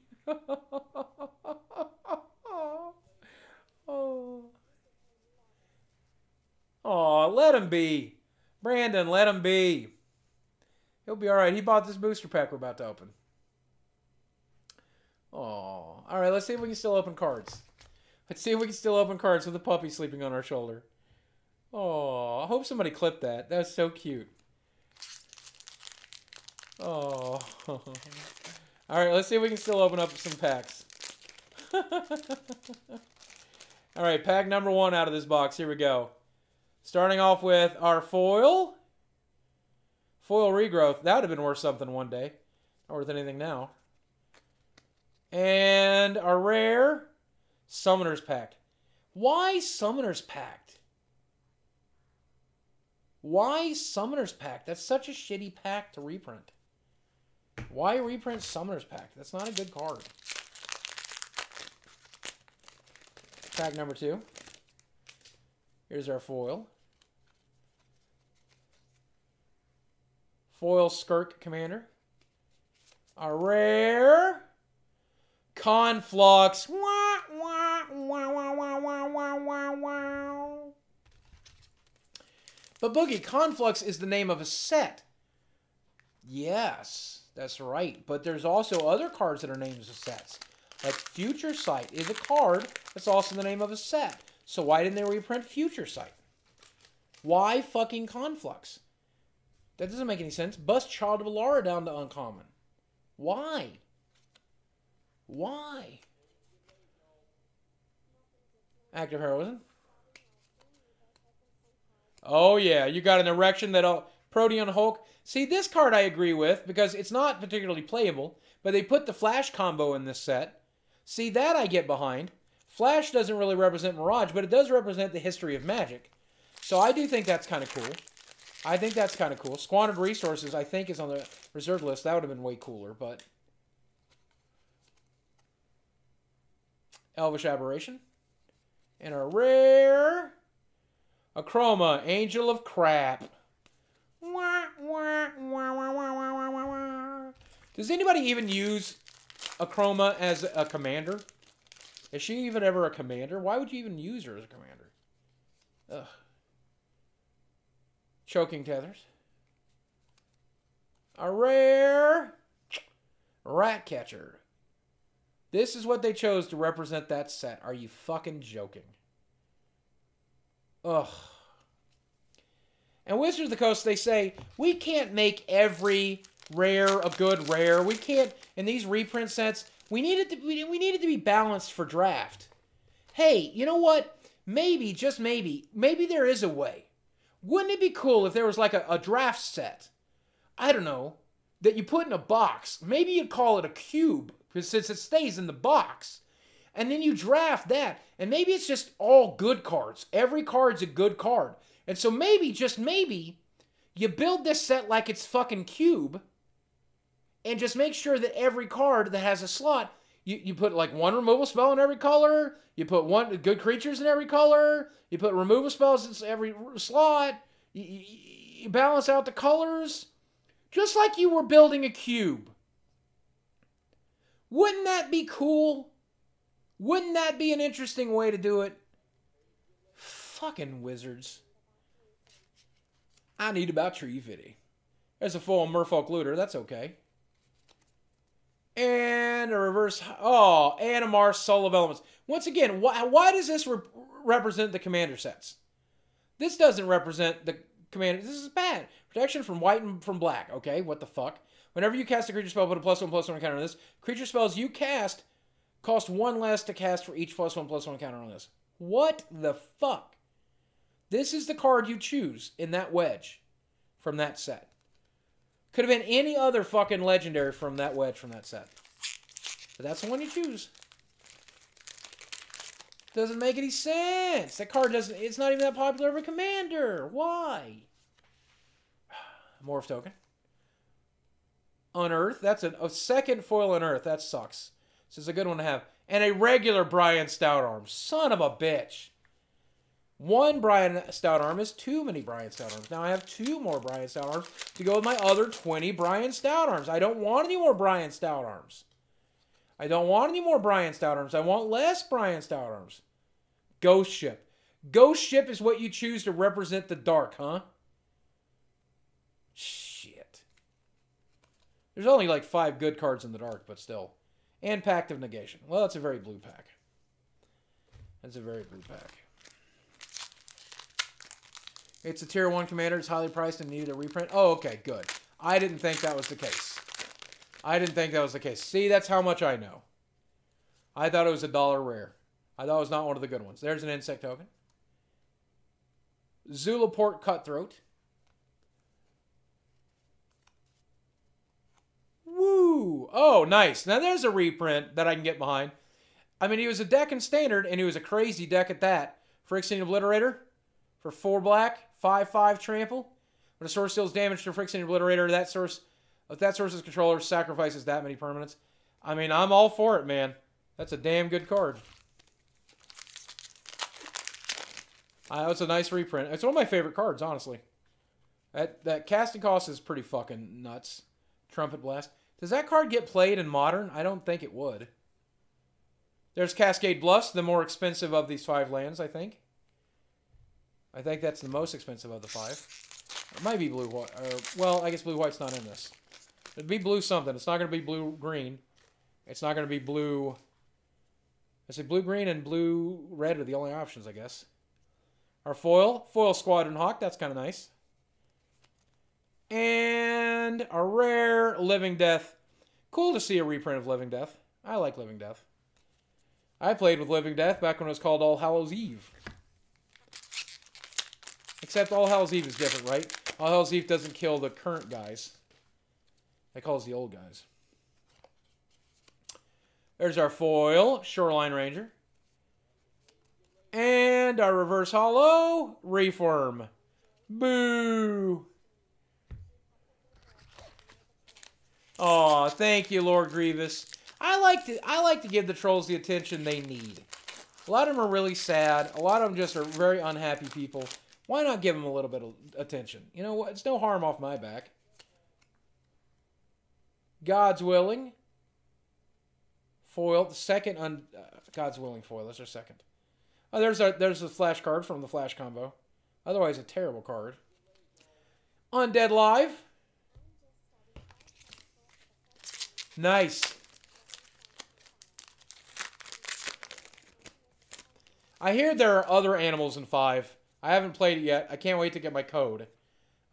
Oh. Oh, let him be. Brandon, let him be. He'll be all right. He bought this booster pack we're about to open. Oh. All right, let's see if we can still open cards. Let's see if we can still open cards with a puppy sleeping on our shoulder. Oh, I hope somebody clipped that. That's so cute. Oh. All right, let's see if we can still open up some packs. All right, pack number 1 out of this box. Here we go. Starting off with our foil. Foil regrowth. That would have been worth something one day. Not worth anything now. And our rare Summoner's Pact. Why Summoner's Pact? Why Summoner's Pact? That's such a shitty pack to reprint. Why reprint Summoner's Pact? That's not a good card. Pack number 2. Here's our foil. Foil Skirk Commander. Our rare Conflux. Wah, wah, wah, wah, wah, wah, wah, wah, wah. But Boogie, Conflux is the name of a set. Yes, that's right. But there's also other cards that are names of sets. Like Future Sight is a card that's also the name of a set. So why didn't they reprint Future Sight? Why fucking Conflux? That doesn't make any sense. Bust Child of Alara down to uncommon. Why? Why? Active Heroism. Oh yeah, you got an erection that Protean Hulk. See, this card I agree with because it's not particularly playable, but they put the Flash combo in this set. See, that I get behind. Flash doesn't really represent Mirage, but it does represent the history of Magic. So I do think that's kind of cool. I think that's kind of cool. Squandered Resources, I think, is on the reserve list. That would have been way cooler, but... Elvish Aberration. And a rare... Achroma, Angel of Crap. Wah, wah, wah, wah, wah, wah, wah, wah. Does anybody even use Achroma as a commander? Is she even ever a commander? Why would you even use her as a commander? Ugh. Choking Tethers. A rare Ratcatcher. This is what they chose to represent that set. Are you fucking joking? Ugh. And Wizards of the Coast, they say, we can't make every rare a good rare. We can't, in these reprint sets, we need it to be balanced for draft. Hey, you know what? Maybe, just maybe there is a way. Wouldn't it be cool if there was like a draft set, I don't know, that you put in a box? Maybe you'd call it a cube, because since it stays in the box. And then you draft that, and maybe it's just all good cards. Every card's a good card. And so maybe, just maybe, you build this set like it's fucking cube, and just make sure that every card that has a slot, you put like one removal spell in every color, you put one good creatures in every color, you put removal spells in every slot, you balance out the colors, just like you were building a cube. Wouldn't that be cool? Wouldn't that be an interesting way to do it? Fucking Wizards. I need about Tree Fitty. There's a full Merfolk Looter. That's okay. And a reverse... Oh, Animar Soul of Elements. Once again, why does this represent the commander sets? This doesn't represent the commander... This is bad. Protection from white and from black. Okay, what the fuck? Whenever you cast a creature spell, put a +1/+1 counter on this. Creature spells you cast cost 1 less to cast for each +1/+1 counter on this. What the fuck? This is the card you choose in that wedge from that set. Could have been any other fucking legendary from that wedge from that set. But that's the one you choose. Doesn't make any sense. That card doesn't... It's not even that popular of a commander. Why? Morph token. Unearth. That's a second foil Unearth. That sucks. This is a good one to have. And a regular Brian Stoutarm. Son of a bitch. One Brian Stout Arm is too many Brian Stout Arms. Now I have 2 more Brian Stout Arms to go with my other 20 Brian Stout Arms. I don't want any more Brian Stout Arms. I don't want any more Brian Stout Arms. I want less Brian Stout Arms. Ghost Ship. Ghost Ship is what you choose to represent the dark, huh? Shit. There's only like 5 good cards in the dark, but still. And Pact of Negation. Well, that's a very blue pack. That's a very blue pack. It's a tier 1 commander. It's highly priced and needed a reprint. Oh, okay, good. I didn't think that was the case. I didn't think that was the case. See, that's how much I know. I thought it was $1 rare. I thought it was not one of the good ones. There's an insect token. Zulaport Cutthroat. Woo! Oh, nice. Now there's a reprint that I can get behind. I mean, he was a deck in Standard, and he was a crazy deck at that. Phyrexian Obliterator for 4 black, 5/5 trample. When a source deals damage to a Phyrexian Obliterator, if that source's controller sacrifices that many permanents. I mean, I'm all for it, man. That's a damn good card. It's a nice reprint. It's one of my favorite cards, honestly. That casting cost is pretty fucking nuts. Trumpet Blast. Does that card get played in Modern? I don't think it would. There's Cascade Bluffs, the more expensive of these 5 lands, I think. I think that's the most expensive of the 5. It might be blue-white. Well, I guess blue-white's not in this. It'd be blue something. It's not going to be blue-green. It's not going to be blue... I say blue-green and blue-red are the only options, I guess. Our foil Squadron Hawk. That's kind of nice. And a rare Living Death. Cool to see a reprint of Living Death. I like Living Death. I played with Living Death back when it was called All Hallows Eve. Except All Hallows Eve is different, right? All Hallows Eve doesn't kill the current guys. It calls the old guys. There's our foil, Shoreline Ranger. And our reverse hollow, Reform. Boo! Aw, thank you, Lord Grievous. I like to give the trolls the attention they need. A lot of them are really sad. A lot of them just are very unhappy people. Why not give them a little bit of attention? You know what? It's no harm off my back. God's Willing. Foil. The second God's Willing foil. That's our second. Oh, there's a flash card from the Flash combo. Otherwise, a terrible card. Undead Live. Nice. I hear there are other animals in 5. I haven't played it yet. I can't wait to get my code.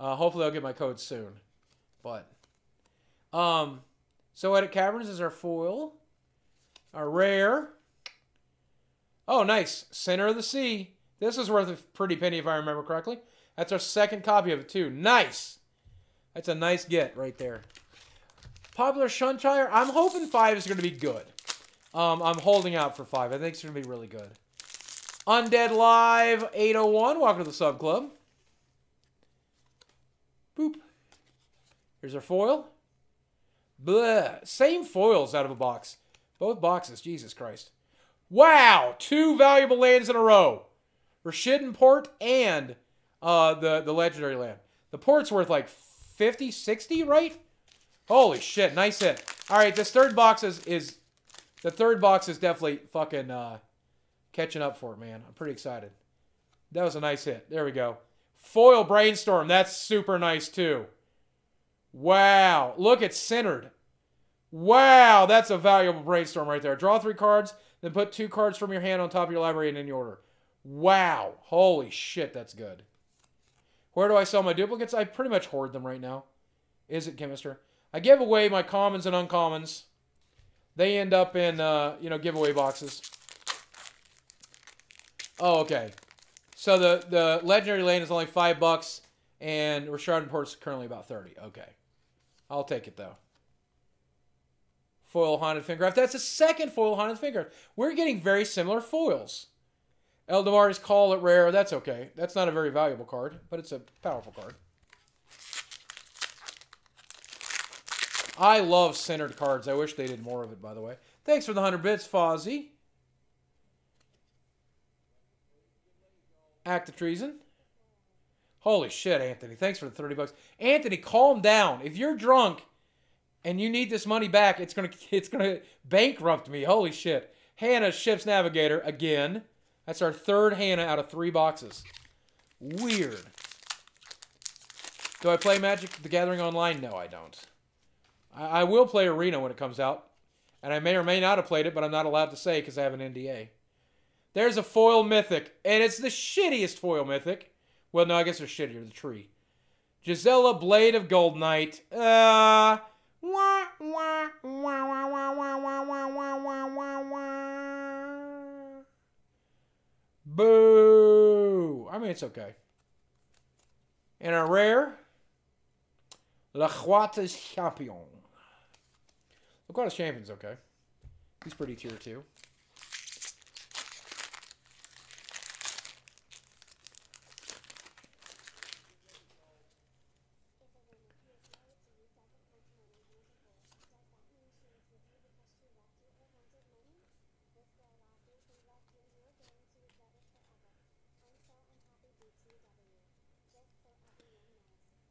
Hopefully I'll get my code soon. But, Soetic Caverns is our foil. Our rare. Oh, nice. Center of the Sea. This is worth a pretty penny if I remember correctly. That's our second copy of it, too. Nice. That's a nice get right there. Popular Shunshire. I'm hoping 5 is going to be good. I'm holding out for 5. I think it's going to be really good. Undead Live 801. Welcome to the Sub Club. Boop. Here's our foil. Bleh. Same foils out of a box. Both boxes. Jesus Christ. Wow. 2 valuable lands in a row. Rashidun Port and the legendary land. The port's worth like 50, 60, right? Holy shit. Nice hit. All right. This third box is definitely fucking catching up for it, man. I'm pretty excited. That was a nice hit. There we go. Foil Brainstorm. That's super nice, too. Wow. Look, it's centered. Wow. That's a valuable Brainstorm right there. Draw 3 cards, then put 2 cards from your hand on top of your library in any order. Wow. Holy shit, that's good. Where do I sell my duplicates? I pretty much hoard them right now. Is it Chemister? I give away my commons and uncommons. They end up in, giveaway boxes. Oh, okay. So the legendary land is only $5, and Rashidun Port's currently about 30. Okay. I'll take it, though. Foil Haunted Fingercraft. That's the second foil Haunted Fingercraft. We're getting very similar foils. Eldamari's Call at rare. That's okay. That's not a very valuable card, but it's a powerful card. I love centered cards. I wish they did more of it, by the way. Thanks for the 100 bits, Fozzie. Act of treason. Holy shit, Anthony. Thanks for the 30 bucks. Anthony, calm down. If you're drunk and you need this money back, it's gonna bankrupt me. Holy shit. Hannah, Ship's Navigator, again. That's our third Hannah out of 3 boxes. Weird. Do I play Magic the Gathering online? No, I don't. I will play Arena when it comes out. And I may or may not have played it, but I'm not allowed to say because I have an NDA. There's a foil mythic. And it's the shittiest foil mythic. Well, no, I guess they're shittier. The tree. Gisela, Blade of Gold Knight. Boo. I mean, it's okay. And a rare. L'Aquata's Champion. L'Aquata's Champion's okay. He's pretty tier 2.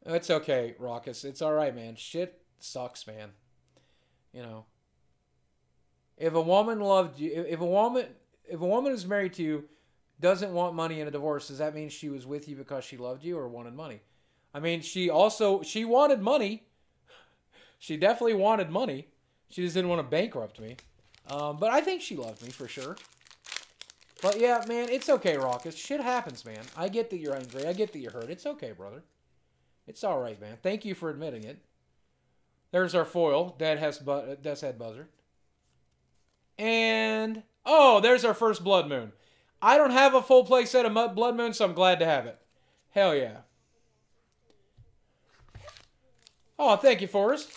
It's okay, Raucus. It's all right, man. Shit sucks, man. You know. If a woman loved you, if a woman who's married to you doesn't want money in a divorce, does that mean she was with you because she loved you or wanted money? I mean, she wanted money. She definitely wanted money. She just didn't want to bankrupt me. But I think she loved me for sure. But yeah, man, it's okay, Raucus. Shit happens, man. I get that you're angry. I get that you're hurt. It's okay, brother. It's all right, man. Thank you for admitting it. There's our foil, Death's Head Buzzer. And, oh, there's our first Blood Moon. I don't have a full play set of Blood Moon, so I'm glad to have it. Hell yeah. Oh, thank you, Forrest.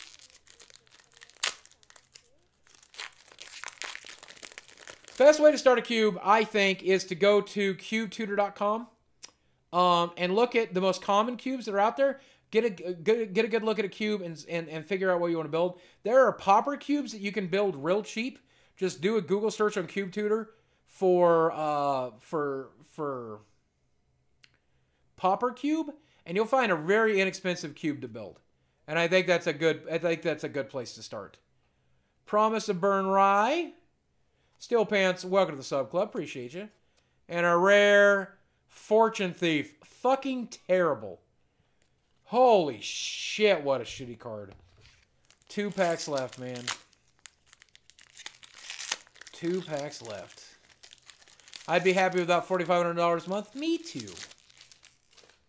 Best way to start a cube, I think, is to go to cubetutor.com. And look at the most common cubes that are out there. Get a good look at a cube and figure out what you want to build. There are popper cubes that you can build real cheap. Just do a Google search on Cube Tutor for popper cube, and you'll find a very inexpensive cube to build. And I think that's a good place to start. Promise of Burn Rye, Steel Pants. Welcome to the sub club. Appreciate you. And a rare Fortune Thief. Fucking terrible. Holy shit, what a shitty card. 2 packs left, man. 2 packs left. I'd be happy with about $4,500 a month. Me too.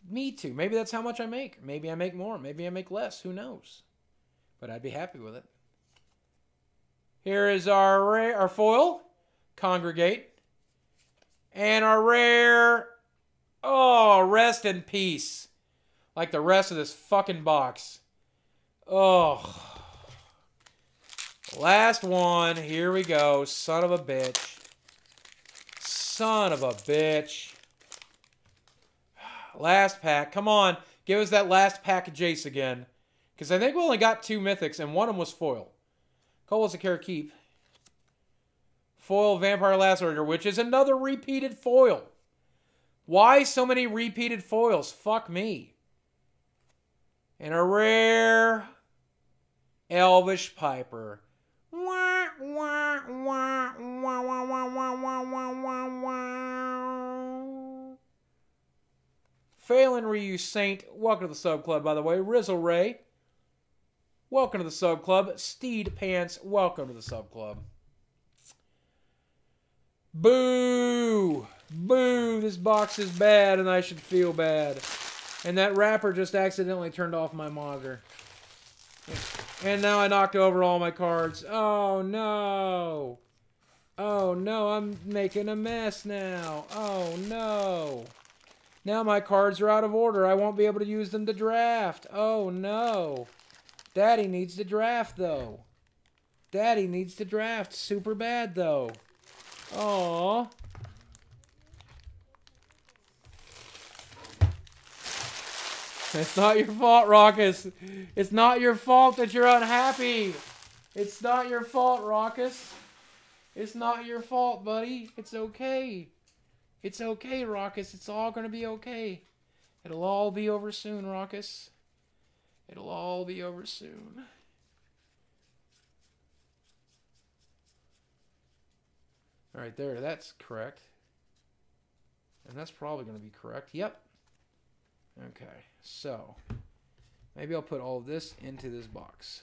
Me too. Maybe that's how much I make. Maybe I make more. Maybe I make less. Who knows? But I'd be happy with it. Here is our foil. Congregate. And our rare... Oh, rest in peace. Like the rest of this fucking box. Oh. Last one. Here we go. Son of a bitch. Son of a bitch. Last pack. Come on. Give us that last pack of Jace again. Because I think we only got 2 mythics, and one of them was foil. Cole's a care keep. Foil Vampire Lacerator, which is another repeated foil. Why so many repeated foils? Fuck me. And a rare Elvish Piper. Phelan Ryu Saint, welcome to the sub club, by the way. Rizzle Ray, welcome to the sub club. Steed Pants, welcome to the sub club. Boo! Boo! This box is bad and I should feel bad. And that wrapper just accidentally turned off my monitor. And now I knocked over all my cards. Oh no! Oh no, I'm making a mess now. Oh no! Now my cards are out of order. I won't be able to use them to draft. Oh no! Daddy needs to draft though. Daddy needs to draft super bad though. Aww. It's not your fault, Raucus. It's not your fault that you're unhappy. It's not your fault, Raucus. It's not your fault, buddy. It's okay. It's okay, Raucous. It's all going to be okay. It'll all be over soon, Raucous. It'll all be over soon. All right, there. That's correct. And that's probably going to be correct. Yep. Okay, so maybe I'll put all of this into this box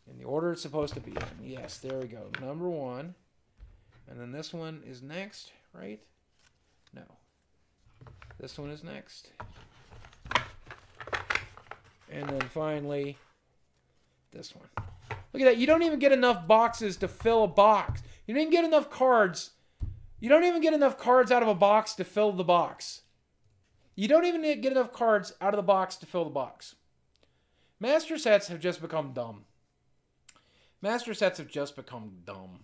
in the order it's supposed to be in. Yes, there we go. Number 1. And then this one is next, right? No. This one is next. And then finally, this one. Look at that. You don't even get enough boxes to fill a box. You don't even get enough cards. You don't even get enough cards out of a box to fill the box. You don't even get enough cards out of the box to fill the box. Master sets have just become dumb. Master sets have just become dumb.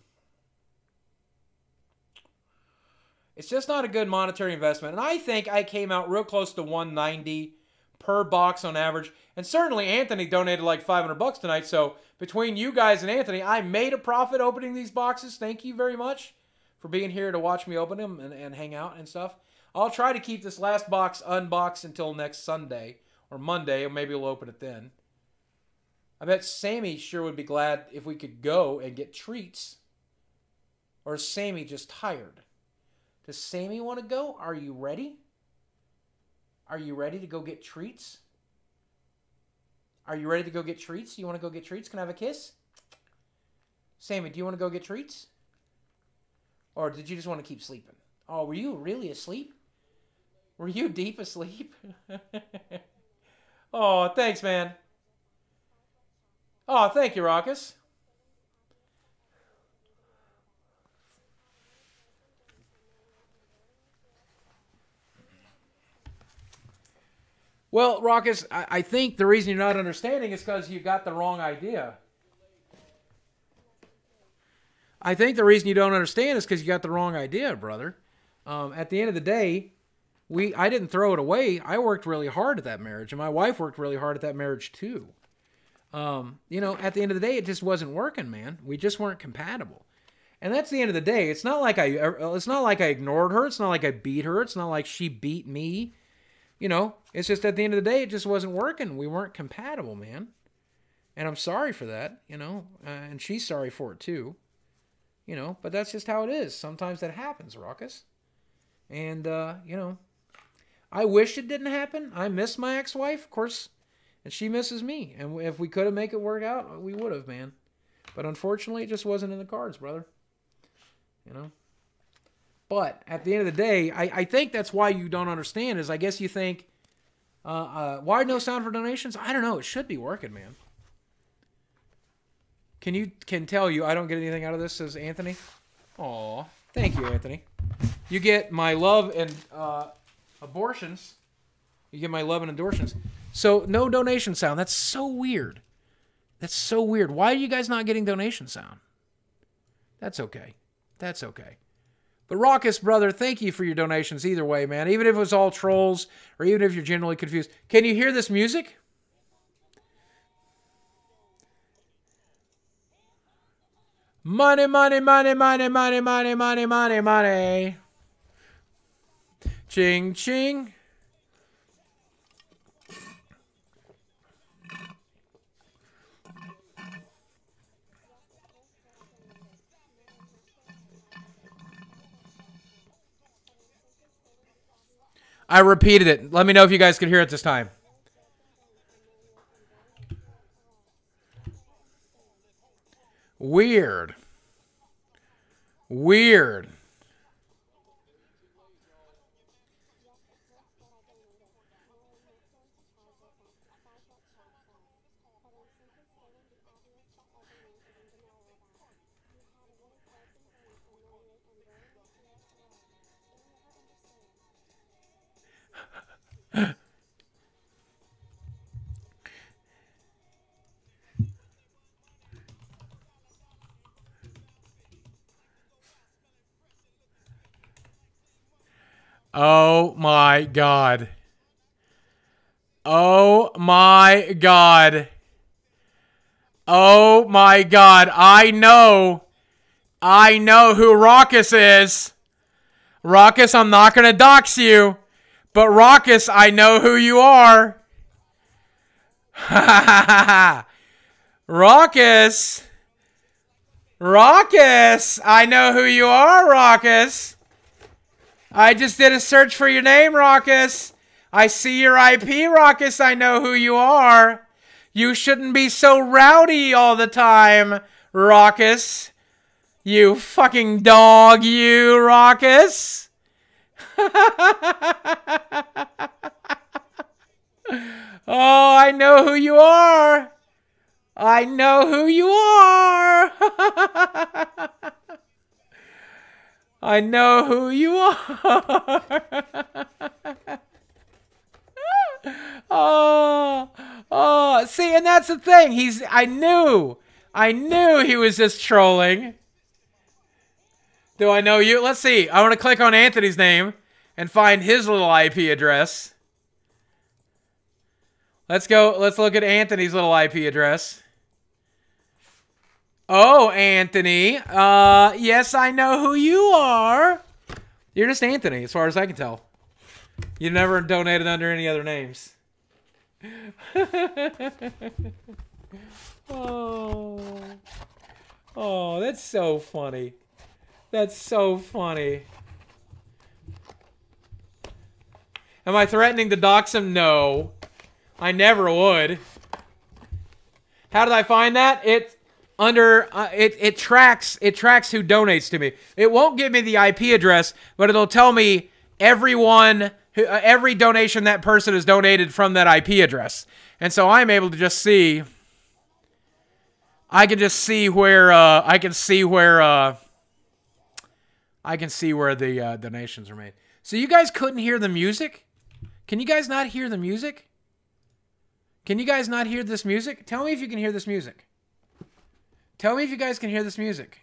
It's just not a good monetary investment. And I think I came out real close to $190 per box on average. And certainly Anthony donated like $500 tonight. So between you guys and Anthony, I made a profit opening these boxes. Thank you very much for being here to watch me open them and hang out and stuff. I'll try to keep this last box unboxed until next Sunday or Monday, or maybe we'll open it then. I bet Sammy sure would be glad if we could go and get treats. Or is Sammy just tired? Does Sammy want to go? Are you ready? Are you ready to go get treats? Are you ready to go get treats? You want to go get treats? Can I have a kiss? Sammy, do you want to go get treats? Or did you just want to keep sleeping? Oh, were you really asleep? Were you deep asleep? Oh, thanks, man. Oh, thank you, Raucous. Well, Raucous, I think the reason you're not understanding is because you got the wrong idea. I think the reason you don't understand is because you got the wrong idea, brother. At the end of the day, I didn't throw it away. I worked really hard at that marriage, and my wife worked really hard at that marriage too. You know, at the end of the day, it just wasn't working, man. We just weren't compatible. And that's the end of the day. It's not like I ignored her. It's not like I beat her. It's not like she beat me. You know, it's just at the end of the day, it just wasn't working. We weren't compatible, man. And I'm sorry for that, you know, and she's sorry for it too. You know, but that's just how it is. Sometimes that happens, Raucous. And, you know, I wish it didn't happen. I miss my ex-wife, of course, and she misses me. And if we could have made it work out, we would have, man. But unfortunately, it just wasn't in the cards, brother. You know? But at the end of the day, I think that's why you don't understand is I guess you think, why no sound for donations? I don't know. It should be working, man. Can tell you I don't get anything out of this, says Anthony. Aw, thank you, Anthony. You get my love and abortions. You get my love and endorsements. So no donation sound. That's so weird. That's so weird. Why are you guys not getting donation sound? That's okay. That's okay. But Raucous, brother, thank you for your donations either way, man. Even if it was all trolls or even if you're genuinely confused. Can you hear this music? Money, money, money, money, money, money, money, money, money. Ching, ching. I repeated it. Let me know if you guys could hear it this time. Weird. Weird. Oh my God. Oh my God. Oh my God. I know who Raucous is. Raucous, I'm not going to dox you. But Raucous, I know who you are. Raucous. Raucous, I know who you are, Raucous. I just did a search for your name, Raucous. I see your IP, Raucous. I know who you are. You shouldn't be so rowdy all the time, Raucous. You fucking dog, you, Raucous. Oh, I know who you are. I know who you are. I know who you are. Oh, see, and that's the thing. I knew he was just trolling. Do I know you? Let's see. I want to click on Anthony's name and find his little IP address. Let's go. Let's look at Anthony's little IP address. Oh, Anthony. Yes, I know who you are. You're just Anthony, as far as I can tell. You never donated under any other names. Oh, that's so funny. That's so funny. Am I threatening to dox him? No. I never would. How did I find that? It tracks who donates to me. It won't give me the IP address, but it'll tell me everyone every donation that person has donated from that IP address. And so I'm able to just see. I can just see where I can see where the donations are made. So you guys couldn't hear the music? Can you guys not hear the music? Can you guys not hear this music? Tell me if you can hear this music. Tell me if you guys can hear this music.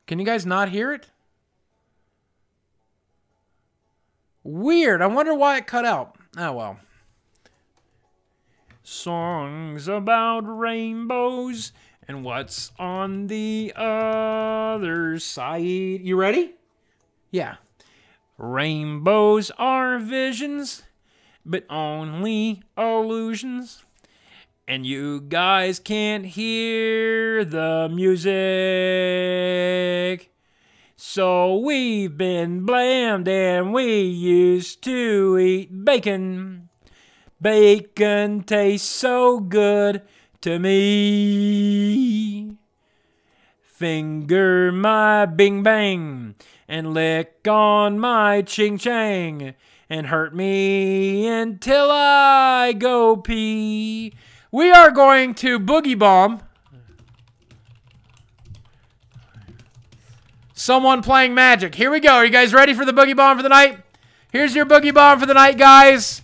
Can you guys not hear it? Weird. I wonder why it cut out. Oh, well. Songs about rainbows and what's on the other side. You ready? Yeah. Rainbows are visions, but only illusions. And you guys can't hear the music. So we've been blamed and we used to eat bacon. Bacon tastes so good to me. Finger my bing bang and lick on my ching chang and hurt me until I go pee. We are going to Boogie Bomb. Someone playing Magic. Here we go. Are you guys ready for the Boogie Bomb for the night? Here's your Boogie Bomb for the night, guys.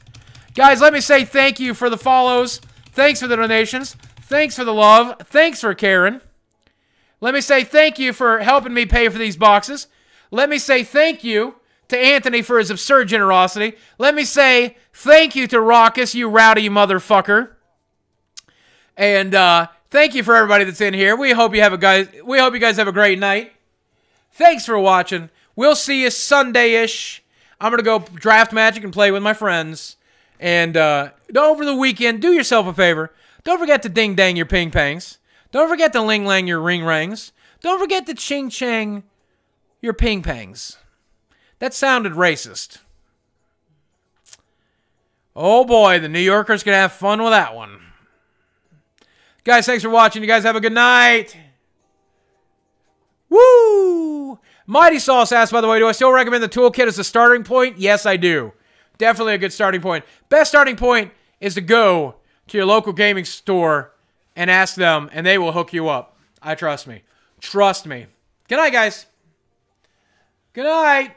Guys, let me say thank you for the follows. Thanks for the donations. Thanks for the love. Thanks for caring. Let me say thank you for helping me pay for these boxes. Let me say thank you to Anthony for his absurd generosity. Let me say thank you to Raucous, you rowdy motherfucker. And thank you for everybody that's in here. We hope you guys have a great night. Thanks for watching. We'll see you Sunday-ish. I'm going to go draft Magic and play with my friends. And over the weekend, do yourself a favor. Don't forget to ding-dang your ping-pangs. Don't forget to ling-lang your ring-rangs. Don't forget to ching-chang your ping-pangs. That sounded racist. Oh boy, the New Yorker's going to have fun with that one. Guys, thanks for watching. You guys have a good night. Woo! Mighty Sauce asks, by the way, do I still recommend the toolkit as a starting point? Yes, I do. Definitely a good starting point. Best starting point is to go to your local gaming store and ask them, and they will hook you up. I trust me. Trust me. Good night, guys. Good night.